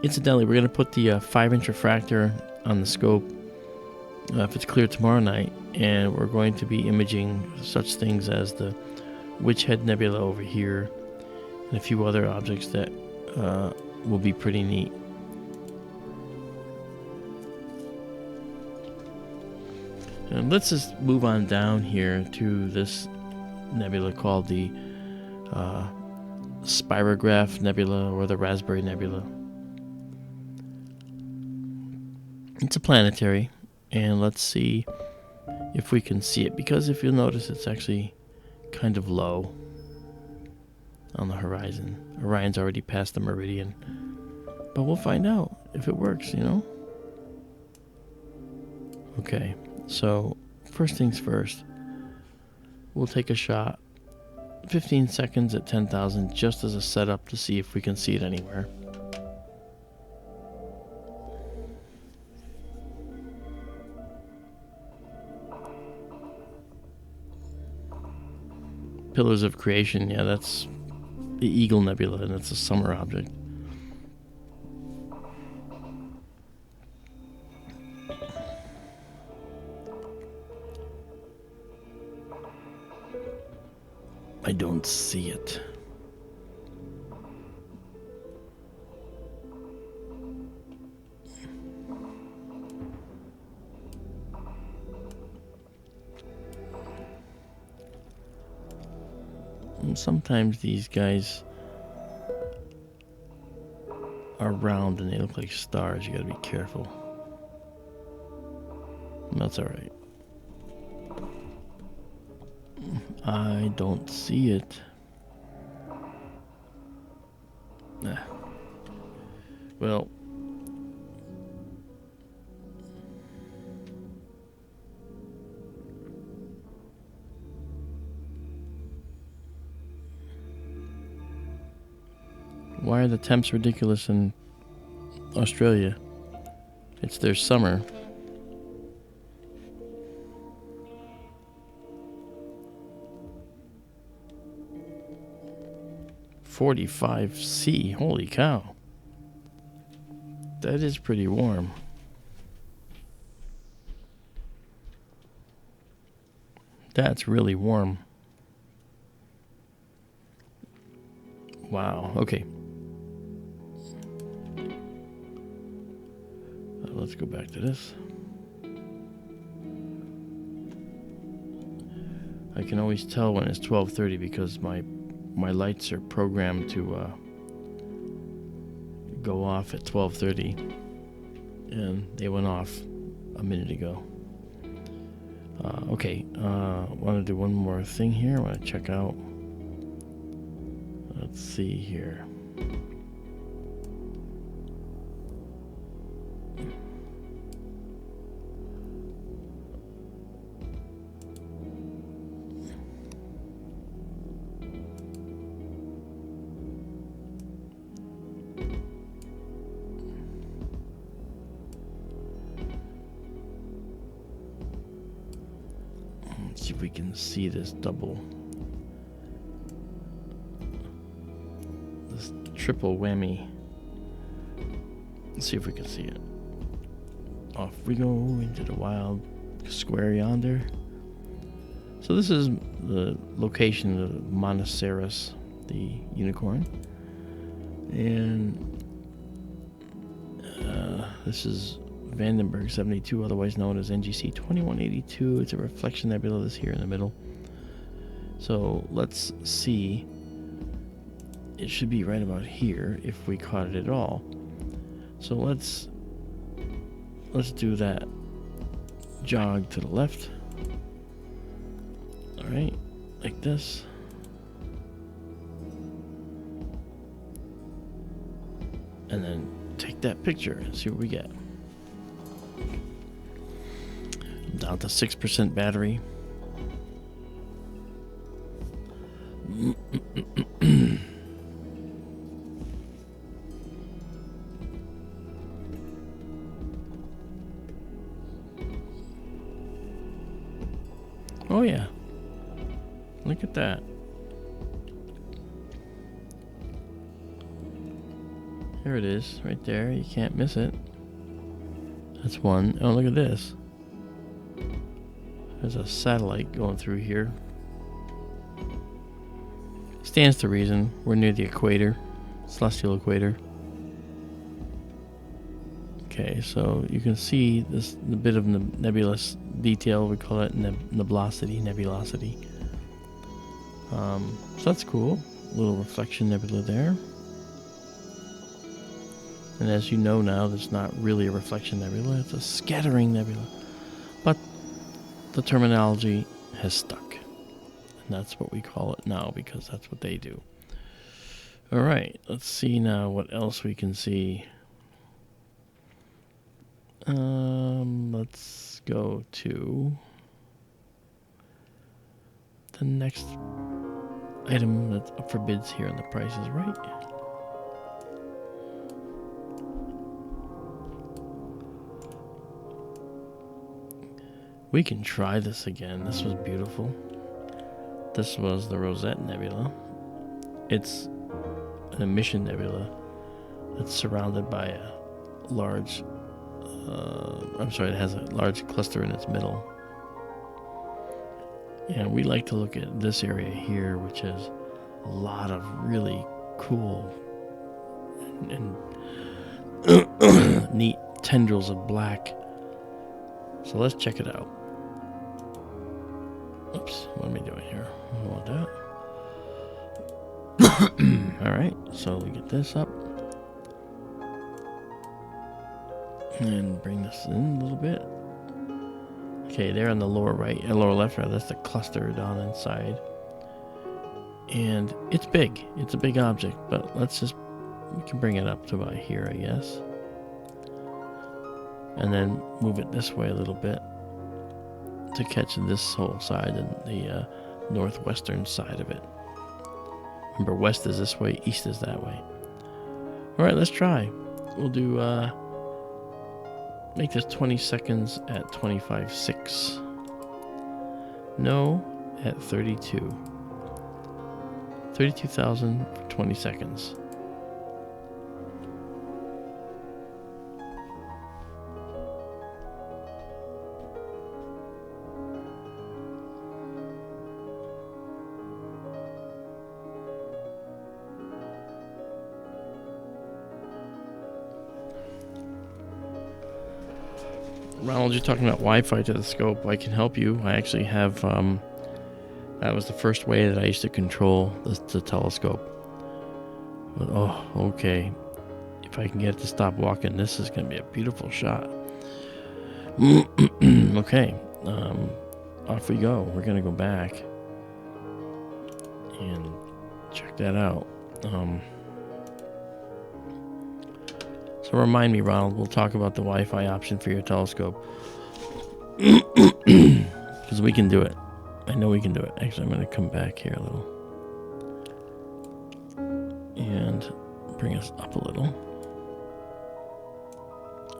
Incidentally, we're going to put the 5-inch refractor on the scope if it's clear tomorrow night, and we're going to be imaging such things as the Witch Head Nebula over here and a few other objects that will be pretty neat. And let's just move on down here to this nebula called the Spirograph Nebula, or the Raspberry Nebula. It's a planetary, and let's see if we can see it, because if you'll notice, it's actually kind of low on the horizon. Orion's already past the meridian, but we'll find out if it works, Okay, so first things first, we'll take a shot, 15 seconds at 10,000, just as a setup to see if we can see it anywhere. Pillars of Creation, yeah, that's the Eagle Nebula, and it's a summer object. I don't see it. And sometimes these guys are round and they look like stars. You gotta be careful. That's alright. I don't see it. Well, why are the temps ridiculous in Australia? It's their summer. (45°C). Holy cow. That is pretty warm. That's really warm. Wow. Okay. Let's go back to this. I can always tell when it's 12:30 because my lights are programmed to go off at 12:30, and they went off a minute ago. Okay, I want to do one more thing here. I want to check out. Let's see here. See if we can see this triple whammy. Let's see if we can see it. Off we go into the wild square yonder. So this is the location of Monoceros, the unicorn, and this is Vandenberg 72, otherwise known as NGC 2182. It's a reflection nebula that's here in the middle. So let's see. It should be right about here if we caught it at all. So let's do that jog to the left. All right, like this. And then take that picture and see what we get. I'm down to 6% battery. Oh yeah, look at that. There it is, right there. You can't miss it. That's one. Oh, look at this. There's a satellite going through here. Stands to reason. We're near the equator, celestial equator. Okay, so you can see this the bit of nebulous detail. We call it nebulosity. So that's cool. Little reflection nebula there. And as you know now, that's not really a reflection nebula. It's a scattering nebula. But the terminology has stuck. And that's what we call it now because that's what they do. All right, let's see now what else we can see. Let's go to the next item that's up for bids here on The Price is Right. We can try this again. This was beautiful. This was the Rosette Nebula. It's an emission nebula that's surrounded by a large it has a large cluster in its middle. And we like to look at this area here, which has a lot of really cool and neat tendrils of black. So let's check it out. Oops, what am I doing here? I don't want that. Alright, so we get this up. And bring this in a little bit. Okay, there on the lower right, lower left, rather, that's the cluster down inside. And it's big. It's a big object, but we can bring it up to about here, I guess. And then move it this way a little bit to catch this whole side and the northwestern side of it. Remember, west is this way, east is that way. All right, let's try. We'll do make this 20 seconds at 25.6. No at 32. 32,000 for 20 seconds. Ronald, you're talking about Wi-Fi to the scope. I can help you. I actually have, that was the first way that I used to control the telescope. But, oh, okay. If I can get it to stop walking, this is going to be a beautiful shot. Okay, off we go. We're going to go back and check that out. So remind me, Ronald, we'll talk about the Wi-Fi option for your telescope. Because we can do it. I know we can do it. Actually, I'm going to come back here a little. And bring us up a little.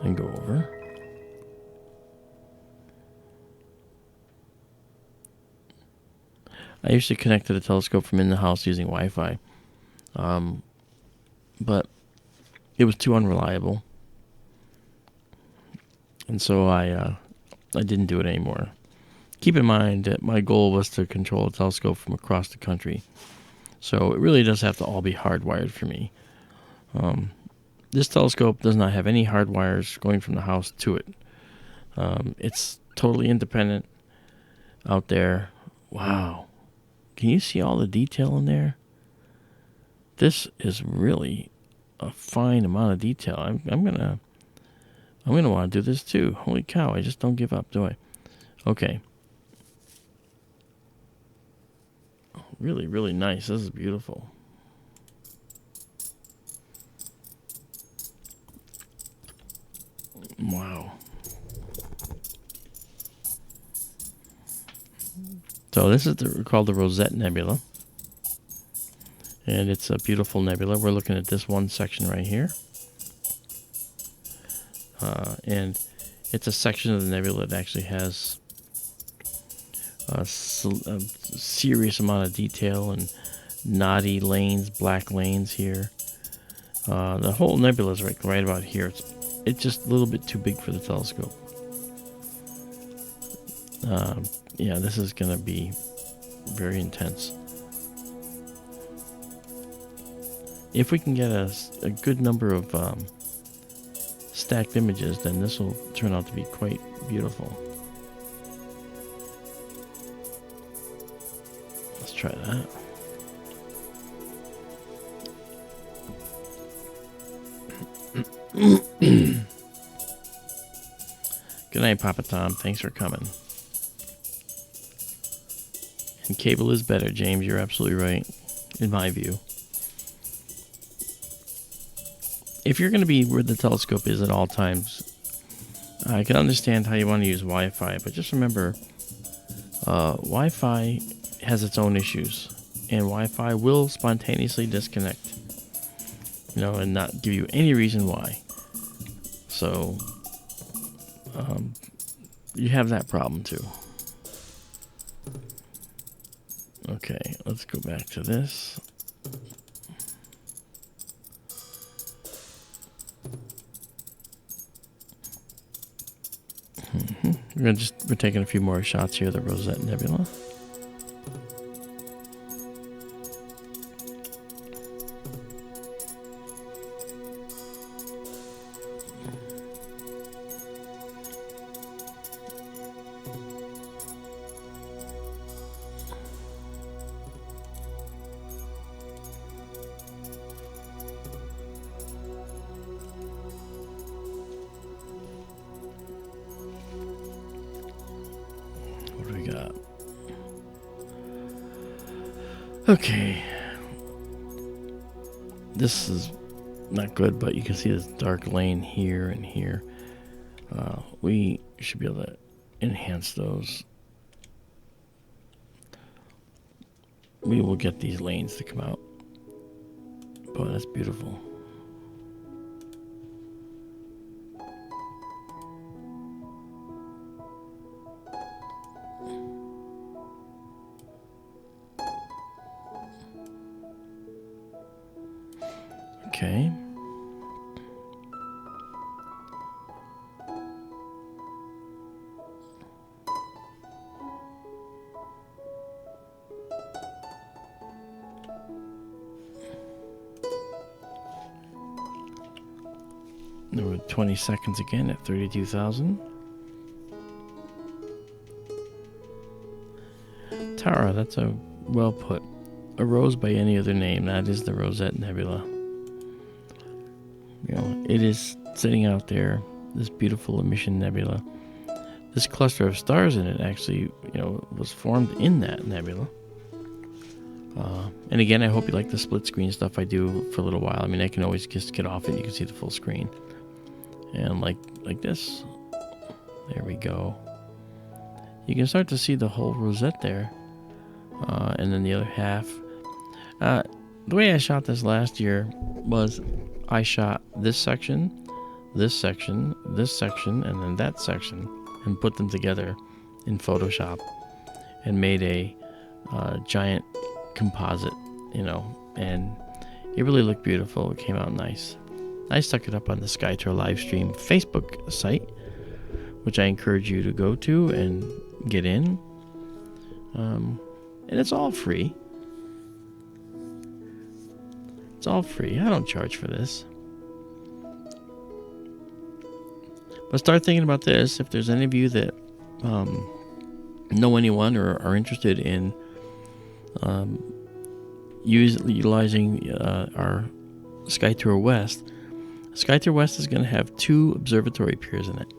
And go over. I used to connect to the telescope from in the house using Wi-Fi. But it was too unreliable. And so I didn't do it anymore. Keep in mind that my goal was to control a telescope from across the country. So it really does have to all be hardwired for me. This telescope does not have any hard wires going from the house to it. It's totally independent out there. Wow. Can you see all the detail in there? This is really a fine amount of detail. I'm gonna want to do this too. Holy cow, I just don't give up, do I? Okay. Really, really nice. This is beautiful. Wow. So this is called the Rosette Nebula. And it's a beautiful nebula. We're looking at this one section right here. And it's a section of the nebula that actually has a serious amount of detail and knotty lanes, black lanes here. The whole nebula is right about here. It's just a little bit too big for the telescope. Yeah, this is going to be very intense. If we can get a good number of stacked images, then this will turn out to be quite beautiful. Let's try that. Good night, Papa Tom. Thanks for coming. And cable is better, James. You're absolutely right, in my view. If you're going to be where the telescope is at all times, I can understand how you want to use Wi-Fi, but just remember, Wi-Fi has its own issues, and Wi-Fi will spontaneously disconnect, and not give you any reason why. So, you have that problem too. Okay, let's go back to this. We're taking a few more shots here of the Rosette Nebula. Okay, this is not good, but you can see this dark lane here and here. We should be able to enhance those. We will get these lanes to come out. Boy, that's beautiful. Okay. There were 20 seconds again at 32,000. Tara, that's a well put. A rose by any other name, that is the Rosette Nebula. It is sitting out there, this beautiful emission nebula. This cluster of stars in it actually, was formed in that nebula. And again, I hope you like the split screen stuff I do for a little while. I mean, I can always just get off it. You can see the full screen. And like this. There we go. You can start to see the whole rosette there. And then the other half. The way I shot this last year was I shot this section, this section, this section, and then that section, and put them together in Photoshop and made a giant composite, and it really looked beautiful. It came out nice. I stuck it up on the SkyTour LiveStream Facebook site, which I encourage you to go to and get in. And it's all free. It's all free. I don't charge for this. But start thinking about this. If there's any of you that know anyone or are interested in utilizing our SkyTour West, SkyTour West is going to have 2 observatory piers in it.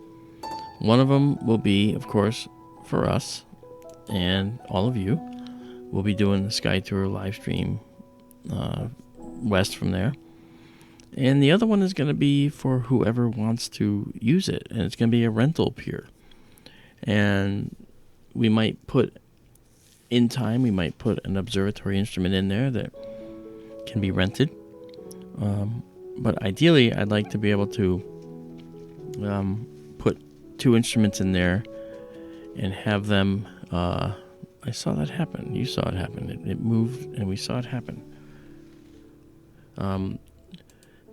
One of them will be, of course, for us and all of you. We'll be doing the SkyTour LiveStream West from there. And the other one is going to be for whoever wants to use it. And it's going to be a rental pier. And we might put, in time, we might put an observatory instrument in there that can be rented. But ideally, I'd like to be able to put 2 instruments in there and have them. I saw that happen. You saw it happen. It moved, and we saw it happen.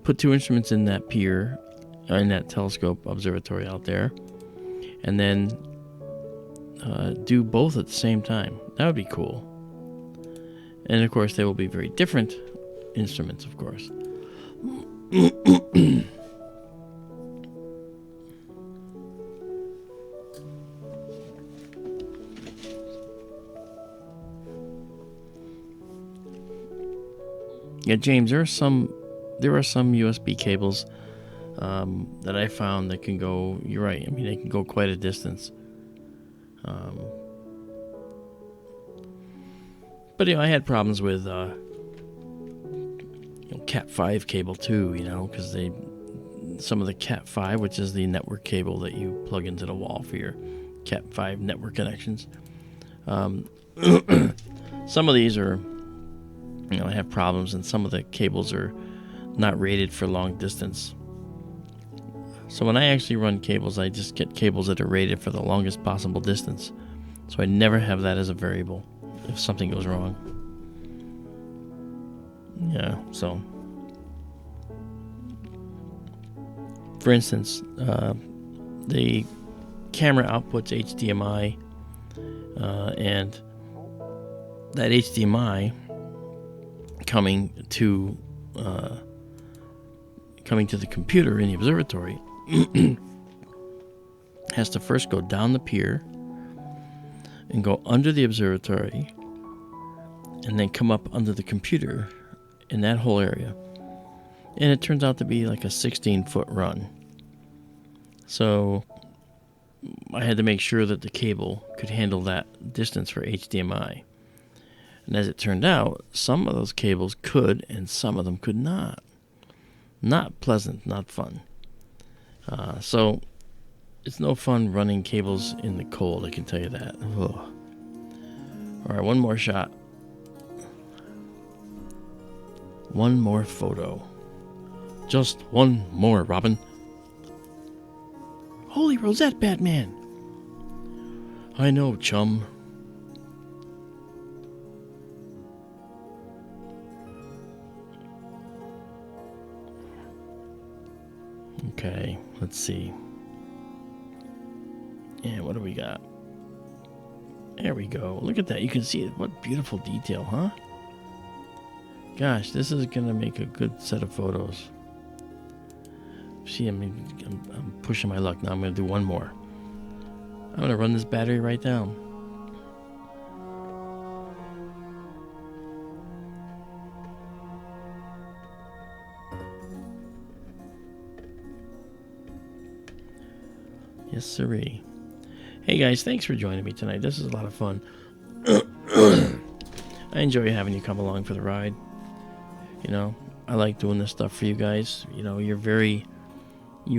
Put 2 instruments in that pier, in that telescope observatory out there, and then do both at the same time. That would be cool. And of course, they will be very different instruments, of course. Yeah, James, there are some USB cables that I found that can go. You're right. I mean, they can go quite a distance. But I had problems with Cat 5 cable too. Because some of the Cat 5, which is the network cable that you plug into the wall for your Cat 5 network connections. Some of these are. I have problems, and some of the cables are not rated for long distance. So when I actually run cables, I just get cables that are rated for the longest possible distance. So I never have that as a variable if something goes wrong. Yeah, so. For instance, the camera outputs HDMI, and that HDMI coming to the computer in the observatory has to first go down the pier and go under the observatory and then come up under the computer in that whole area. And it turns out to be like a 16-foot run. So I had to make sure that the cable could handle that distance for HDMI. And as it turned out, some of those cables could, and some of them could not. Not pleasant, not fun. So it's no fun running cables in the cold, I can tell you that. Ugh. All right, one more shot. One more photo. Just one more, Robin. Holy Rosette, Batman! I know, chum. Okay, let's see. And what do we got? There we go. Look at that. You can see it. What beautiful detail, huh? Gosh, this is going to make a good set of photos. See, I'm pushing my luck. Now I'm going to do one more. I'm going to run this battery right down. Yes, sirree. Hey guys, thanks for joining me tonight. This is a lot of fun. I enjoy having you come along for the ride. I like doing this stuff for you guys. You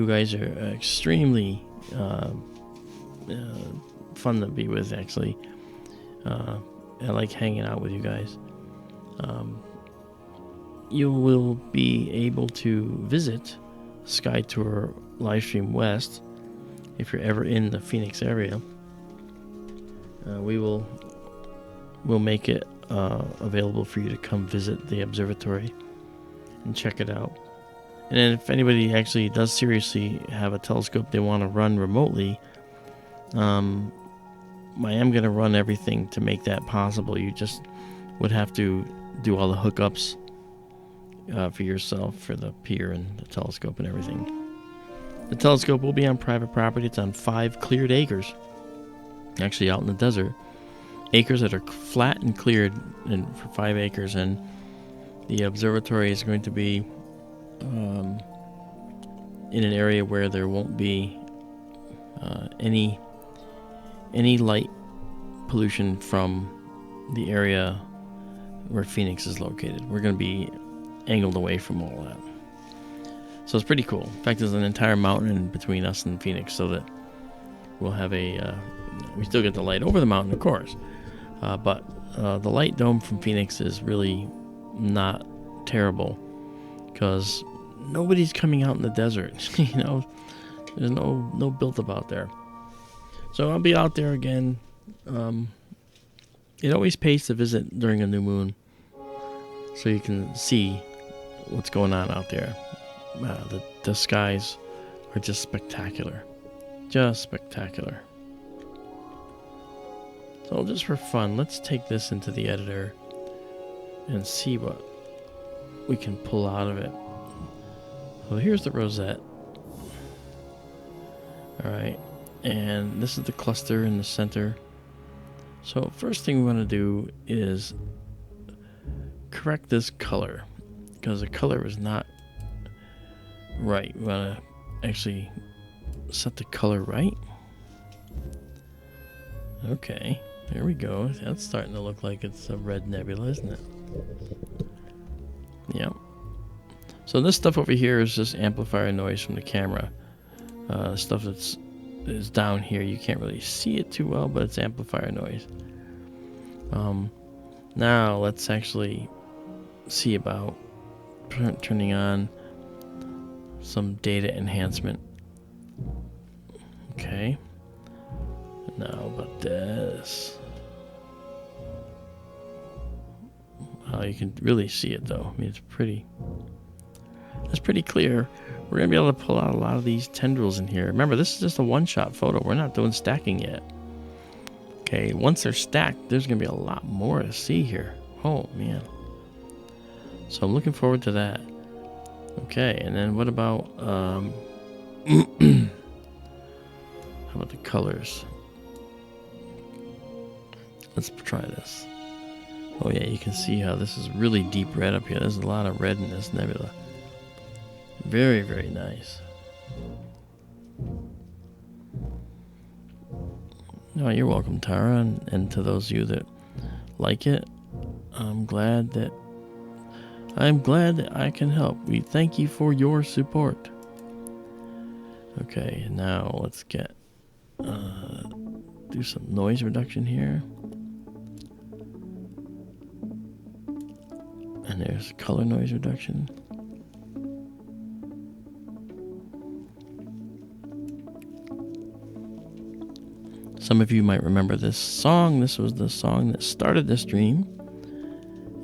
guys are extremely fun to be with, actually. I like hanging out with you guys. You will be able to visit SkyTour LiveStream West if you're ever in the Phoenix area. We'll make it available for you to come visit the observatory and check it out. And then if anybody actually does seriously have a telescope they want to run remotely, I am going to run everything to make that possible. You just would have to do all the hookups for yourself for the pier and the telescope and everything. The telescope will be on private property. It's on 5 cleared acres, actually out in the desert. Acres that are flat and cleared for 5 acres, and the observatory is going to be in an area where there won't be any light pollution from the area where Phoenix is located. We're going to be angled away from all that. So it's pretty cool. In fact, there's an entire mountain in between us and Phoenix, so that we'll have we still get the light over the mountain, of course. But the light dome from Phoenix is really not terrible because nobody's coming out in the desert. You know, there's no built-up out there. So I'll be out there again. It always pays to visit during a new moon so you can see what's going on out there. The skies are just spectacular. Just spectacular. So just for fun, let's take this into the editor and see what we can pull out of it. So here's the rosette. Alright, and this is the cluster in the center. So first thing we want to do is correct this color, because the color is not right. We want to actually set the color right. Okay, there we go. That's starting to look like it's a red nebula, isn't it? Yep. So this stuff over here is just amplifier noise from the camera. Stuff that's down here, you can't really see it too well, but it's amplifier noise. Now let's actually see about turning on some data enhancement. Okay. Now about this. You can really see it though. I mean, it's pretty clear. We're going to be able to pull out a lot of these tendrils in here. Remember, this is just a one-shot photo. We're not doing stacking yet. Okay, once they're stacked, there's going to be a lot more to see here. Oh, man. So I'm looking forward to that. Okay, and then what about... how about the colors? Let's try this. Oh, yeah, you can see how this is really deep red up here. There's a lot of red in this nebula. Very, very nice. No, you're welcome, Tara, and to those of you that like it, I'm glad that I can help. We thank you for your support. Okay, now let's get do some noise reduction here. And there's color noise reduction. Some of you might remember this song. This was the song that started the stream,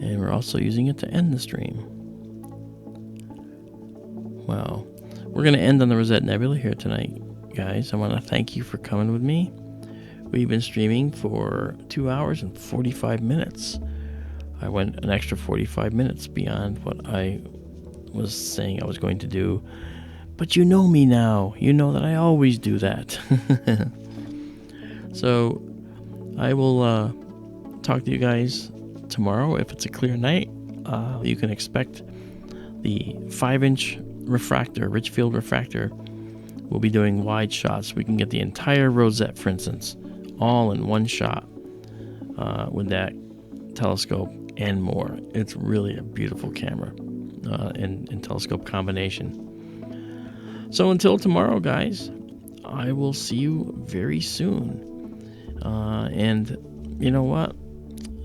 and we're also using it to end the stream. Well, we're going to end on the Rosette Nebula here tonight, guys. I want to thank you for coming with me. We've been streaming for 2 hours and 45 minutes. I went an extra 45 minutes beyond what I was saying I was going to do. But you know me now. You know that I always do that. So I will talk to you guys tomorrow. If it's a clear night, you can expect the 5-inch refractor, Richfield refractor. We'll be doing wide shots. We can get the entire rosette, for instance, all in one shot with that telescope and more. It's really a beautiful camera and telescope combination. So until tomorrow, guys, I will see you very soon. And you know what?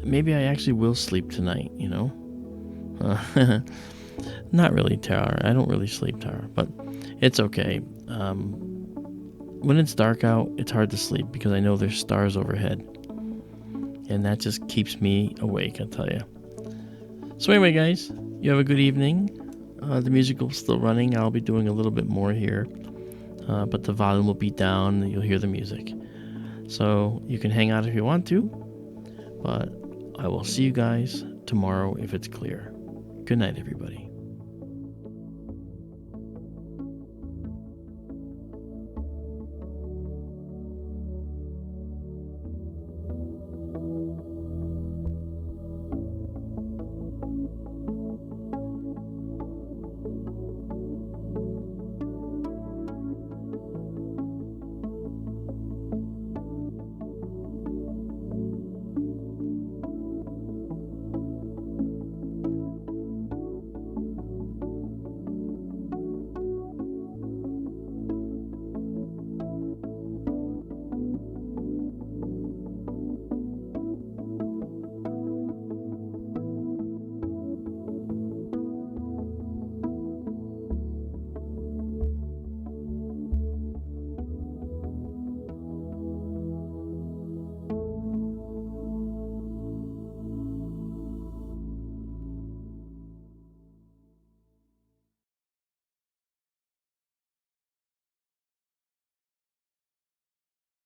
Maybe I actually will sleep tonight, you know? Not really, Tara. I don't really sleep, Tara, but it's okay. When it's dark out, it's hard to sleep because I know there's stars overhead. And that just keeps me awake, I tell you. So anyway, guys, you have a good evening. The music will still running. I'll be doing a little bit more here. But the volume will be down and you'll hear the music. So you can hang out if you want to, but I will see you guys tomorrow if it's clear. Good night, everybody.